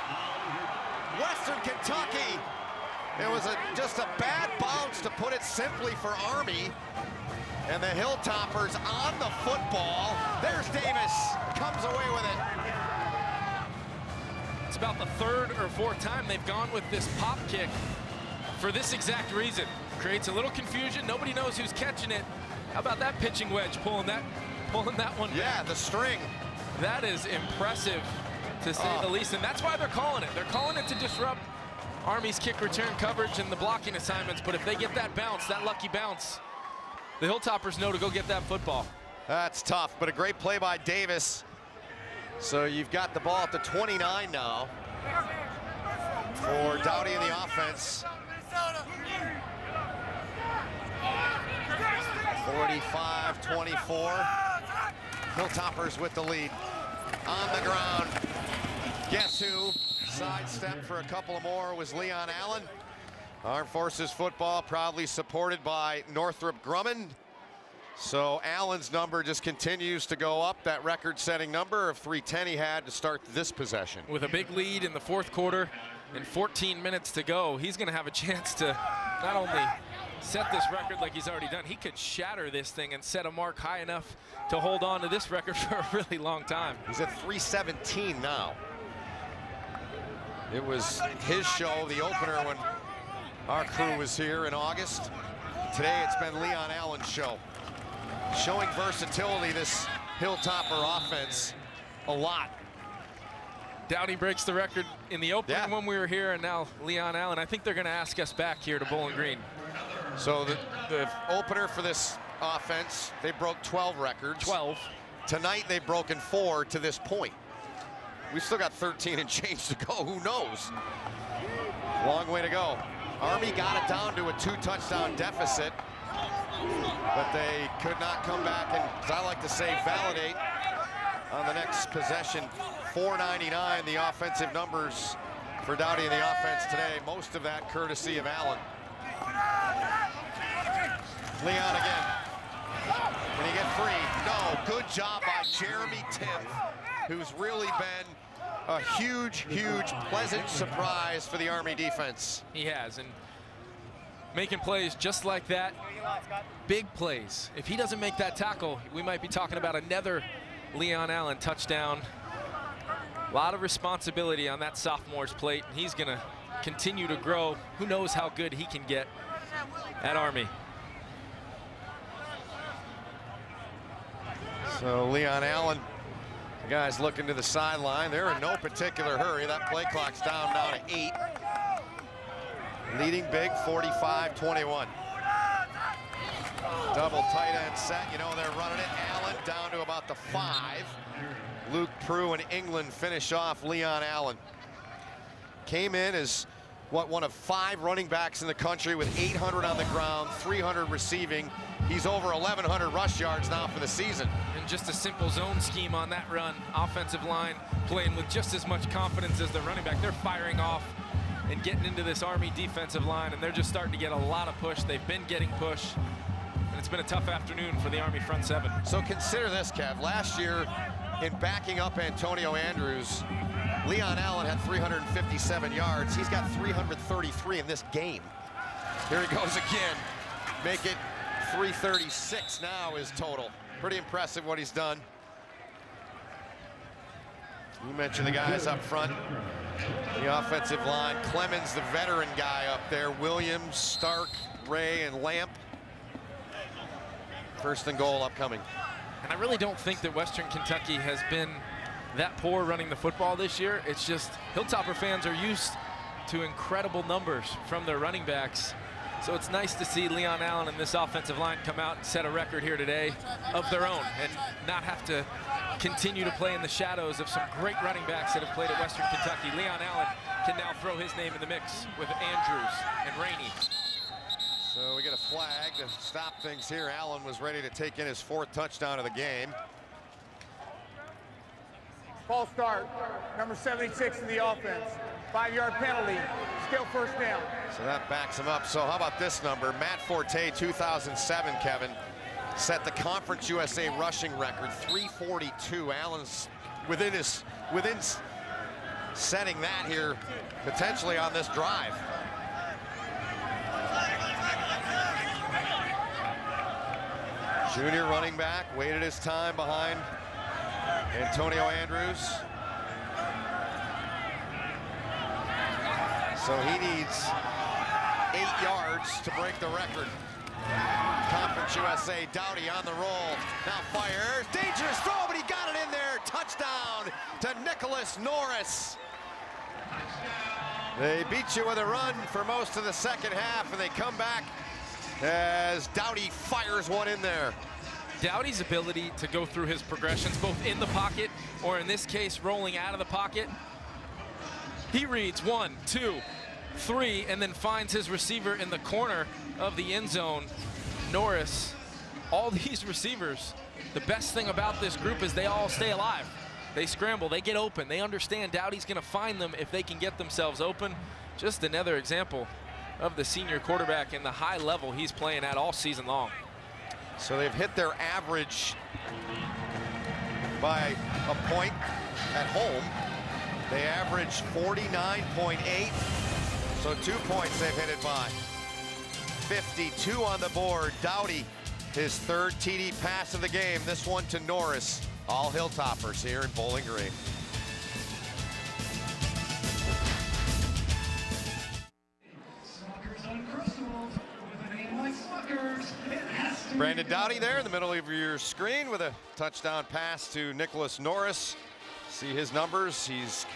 Western Kentucky. It was just a bad bounce, to put it simply, for Army. And the Hilltoppers on the football. There's Davis, comes away with it. It's about the 3rd or 4th time they've gone with this pop kick for this exact reason. Creates a little confusion, nobody knows who's catching it. How about that pitching wedge, pulling that one back? Yeah, the string. That is impressive, to say the least, and that's why they're calling it. They're calling it to disrupt Army's kick return coverage and the blocking assignments, but if they get that bounce, that lucky bounce, the Hilltoppers know to go get that football. That's tough, but a great play by Davis. So you've got the ball at the 29 now for Dowdy in the offense. 45-24. Hilltoppers with the lead. On the ground. Guess who? Sidestep for a couple of more was Leon Allen. Armed Forces football proudly supported by Northrop Grumman. So Allen's number just continues to go up, that record-setting number of 310 he had to start this possession. With a big lead in the fourth quarter and 14 minutes to go, he's going to have a chance to not only set this record like he's already done, he could shatter this thing and set a mark high enough to hold on to this record for a really long time. He's at 317 now. It was his show, the opener, when our crew was here in August. Today it's been Leon Allen's show. Showing versatility, this Hilltopper offense, a lot. Dowdy breaks the record in the opening when we were here, and now Leon Allen. I think they're going to ask us back here to Bowling Green. So the opener for this offense, they broke 12 records. 12. Tonight they've broken 4 to this point. We've still got 13 and change to go. Who knows? Long way to go. Army got it down to a 2-touchdown deficit, but they could not come back and, as I like to say, validate on the next possession. 499 the offensive numbers for Dowdy in the offense today. Most of that courtesy of Allen. Leon again. Can he get free? No. Good job by Jeremy Timm, who's really been a huge, pleasant surprise for the Army defense. He has, and making plays just like that, big plays. If he doesn't make that tackle, we might be talking about another Leon Allen touchdown. A lot of responsibility on that sophomore's plate, and he's gonna continue to grow. Who knows how good he can get at Army. So Leon Allen, the guys looking to the sideline. They're in no particular hurry. That play clock's down now to 8. Leading big, 45-21. Double tight end set. You know they're running it. Allen down to about the 5. Luke Prue and England finish off Leon Allen. Came in as one of 5 running backs in the country with 800 on the ground, 300 receiving. He's over 1,100 rush yards now for the season. And just a simple zone scheme on that run. Offensive line playing with just as much confidence as the running back. They're firing off and getting into this Army defensive line, and they're just starting to get a lot of push. They've been getting push, and it's been a tough afternoon for the Army front 7. So consider this, Kev. Last year, in backing up Antonio Andrews, Leon Allen had 357 yards. He's got 333 in this game. Here he goes again. Make it 336 now is total. Pretty impressive what he's done. You mentioned the guys up front. The offensive line. Clemens, the veteran guy up there. Williams, Stark, Ray, and Lamp. First and goal upcoming. And I really don't think that Western Kentucky has been that poor running the football this year. It's just Hilltopper fans are used to incredible numbers from their running backs. So it's nice to see Leon Allen and this offensive line come out and set a record here today of their own and not have to continue to play in the shadows of some great running backs that have played at Western Kentucky. Leon Allen can now throw his name in the mix with Andrews and Rainey. So we get a flag to stop things here. Allen was ready to take in his 4th touchdown of the game. False start, number 76 in the offense. 5-yard penalty, still first down. So that backs him up. So how about this number? Matt Forte, 2007, Kevin, set the Conference USA rushing record, 342. Allen's within setting that here, potentially on this drive. Junior running back, waited his time behind Antonio Andrews. So he needs 8 yards to break the record. Conference USA, Dowdy on the roll. Now fires, dangerous throw, but he got it in there. Touchdown to Nicholas Norris. They beat you with a run for most of the second half, and they come back as Dowdy fires one in there. Dowdy's ability to go through his progressions, both in the pocket or in this case, rolling out of the pocket. He reads 1, 2, 3, and then finds his receiver in the corner of the end zone. Norris, all these receivers, the best thing about this group is they all stay alive. They scramble, they get open. They understand Dowdy's gonna find them if they can get themselves open. Just another example of the senior quarterback and the high level he's playing at all season long. So they've hit their average by a point at home. They average 49.8, so 2 points they've hit it by. 52 on the board. Dowdy, his third TD pass of the game. This one to Norris. All Hilltoppers here in Bowling Green. Brandon Dowdy there in the middle of your screen with a touchdown pass to Nicholas Norris. See his numbers. He's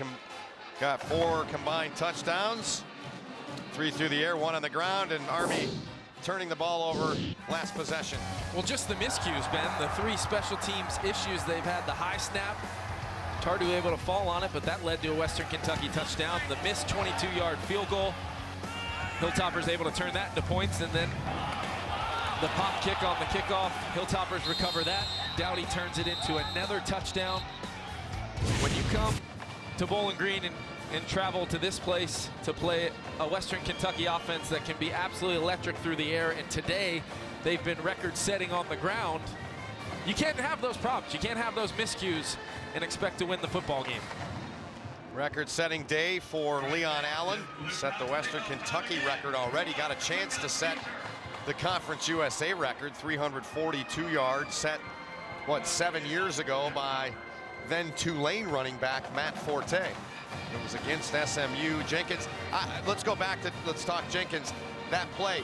got 4 combined touchdowns, 3 through the air, 1 on the ground, and Army turning the ball over last possession. Well, just the miscues, Ben. The 3 special teams issues they've had. The high snap, Tardu able to fall on it, but that led to a Western Kentucky touchdown. The missed 22-yard field goal, Hilltoppers able to turn that into points, and then the pop kick on the kickoff. Hilltoppers recover that. Dowdy turns it into another touchdown. When you come to Bowling Green and travel to this place to play a Western Kentucky offense that can be absolutely electric through the air, and today they've been record-setting on the ground, you can't have those problems. You can't have those miscues and expect to win the football game. Record-setting day for Leon Allen. Set the Western Kentucky record already. Got a chance to set the Conference USA record, 342 yards, set, what, 7 years ago by then Tulane running back Matt Forte. It was against SMU. Jenkins, let's go back to, let's talk Jenkins. That play,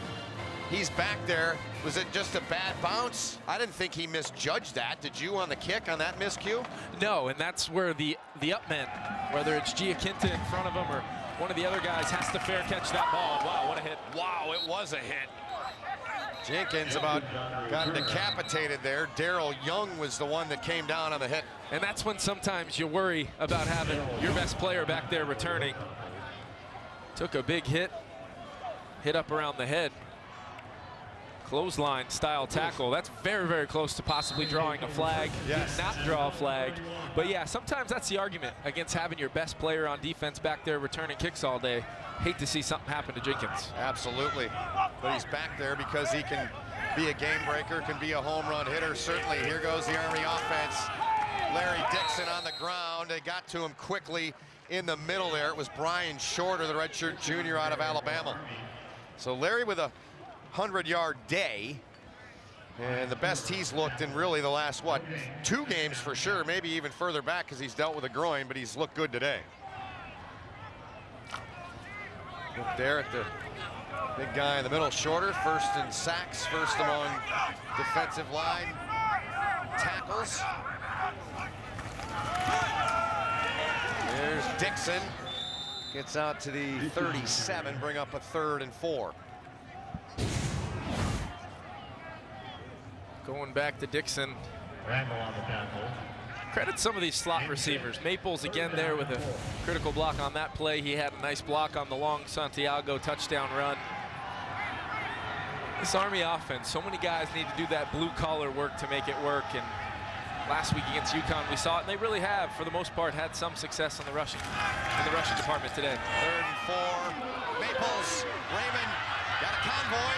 he's back there. Was it just a bad bounce? I didn't think he misjudged that. Did you on the kick on that miscue? No, and that's where the up men, whether it's Giacinta in front of him or one of the other guys, has to fair catch that ball. Wow, what a hit. Wow, it was a hit. Jenkins about got decapitated there. Darrell Young was the one that came down on the hit. And that's when sometimes you worry about having your best player back there returning. Took a big hit up around the head. Clothesline style tackle. That's very, very close to possibly drawing a flag. Yes. Did not draw a flag. But yeah, sometimes that's the argument against having your best player on defense back there returning kicks all day. Hate to see something happen to Jenkins. Absolutely. But he's back there because he can be a game breaker, can be a home run hitter. Certainly, here goes the Army offense. Larry Dixon on the ground. They got to him quickly in the middle there. It was Brian Shorter, the redshirt junior out of Alabama. So Larry with a 100-yard day. And the best he's looked in really the last, what, 2 games for sure, maybe even further back because he's dealt with a groin, but he's looked good today. Look there at the big guy in the middle, Shorter, first in sacks, first among defensive line tackles. There's Dixon, gets out to the 37, bring up a 3rd and 4. Going back to Dixon. Randall on the tackle. Credit some of these slot receivers. Maples again there with a critical block on that play. He had a nice block on the long Santiago touchdown run. This Army offense, so many guys need to do that blue collar work to make it work. And last week against UConn, we saw it, and they really have, for the most part, had some success in the rushing department today. 3rd and 4. Maples, Raymond got a convoy.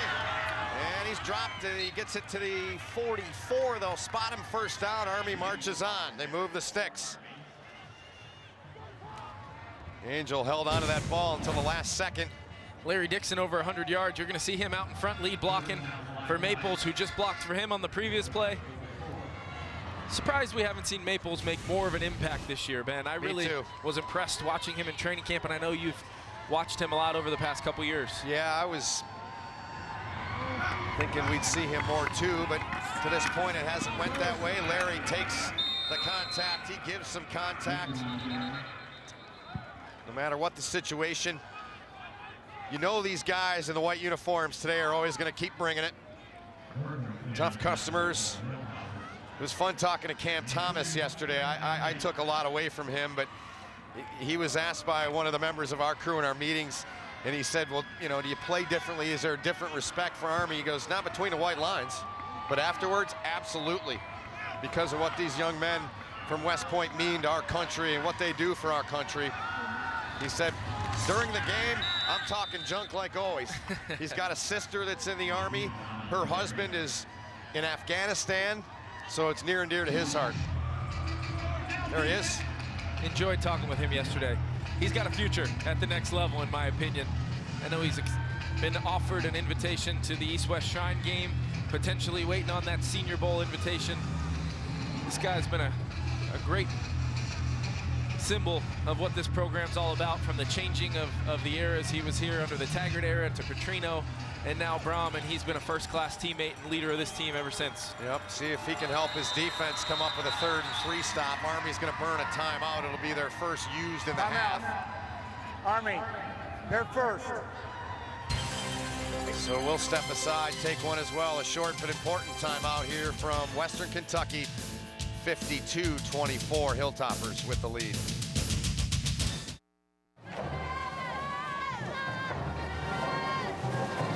And he's dropped, and he gets it to the 44. They'll spot him first down. Army marches on. They move the sticks. Angel held onto that ball until the last second. Larry Dixon over 100 yards. You're going to see him out in front, lead blocking for Maples, who just blocked for him on the previous play. Surprised we haven't seen Maples make more of an impact this year, Ben. I really was impressed watching him in training camp, and I know you've watched him a lot over the past couple years. Yeah, I was thinking we'd see him more too, but to this point it hasn't went that way. Larry takes the contact, he gives some contact. No matter what the situation, you know these guys in the white uniforms today are always going to keep bringing it. Tough customers. It was fun talking to Cam Thomas yesterday. I took a lot away from him, but he was asked by one of the members of our crew in our meetings, and he said, well, you know, do you play differently? Is there a different respect for Army? He goes, not between the white lines, but afterwards, absolutely. Because of what these young men from West Point mean to our country and what they do for our country. He said, during the game, I'm talking junk like always. He's got a sister that's in the Army. Her husband is in Afghanistan, so it's near and dear to his heart. There he is. Enjoyed talking with him yesterday. He's got a future at the next level, in my opinion. I know he's been offered an invitation to the East-West Shrine game, potentially waiting on that Senior Bowl invitation. This guy's been a great symbol of what this program's all about, from the changing of the eras. He was here under the Taggart era to Petrino, and now Brom, and he's been a first-class teammate and leader of this team ever since. Yep, see if he can help his defense come up with a 3rd and 3 stop. Army's gonna burn a timeout. It'll be their first used in the half. Army, they're first. So we'll step aside, take one as well. A short but important timeout here from Western Kentucky. 52-24, Hilltoppers with the lead.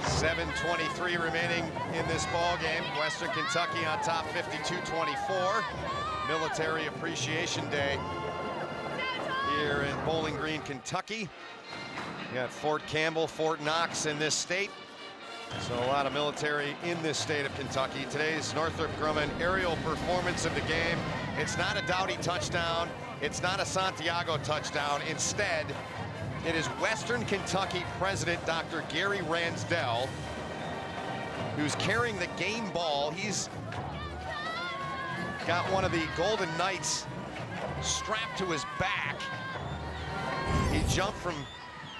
.7:23 remaining in this ball game. Western Kentucky on top, 52-24. Military Appreciation Day here in Bowling Green, Kentucky. You got Fort Campbell, Fort Knox in this state. So a lot of military in this state of Kentucky. Today's Northrop Grumman aerial performance of the game. It's not a Dowdy touchdown. It's not a Santiago touchdown. Instead, it is Western Kentucky President Dr. Gary Ransdell who's carrying the game ball. He's got one of the Golden Knights strapped to his back. He jumped from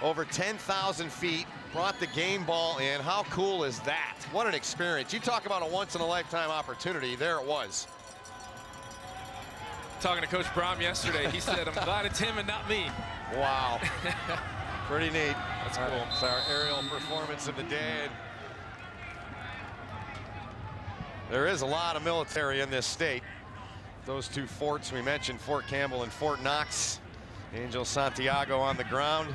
over 10,000 feet, brought the game ball in. How cool is that? What an experience. You talk about a once-in-a-lifetime opportunity. There it was. Talking to Coach Brom yesterday, he said, I'm glad it's him and not me. Wow. Pretty neat. That's cool. It's our aerial performance of the day. There is a lot of military in this state. Those two forts we mentioned, Fort Campbell and Fort Knox. Angel Santiago on the ground.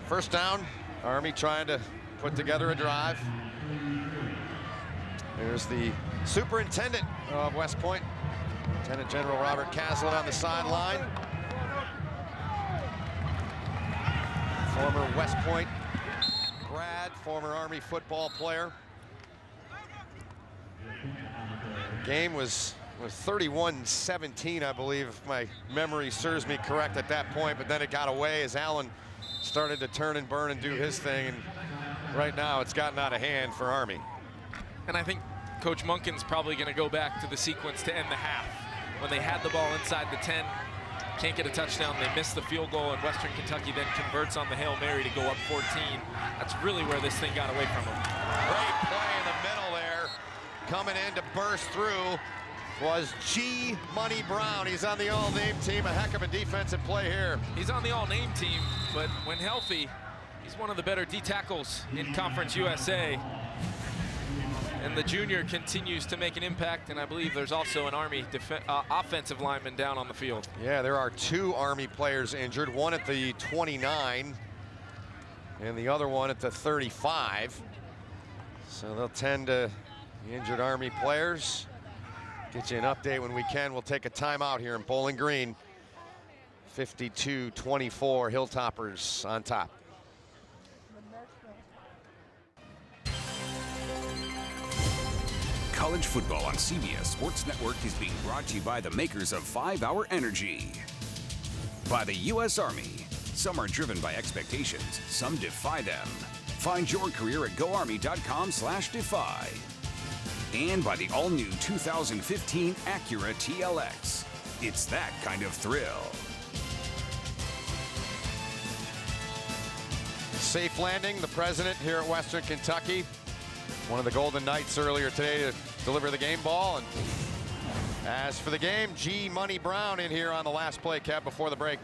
First down, Army trying to put together a drive. There's the superintendent of West Point, Lieutenant General Robert Caslin on the sideline. Former West Point grad, former Army football player. Game was 31-17, I believe, if my memory serves me correct at that point, but then it got away as Allen started to turn and burn and do his thing, and right now it's gotten out of hand for Army. And I think Coach Munkin's probably going to go back to the sequence to end the half. When they had the ball inside the 10, can't get a touchdown, they miss the field goal, and Western Kentucky then converts on the Hail Mary to go up 14. That's really where this thing got away from them. Great play in the middle there. Coming in to burst through was G. Money Brown. He's on the all-name team. A heck of a defensive play here. He's on the all-name team, but when healthy, he's one of the better D tackles in Conference USA. And the junior continues to make an impact, and I believe there's also an Army offensive lineman down on the field. Yeah, there are 2 Army players injured, one at the 29 and the other one at the 35. So they'll tend to the injured Army players. Get you an update when we can. We'll take a timeout here in Bowling Green. 52-24, Hilltoppers on top. College football on CBS Sports Network is being brought to you by the makers of 5-Hour Energy. By the U.S. Army. Some are driven by expectations, some defy them. Find your career at goarmy.com/defy. And by the all-new 2015 Acura TLX. It's that kind of thrill. Safe landing, the president here at Western Kentucky. One of the Golden Knights earlier today to deliver the game ball. And as for the game, G. Money Brown in here on the last play, Kev, before the break.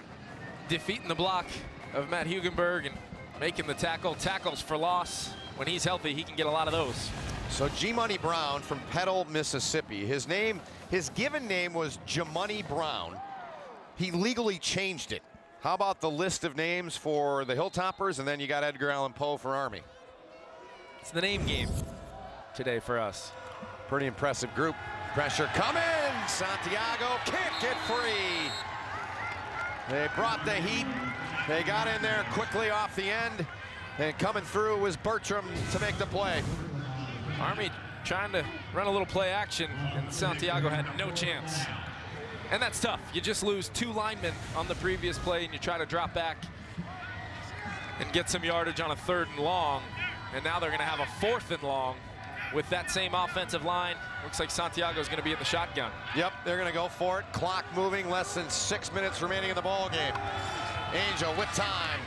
Defeating the block of Matt Hugenberg and making the tackles for loss. When he's healthy, he can get a lot of those. So G. Money Brown from Petal, Mississippi. His given name was Jamoney Brown. He legally changed it. How about the list of names for the Hilltoppers, and then you got Edgar Allan Poe for Army? It's the name game today for us. Pretty impressive group. Pressure coming. Santiago, kick it free. They brought the heat. They got in there quickly off the end. And coming through was Bertram to make the play. Army trying to run a little play action, and Santiago had no chance. And that's tough. You just lose 2 linemen on the previous play, and you try to drop back and get some yardage on a 3rd and long. And now they're going to have a 4th and long with that same offensive line. Looks like Santiago's going to be in the shotgun. Yep, they're going to go for it. Clock moving, less than 6 minutes remaining in the ball game. Angel with time.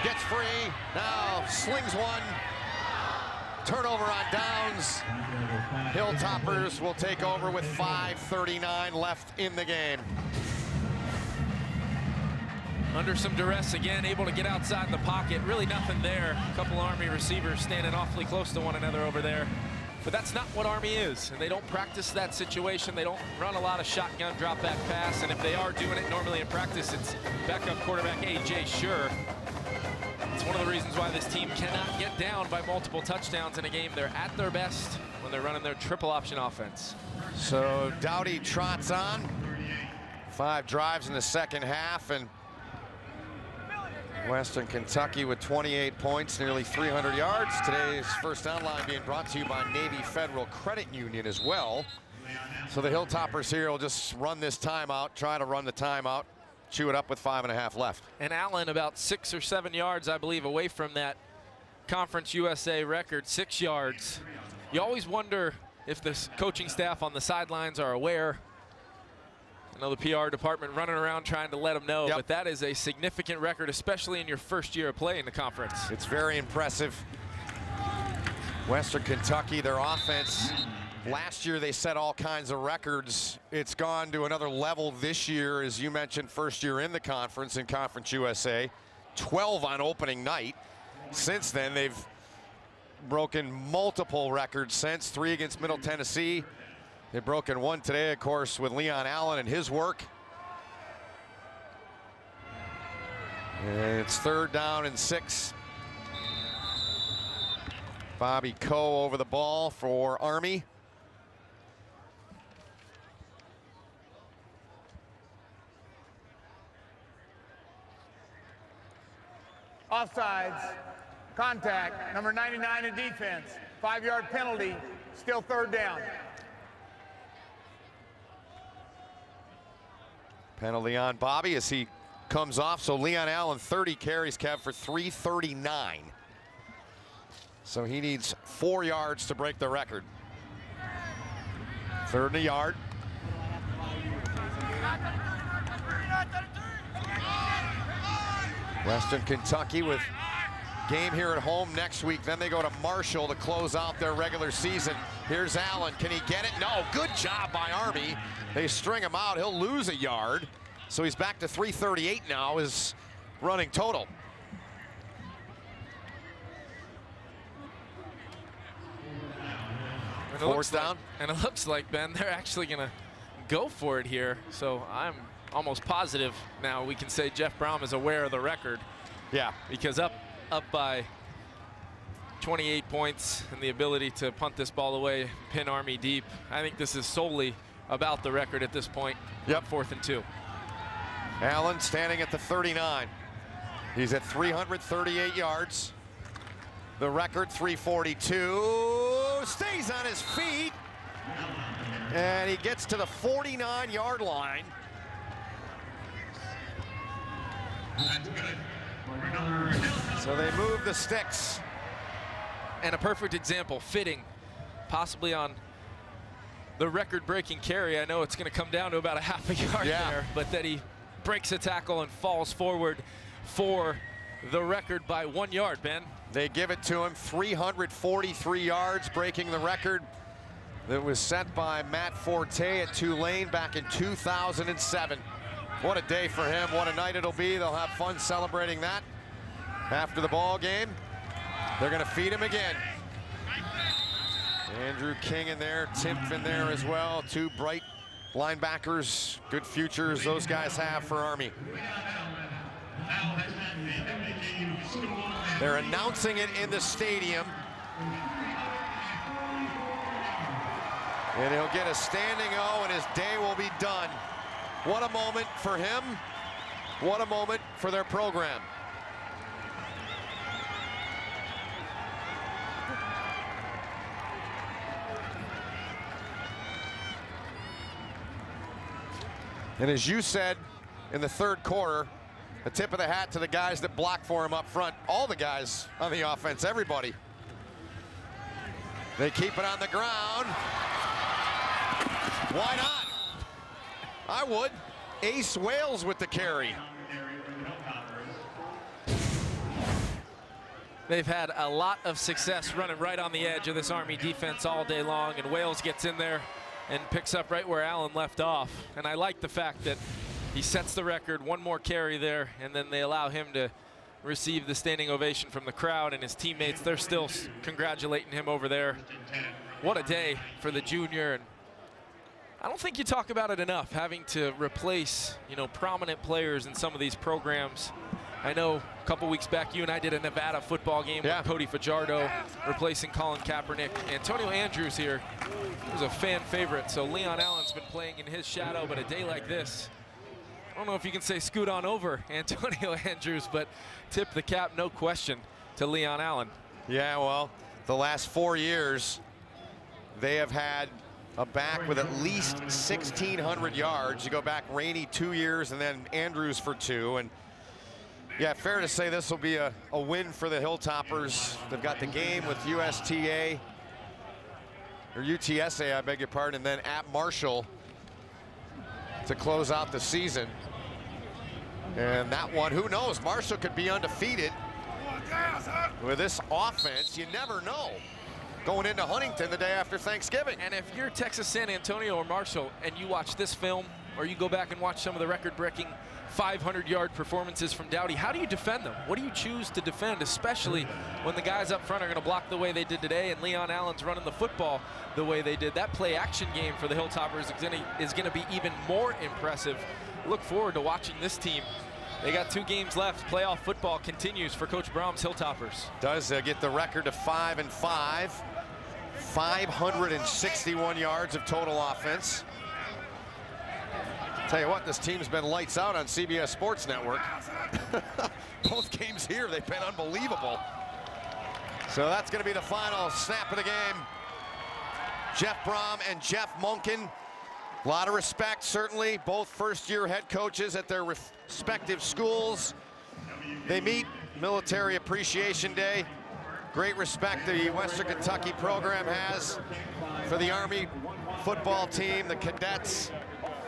Gets free. Now slings one. Turnover on downs. Hilltoppers will take over with 5:39 left in the game. Under some duress again, able to get outside the pocket. Really nothing there. A couple Army receivers standing awfully close to one another over there. But that's not what Army is, and they don't practice that situation. They don't run a lot of shotgun drop back pass, and if they are doing it normally in practice, it's backup quarterback A.J. Sure. It's one of the reasons why this team cannot get down by multiple touchdowns in a game. They're at their best when they're running their triple option offense. So Dowdy trots on. 5 drives in the second half, and Western Kentucky with 28 points, nearly 300 yards. Today's first down line being brought to you by Navy Federal Credit Union as well. So the Hilltoppers here will just run this timeout, try to run the timeout, chew it up with 5.5 left. And Allen about 6 or 7 yards, I believe, away from that Conference USA record, 6 yards. You always wonder if the coaching staff on the sidelines are aware. I know the PR department running around trying to let them know, but that is a significant record, especially in your first year of play in the conference. It's very impressive. Western Kentucky, their offense, last year they set all kinds of records. It's gone to another level this year, as you mentioned, first year in the conference, in Conference USA. 12 on opening night. Since then, they've broken multiple records since, 3 against Middle Tennessee. They've broken 1 today, of course, with Leon Allen and his work. And it's 3rd down and 6. Bobby Coe over the ball for Army. Offsides, contact, number 99 in defense, 5-yard penalty, still 3rd down. Penalty on Bobby as he comes off. So Leon Allen, 30 carries, Kev, for 339. So he needs 4 yards to break the record. 3rd and a yard. Western Kentucky with game here at home next week. Then they go to Marshall to close out their regular season. Here's Allen. Can he get it? No. Good job by Army. They string him out. He'll lose a yard. So he's back to 338 now, his running total. Fourth down. And it looks like, Ben, they're actually going to go for it here. So I'm almost positive now we can say Jeff Brom is aware of the record. Yeah. Because up by 28 points and the ability to punt this ball away, pin Army deep. I think this is solely about the record at this point. Yep. 4th and 2. Allen standing at the 39. He's at 338 yards. The record 342. Stays on his feet. And he gets to the 49-yard line. So they move the sticks. And a perfect example, fitting, possibly on the record-breaking carry. I know it's going to come down to about a half a yard there, but that he breaks a tackle and falls forward for the record by 1 yard, Ben. They give it to him, 343 yards, breaking the record that was set by Matt Forte at Tulane back in 2007. What a day for him, what a night it'll be. They'll have fun celebrating that after the ball game. They're gonna feed him again. Andrew King in there, Timpf in there as well. 2 bright linebackers, good futures those guys have for Army. They're announcing it in the stadium. And he'll get a standing O and his day will be done. What a moment for him What a moment for their program. And as you said in the third quarter, a tip of the hat to the guys that blocked for him up front. All the guys on the offense, everybody. They keep it on the ground. Why not? I would. Ace Wales with the carry. They've had a lot of success running right on the edge of this Army defense all day long, and Wales gets in there and picks up right where Allen left off. And I like the fact that he sets the record, one more carry there, and then they allow him to receive the standing ovation from the crowd, and his teammates, they're still congratulating him over there. What a day for the junior. And I don't think you talk about it enough, having to replace, you know, prominent players in some of these programs. I know a couple weeks back, you and I did a Nevada football game with Cody Fajardo replacing Colin Kaepernick. Antonio Andrews here was a fan favorite, so Leon Allen's been playing in his shadow, but a day like this, I don't know if you can say scoot on over Antonio Andrews, but tip the cap, no question, to Leon Allen. Yeah, well, the last 4 years, they have had a back with at least 1,600 yards. You go back Rainey 2 years and then Andrews for 2. And yeah, fair to say this will be a win for the Hilltoppers. They've got the game with USTA, or UTSA, I beg your pardon, and then at Marshall to close out the season. And that one, who knows, Marshall could be undefeated with this offense. You never know. Going into Huntington the day after Thanksgiving. And if you're Texas San Antonio or Marshall and you watch this film, or you go back and watch some of the record-breaking 500-yard performances from Dowdy, how do you defend them? What do you choose to defend, especially when the guys up front are going to block the way they did today and Leon Allen's running the football the way they did? That play-action game for the Hilltoppers is going to be even more impressive. Look forward to watching this team. They got 2 games left. Playoff football continues for Coach Brom's Hilltoppers. Does get the record to 5-5. 561 yards of total offense. Tell you what, this team's been lights out on CBS Sports Network. Both games here, they've been unbelievable. So that's going to be the final snap of the game. Jeff Brom and Jeff Monken. A lot of respect, certainly. Both first-year head coaches at their respective schools. They meet Military Appreciation Day. Great respect the Western Kentucky program has for the Army football team, the cadets,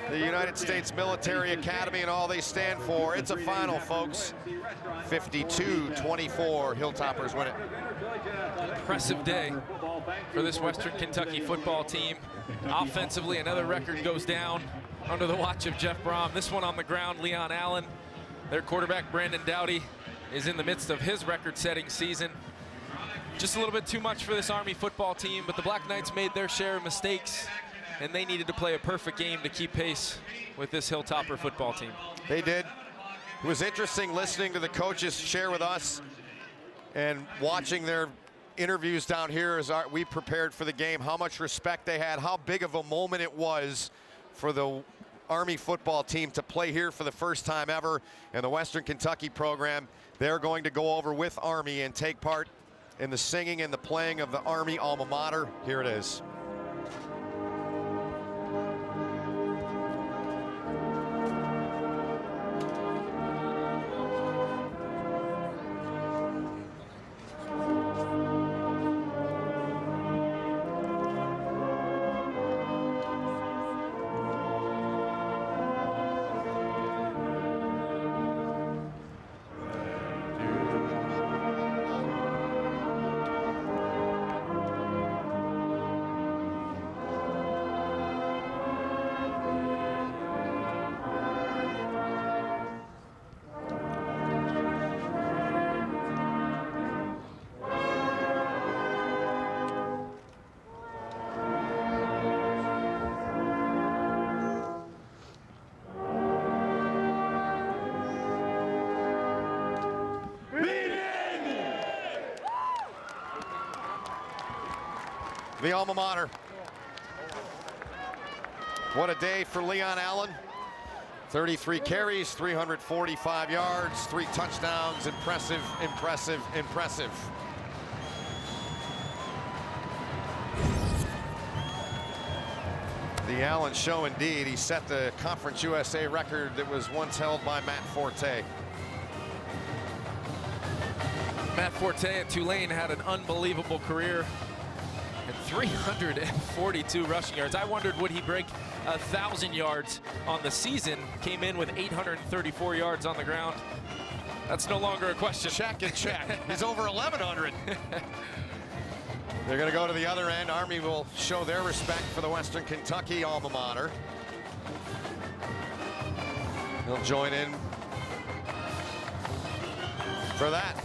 the United States Military Academy, and all they stand for. It's a final, folks. 52-24, Hilltoppers win it. Impressive day for this Western Kentucky football team. Offensively, another record goes down under the watch of Jeff Brom. This one on the ground, Leon Allen. Their quarterback, Brandon Dowdy, is in the midst of his record-setting season. Just a little bit too much for this Army football team, but the Black Knights made their share of mistakes, and they needed to play a perfect game to keep pace with this Hilltopper football team. They did. It was interesting listening to the coaches share with us and watching their interviews down here as we prepared for the game, how much respect they had, how big of a moment it was for the Army football team to play here for the first time ever. And the Western Kentucky program, they're going to go over with Army and take part in the singing and the playing of the Army alma mater. Here it is. The alma mater. What a day for Leon Allen 33 carries, 345 yards, 3 touchdowns. Impressive, impressive, impressive. The Allen show indeed. He set the Conference USA record that was once held by Matt Forte. Matt Forte at Tulane had an unbelievable career and 342 rushing yards. I wondered, would he break 1,000 yards on the season? Came in with 834 yards on the ground. That's no longer a question. Check and check. He's over 1,100. They're going to go to the other end. Army will show their respect for the Western Kentucky alma mater. He'll join in for that.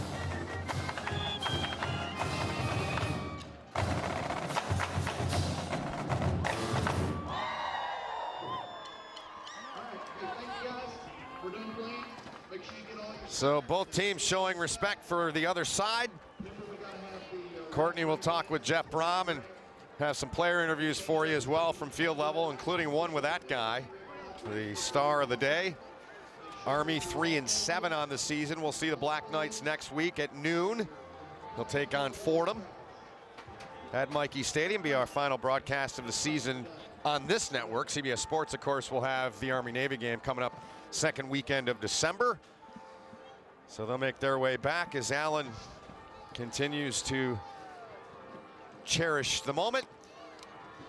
So both teams showing respect for the other side. Courtney will talk with Jeff Brom and have some player interviews for you as well from field level, including one with that guy, the star of the day. Army 3-7 on the season. We'll see the Black Knights next week at noon. They'll take on Fordham at Mikey Stadium. Be our final broadcast of the season on this network. CBS Sports, of course, will have the Army-Navy game coming up second weekend of December. So they'll make their way back as Allen continues to cherish the moment.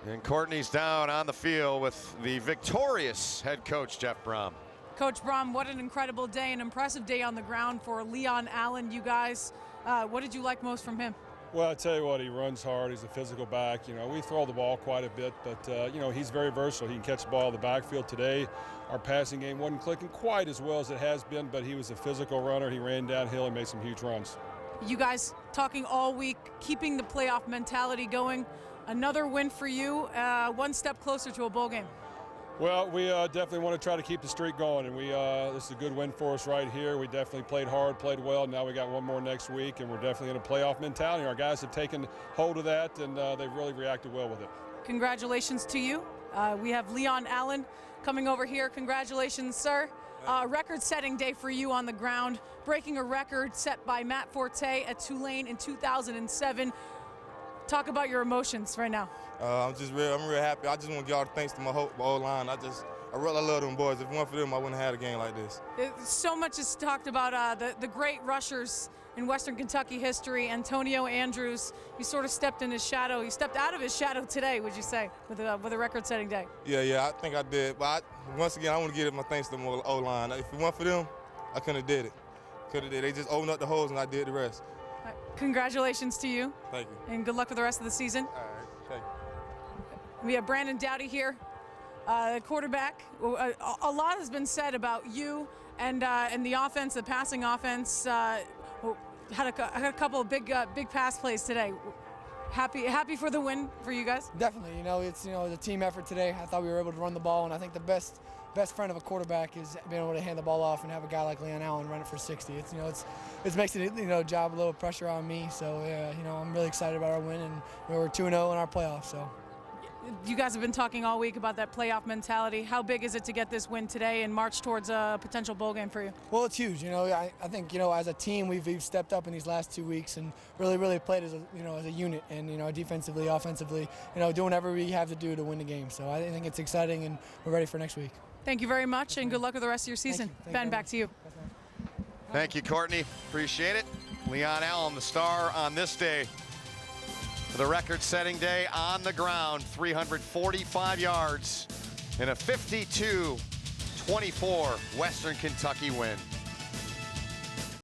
And Courtney's down on the field with the victorious head coach, Jeff Brom. Coach Brom, what an incredible day, an impressive day on the ground for Leon Allen. You guys, what did you like most from him? Well, I tell you what, he runs hard. He's a physical back. You know, we throw the ball quite a bit, but, you know, he's very versatile. He can catch the ball in the backfield today. Our passing game wasn't clicking quite as well as it has been, but he was a physical runner. He ran downhill and made some huge runs. You guys talking all week, keeping the playoff mentality going. Another win for you, one step closer to a bowl game. Well, we definitely want to try to keep the streak going, and this is a good win for us right here. We definitely played hard, played well. Now we got one more next week, and we're definitely in a playoff mentality. Our guys have taken hold of that, and they've really reacted well with it. Congratulations to you. We have Leon Allen coming over here. Congratulations, sir. Record-setting day for you on the ground, breaking a record set by Matt Forte at Tulane in 2007. Talk about your emotions right now. I'm real happy. I just want to give all the thanks to my whole line. I really love them boys. If it weren't for them, I wouldn't have had a game like this. So much is talked about the great rushers in Western Kentucky history. Antonio Andrews, he sort of stepped in his shadow. He stepped out of his shadow today, would you say, with a record-setting day? Yeah, I think I did. But once again, I want to give my thanks to the O-line. If it weren't for them, I couldn't have did it. They just opened up the holes, and I did the rest. Congratulations to you. Thank you. And good luck with the rest of the season. All right, thank you. We have Brandon Dowdy here, quarterback. A lot has been said about you and the offense, the passing offense. Had a couple of big pass plays today. Happy for the win for you guys? Definitely. It's the team effort today. I thought we were able to run the ball, and I think the best friend of a quarterback is being able to hand the ball off and have a guy like Leon Allen run it for 60. It makes it job a little pressure on me. So I'm really excited about our win, and we're 2-0 in our playoffs. So. You guys have been talking all week about that playoff mentality. How big is it to get this win today and march towards a potential bowl game for you? Well, it's huge. I think as a team we've stepped up in these last 2 weeks and really played as a unit, and defensively, offensively, doing whatever we have to do to win the game. So I think it's exciting, and we're ready for next week. Thank you very much, and good luck with the rest of your season. Ben, back to you. Thank you, Courtney. Appreciate it. Leon Allen, the star on this day. For the record-setting day on the ground, 345 yards in a 52-24 Western Kentucky win.